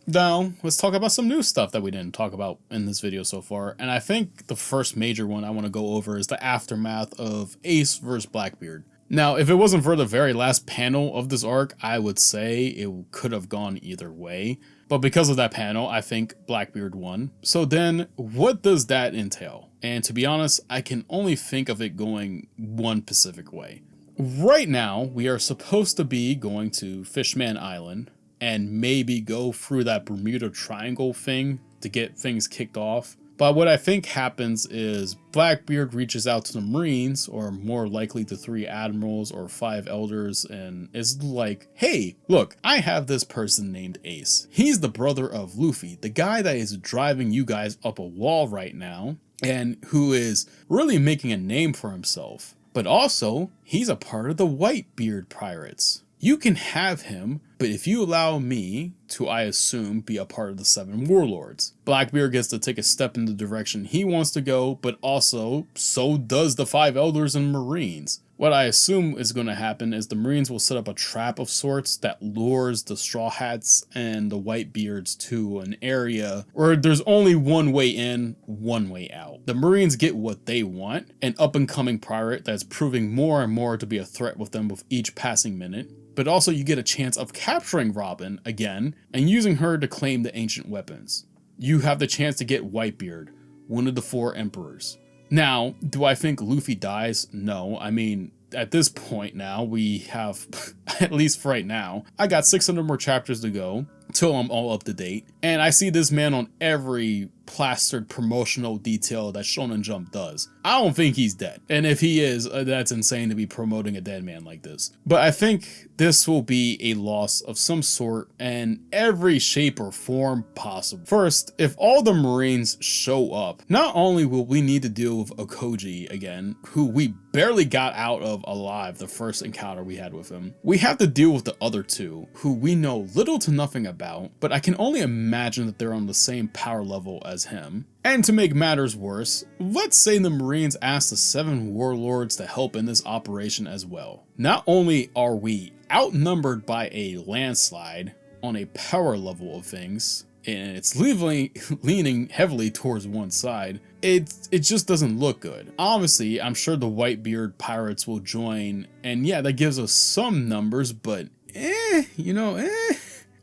Now, let's talk about some new stuff that we didn't talk about in this video so far. And I think the first major one I want to go over is the aftermath of Ace vs. Blackbeard. Now, if it wasn't for the very last panel of this arc, I would say it could have gone either way. But because of that panel, I think Blackbeard won. So then, what does that entail? And to be honest, I can only think of it going one specific way. Right now, we are supposed to be going to Fishman Island and maybe go through that Bermuda Triangle thing to get things kicked off. But what I think happens is Blackbeard reaches out to the Marines, or more likely the 3 admirals or 5 elders, and is like, hey, look, I have this person named Ace. He's the brother of Luffy, the guy that is driving you guys up a wall right now, and who is really making a name for himself. But also, he's a part of the Whitebeard pirates. You can have him, but if you allow me to, I assume, be a part of the 7 warlords. Blackbeard gets to take a step in the direction he wants to go, but also, so does the 5 elders and marines. What I assume is going to happen is the marines will set up a trap of sorts that lures the Straw Hats and the Whitebeards to an area where there's only one way in, one way out. The marines get what they want, an up-and-coming pirate that's proving more and more to be a threat with them with each passing minute. But also you get a chance of capturing Robin again and using her to claim the ancient weapons. You have the chance to get Whitebeard, one of the 4 emperors. Now, do I think Luffy dies? No. I mean, at this point now, we have, at least for right now, I got 600 more chapters to go till I'm all up to date. And I see this man on every plastered promotional detail that Shonen Jump does. I don't think he's dead. And if he is, that's insane to be promoting a dead man like this. But I think this will be a loss of some sort in every shape or form possible. First, if all the Marines show up, not only will we need to deal with Okoji again, who we barely got out of alive the first encounter we had with him, we have to deal with the other 2, who we know little to nothing about, but I can only imagine that they're on the same power level as him. And to make matters worse, let's say the Marines ask the 7 warlords to help in this operation as well. Not only are we outnumbered by a landslide on a power level of things, and it's leaning heavily towards one side, it just doesn't look good. Obviously, I'm sure the Whitebeard pirates will join, and yeah, that gives us some numbers, but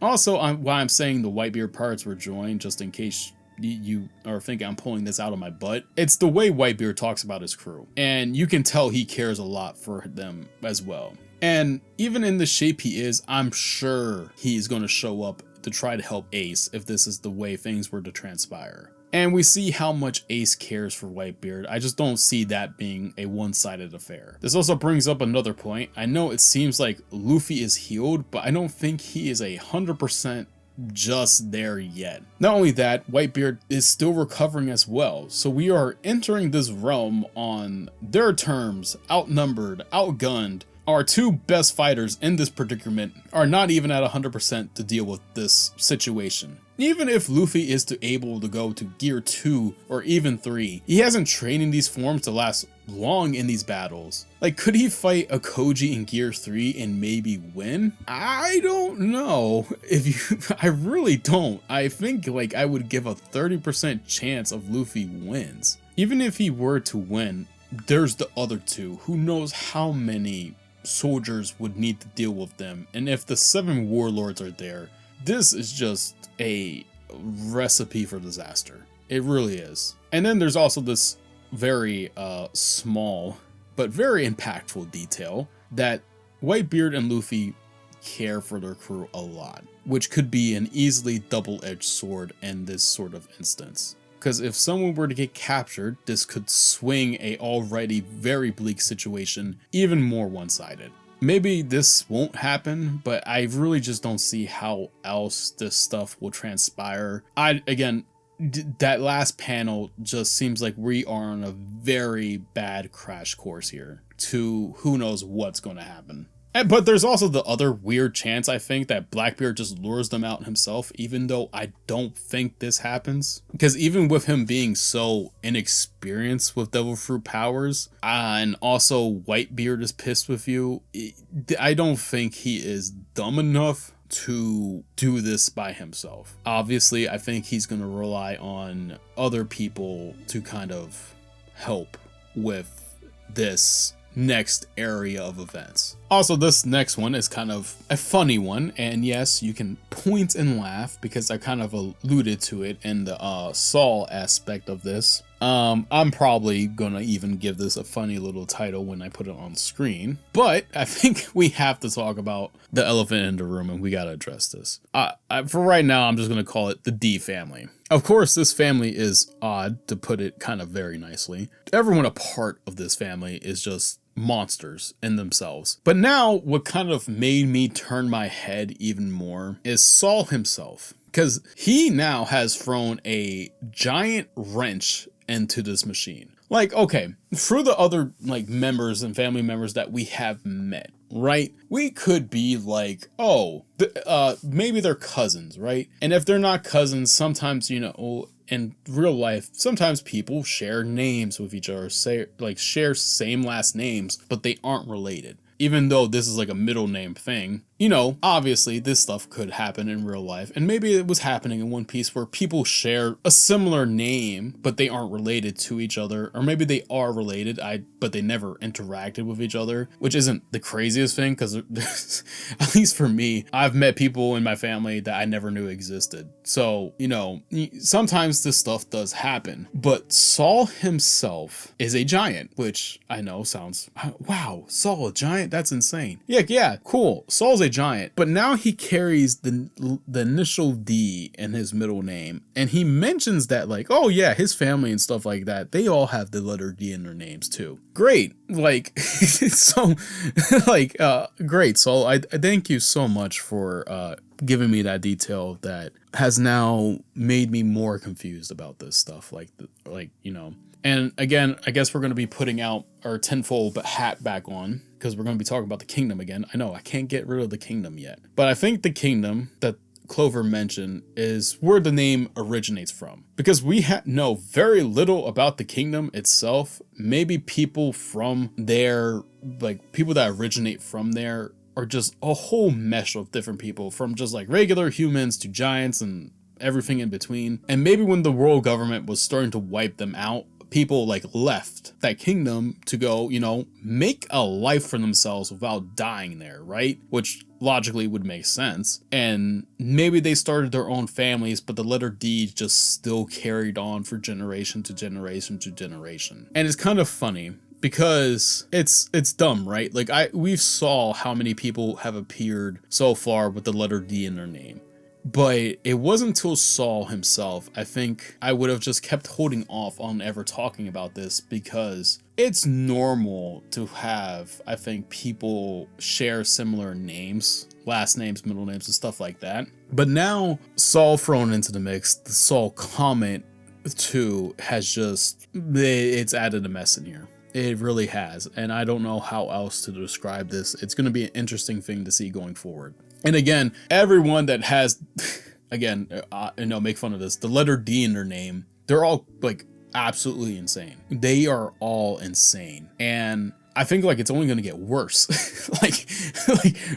Also, why I'm saying the Whitebeard pirates were joined, just in case you are thinking I'm pulling this out of my butt, it's the way Whitebeard talks about his crew, and you can tell he cares a lot for them as well. And even in the shape he is, I'm sure he's going to show up to try to help Ace if this is the way things were to transpire. And we see how much Ace cares for Whitebeard. I just don't see that being a one-sided affair. This also brings up another point. I know it seems like Luffy is healed, but I don't think he is 100% just there yet. Not only that, Whitebeard is still recovering as well, so we are entering this realm on their terms, outnumbered, outgunned. Our two best fighters in this predicament are not even at 100% to deal with this situation. Even if Luffy is able to go to gear 2 or even 3, he hasn't trained in these forms to last long in these battles. Like, could he fight a Koji in gear 3 and maybe win? I don't know. I really don't. I think like I would give a 30% chance of Luffy wins. Even if he were to win, there's the other two. Who knows how many soldiers would need to deal with them, and if the 7 warlords are there, this is just a recipe for disaster. It really is. And then there's also this very small but very impactful detail that Whitebeard and Luffy care for their crew a lot, which could be an easily double-edged sword in this sort of instance. Because if someone were to get captured, this could swing a already very bleak situation even more one-sided. Maybe this won't happen, but I really just don't see how else this stuff will transpire. That last panel just seems like we are on a very bad crash course here to who knows what's going to happen. But there's also the other weird chance, I think, that Blackbeard just lures them out himself, even though I don't think this happens. Because even with him being so inexperienced with Devil Fruit powers, and also Whitebeard is pissed with you, I don't think he is dumb enough to do this by himself. Obviously, I think he's going to rely on other people to kind of help with this next area of events. Also, this next one is kind of a funny one, and yes, you can point and laugh because I kind of alluded to it in the Saul aspect of this. I'm probably gonna even give this a funny little title when I put it on screen, but I think we have to talk about the elephant in the room, and we gotta address this. For right now, I'm just gonna call it the D family. Of course, this family is odd, to put it kind of very nicely. Everyone a part of this family is just monsters in themselves. But now, what kind of made me turn my head even more is Saul himself. Because he now has thrown a giant wrench into this machine. Like, okay, through the other like members and family members that we have met, right? We could be like, oh, maybe they're cousins, right? And if they're not cousins, sometimes, you know, in real life, sometimes people share names with each other, share same last names, but they aren't related. Even though this is like a middle name thing, you know, obviously this stuff could happen in real life. And maybe it was happening in One Piece where people share a similar name, but they aren't related to each other. Or maybe they are related, but they never interacted with each other, which isn't the craziest thing because at least for me, I've met people in my family that I never knew existed. So, you know, sometimes this stuff does happen. But Saul himself is a giant, which I know sounds, wow, Saul a giant? That's insane. Yeah, cool. Saul's a giant, but now he carries the initial D in his middle name, and he mentions that like, oh yeah, his family and stuff like that, they all have the letter D in their names too. Great, like so, like great. So I thank you so much for giving me that detail that has now made me more confused about this stuff. Like you know. And again, I guess we're going to be putting out our tinfoil hat back on because we're going to be talking about the kingdom again. I know I can't get rid of the kingdom yet, but I think the kingdom that Clover mentioned is where the name originates from, because we know very little about the kingdom itself. Maybe people from there, like people that originate from there, are just a whole mesh of different people, from just like regular humans to giants and everything in between. And maybe when the world government was starting to wipe them out, people like left that kingdom to go, you know, make a life for themselves without dying there, right? Which logically would make sense. And maybe they started their own families, but the letter D just still carried on for generation to generation to generation. And it's kind of funny because it's dumb, right? Like we've saw how many people have appeared so far with the letter D in their name. But it wasn't until Saul himself, I think I would have just kept holding off on ever talking about this, because it's normal to have, I think, people share similar names, last names, middle names, and stuff like that. But now Saul thrown into the mix, the Saul comment too has just, it's added a mess in here. It really has. And I don't know how else to describe this. It's going to be an interesting thing to see going forward. And again, everyone that has, again, make fun of this, the letter D in their name, they're all like absolutely insane. They are all insane. And I think like it's only going to get worse. like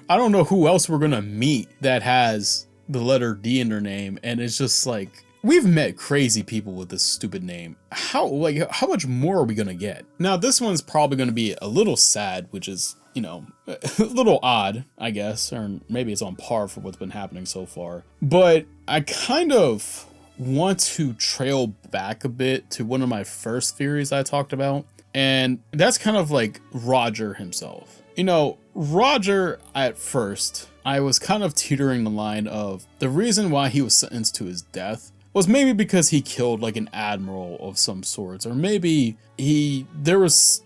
I don't know who else we're going to meet that has the letter D in their name. And it's just like, we've met crazy people with this stupid name. How much more are we going to get? Now, this one's probably going to be a little sad, which is, you know, a little odd, I guess, or maybe it's on par for what's been happening so far. But I kind of want to trail back a bit to one of my first theories I talked about, and that's kind of like Roger himself. You know, Roger, at first, I was kind of teetering the line of the reason why he was sentenced to his death was maybe because he killed like an admiral of some sorts, or maybe he was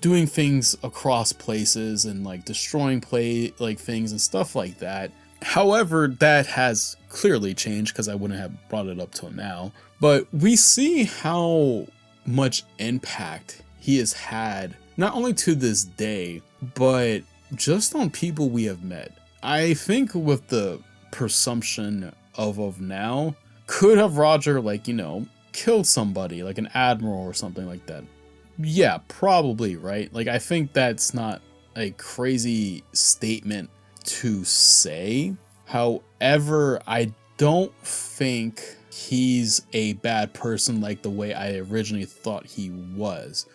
doing things across places and like destroying things and stuff like that. However, that has clearly changed because I wouldn't have brought it up till now. But we see how much impact he has had, not only to this day, but just on people we have met. I think with the presumption of now, could have Roger, like, you know, killed somebody, like an admiral or something like that? Yeah, probably, right? Like, I think that's not a crazy statement to say. However, I don't think he's a bad person like the way I originally thought he was.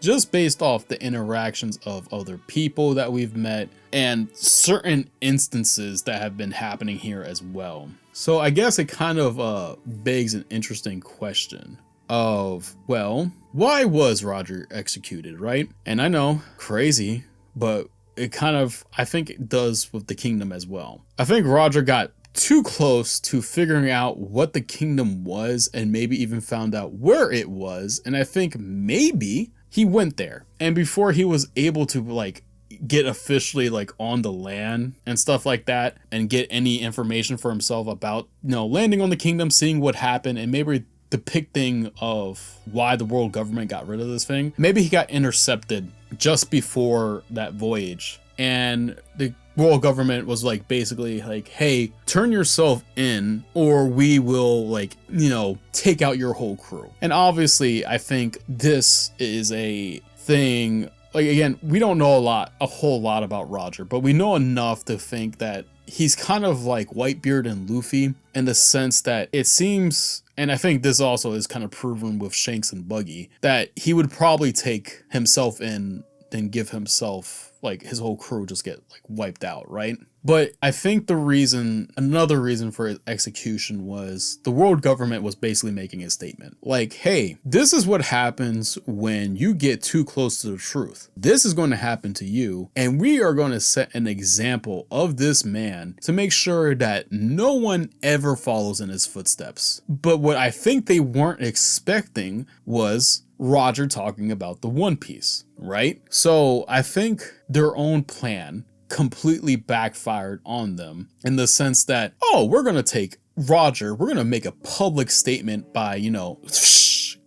Just based off the interactions of other people that we've met and certain instances that have been happening here as well. So I guess it kind of begs an interesting question of, well, why was Roger executed, right? And I know, crazy, but it kind of, I think it does with the kingdom as well. I think Roger got too close to figuring out what the kingdom was and maybe even found out where it was. And I think maybe he went there. And before he was able to like get officially like on the land and stuff like that and get any information for himself about, you know, landing on the kingdom, seeing what happened, and maybe depicting of why the world government got rid of this thing. Maybe he got intercepted just before that voyage, and the world government was like basically like, hey, turn yourself in or we will, like, you know, take out your whole crew. And obviously I think this is a thing, like, again, we don't know a whole lot about Roger, but we know enough to think that he's kind of like Whitebeard and Luffy in the sense that it seems, and I think this also is kind of proven with Shanks and Buggy, that he would probably take himself in and give himself, like, his whole crew just get like wiped out, right? But I think another reason for his execution was the world government was basically making a statement. Like, hey, this is what happens when you get too close to the truth. This is going to happen to you, and we are going to set an example of this man to make sure that no one ever follows in his footsteps. But what I think they weren't expecting was Roger talking about the One Piece, right? So I think their own plan completely backfired on them in the sense that, oh, we're going to take Roger, we're going to make a public statement by, you know,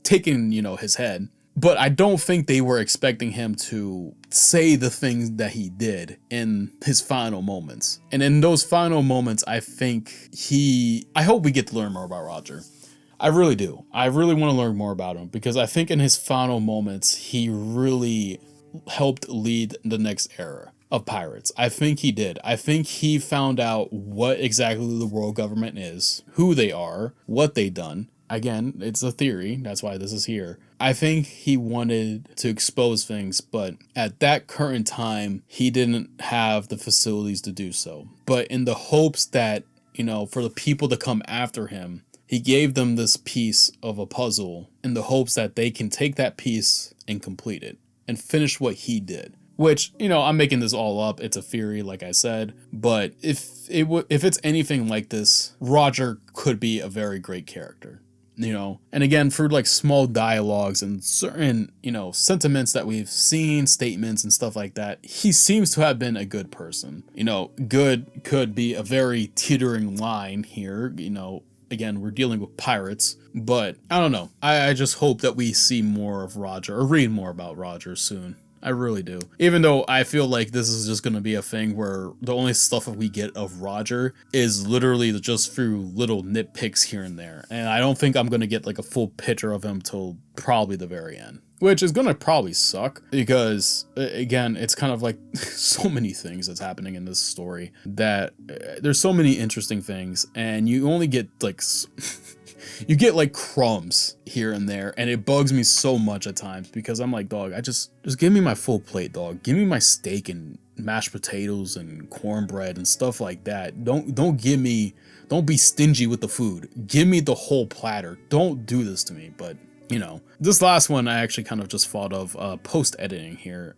taking, you know, his head. But I don't think they were expecting him to say the things that he did in his final moments. And in those final moments, I think I hope we get to learn more about Roger. I really do. I really want to learn more about him because I think in his final moments, he really helped lead the next era. of pirates. I think he did. I think he found out what exactly the world government is, who they are, what they done. Again, it's a theory. That's why this is here. I think he wanted to expose things, but at that current time, he didn't have the facilities to do so. But in the hopes that, you know, for the people to come after him, he gave them this piece of a puzzle in the hopes that they can take that piece and complete it and finish what he did. Which, you know, I'm making this all up. It's a theory, like I said. But if it's anything like this, Roger could be a very great character. You know, and again, for like small dialogues and certain, you know, sentiments that we've seen, statements and stuff like that, he seems to have been a good person. You know, good could be a very teetering line here. You know, again, we're dealing with pirates, but I don't know. I just hope that we see more of Roger or read more about Roger soon. I really do. Even though I feel like this is just going to be a thing where the only stuff we get of Roger is literally just through little nitpicks here and there. And I don't think I'm going to get like a full picture of him till probably the very end. Which is going to probably suck because, again, it's kind of like so many things that's happening in this story that there's so many interesting things and you only get like... You get like crumbs here and there, and it bugs me so much at times because I'm like, dog, just give me my full plate, dog. Give me my steak and mashed potatoes and cornbread and stuff like that. Don't be stingy with the food. Give me the whole platter. Don't do this to me. But you know, this last one I actually kind of just thought of post-editing here.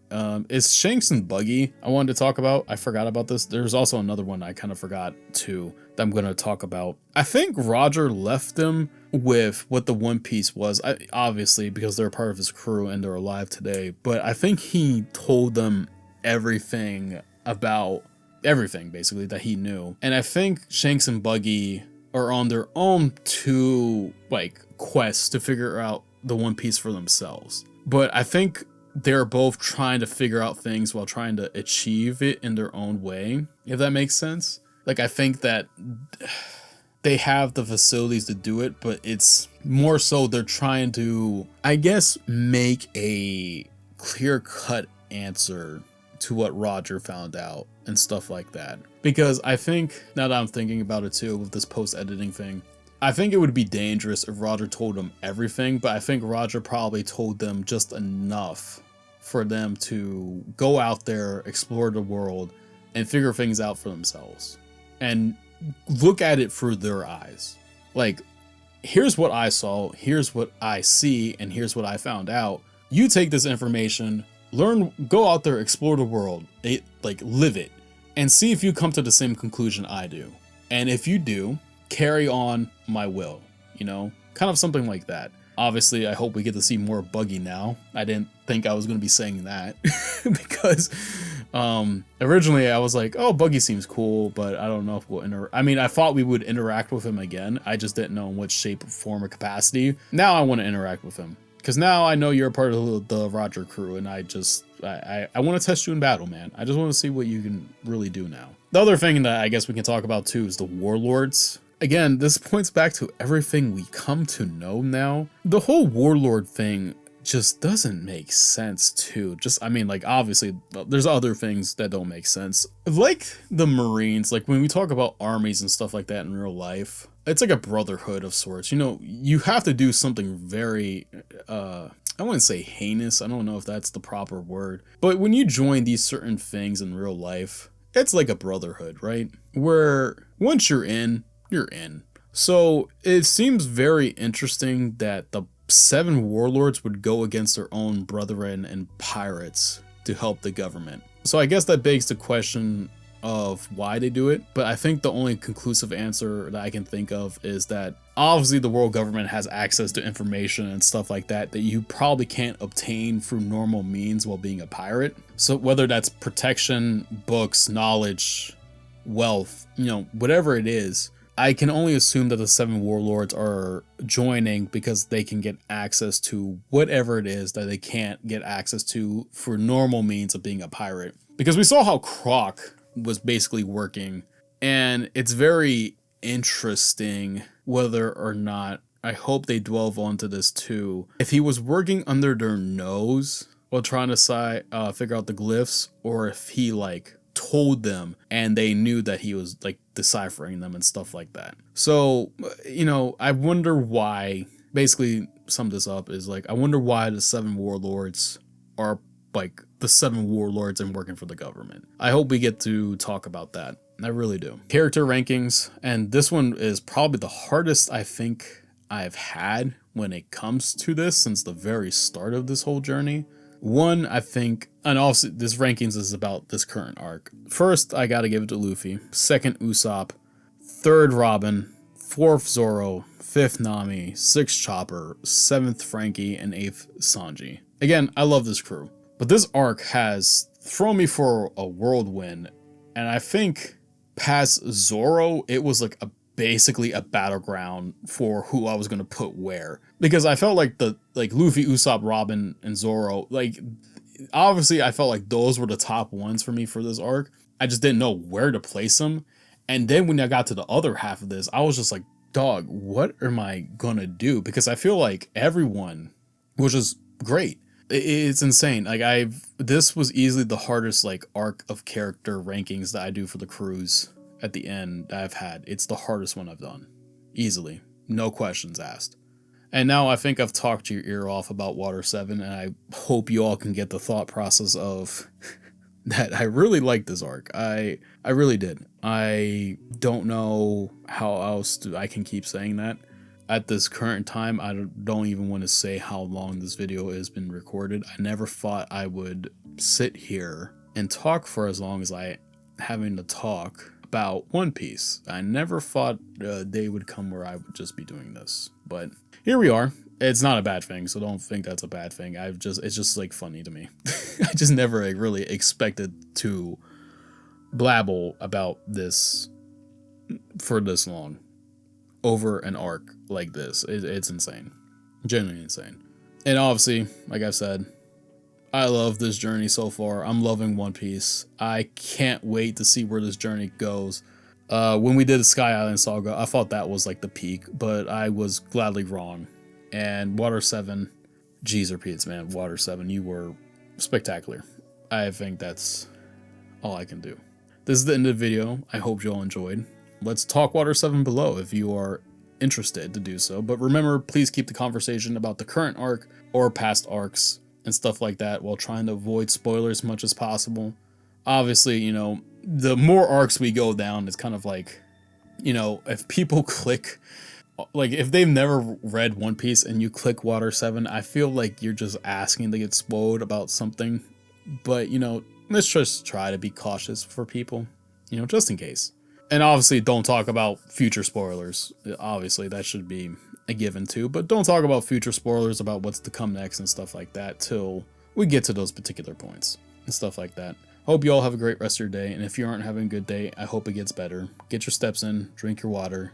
Is Shanks and Buggy I wanted to talk about. I forgot about this. There's also another one I kind of forgot too that I'm going to talk about. I think Roger left them with what the One Piece was, obviously because they're part of his crew and they're alive today, but I think he told them everything about everything basically that he knew. And I think Shanks and Buggy are on their own two like quests to figure out the One Piece for themselves. But I think they're both trying to figure out things while trying to achieve it in their own way, if that makes sense. Like, I think that they have the facilities to do it, but it's more so they're trying to, I guess, make a clear-cut answer to what Roger found out and stuff like that. Because I think, now that I'm thinking about it too, with this post-editing thing, I think it would be dangerous if Roger told them everything, but I think Roger probably told them just enough for them to go out there, explore the world, and figure things out for themselves. And look at it through their eyes. Like, here's what I saw, here's what I see, and here's what I found out. You take this information, learn, go out there, explore the world, live it, and see if you come to the same conclusion I do. And if you do, carry on my will, you know, kind of something like that. Obviously, I hope we get to see more Buggy now. I didn't think I was going to be saying that because originally I was like, oh, Buggy seems cool, but I don't know if we'll I thought we would interact with him again. I just didn't know in what shape, form, or capacity. Now I want to interact with him because now I know you're a part of the Roger crew, and I want to test you in battle, man. I just want to see what you can really do now. The other thing that I guess we can talk about too is the warlords. Again, this points back to everything we come to know now. The whole warlord thing just doesn't make sense too. Obviously there's other things that don't make sense. Like the Marines, like when we talk about armies and stuff like that in real life, it's like a brotherhood of sorts. You know, you have to do something very, I wouldn't say heinous. I don't know if that's the proper word. But when you join these certain things in real life, it's like a brotherhood, right? Where once you're in, you're in. So it seems very interesting that the 7 warlords would go against their own brethren and pirates to help the government. So I guess that begs the question of why they do it, but I think the only conclusive answer that I can think of is that obviously the world government has access to information and stuff like that you probably can't obtain through normal means while being a pirate. So whether that's protection, books, knowledge, wealth, you know, whatever it is, I can only assume that the 7 warlords are joining because they can get access to whatever it is that they can't get access to for normal means of being a pirate. Because we saw how Croc was basically working, and it's very interesting whether or not, I hope they delve onto this too, if he was working under their nose while trying to figure out the glyphs, or if he like told them and they knew that he was like deciphering them and stuff like that. So, you know, I wonder why, basically sum this up is like, I wonder why the 7 warlords are like the 7 warlords and working for the government. I hope we get to talk about that. I really do. Character rankings, and this one is probably the hardest I think I've had when it comes to this since the very start of this whole journey. One, I think, and also this rankings is about this current arc. First, I gotta give it to Luffy. Second, Usopp. Third, Robin. Fourth, Zoro. Fifth, Nami. Sixth, Chopper. Seventh, Frankie. And eighth, Sanji. Again, I love this crew. But this arc has thrown me for a whirlwind. And I think past Zoro, it was like basically a battleground for who I was gonna put where. Because I felt like Luffy, Usopp, Robin, and Zoro, like obviously I felt like those were the top ones for me for this arc. I just didn't know where to place them. And then when I got to the other half of this, I was just like, dog, what am I gonna do? Because I feel like everyone was just great. It's insane. Like this was easily the hardest like arc of character rankings that I do for the crews at the end that I've had. It's the hardest one I've done. Easily. No questions asked. And now I think I've talked your ear off about Water7, and I hope you all can get the thought process of that I really like this arc. I really did. I don't know how else I can keep saying that. At this current time, I don't even want to say how long this video has been recorded. I never thought I would sit here and talk for as long as I having to talk about One Piece. I never thought a day would come where I would just be doing this, but here we are. It's not a bad thing, so don't think that's a bad thing. It's just like funny to me. I just never really expected to blabble about this for this long over an arc like this. It's insane. Genuinely insane. And obviously, like I've said, I love this journey so far. I'm loving One Piece. I can't wait to see where this journey goes. When we did the Sky Island saga, I thought that was like the peak, but I was gladly wrong. And Water7, geez repeats, man. Water7, you were spectacular. I think that's all I can do. This is the end of the video. I hope you all enjoyed. Let's talk Water7 below if you are interested to do so. But remember, please keep the conversation about the current arc or past arcs and stuff like that while trying to avoid spoilers as much as possible. Obviously, you know, the more arcs we go down, it's kind of like, you know, if people click, like if they've never read One Piece and you click Water7, I feel like you're just asking to get spoiled about something. But, you know, let's just try to be cautious for people, you know, just in case. And obviously don't talk about future spoilers. Obviously that should be a given too, but don't talk about future spoilers about what's to come next and stuff like that till we get to those particular points and stuff like that. Hope you all have a great rest of your day, and if you aren't having a good day, I hope it gets better. Get your steps in, drink your water,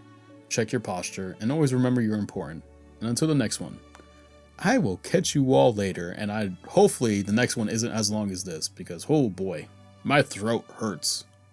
check your posture, and always remember you're important. And until the next one, I will catch you all later, and hopefully the next one isn't as long as this, because oh boy, my throat hurts.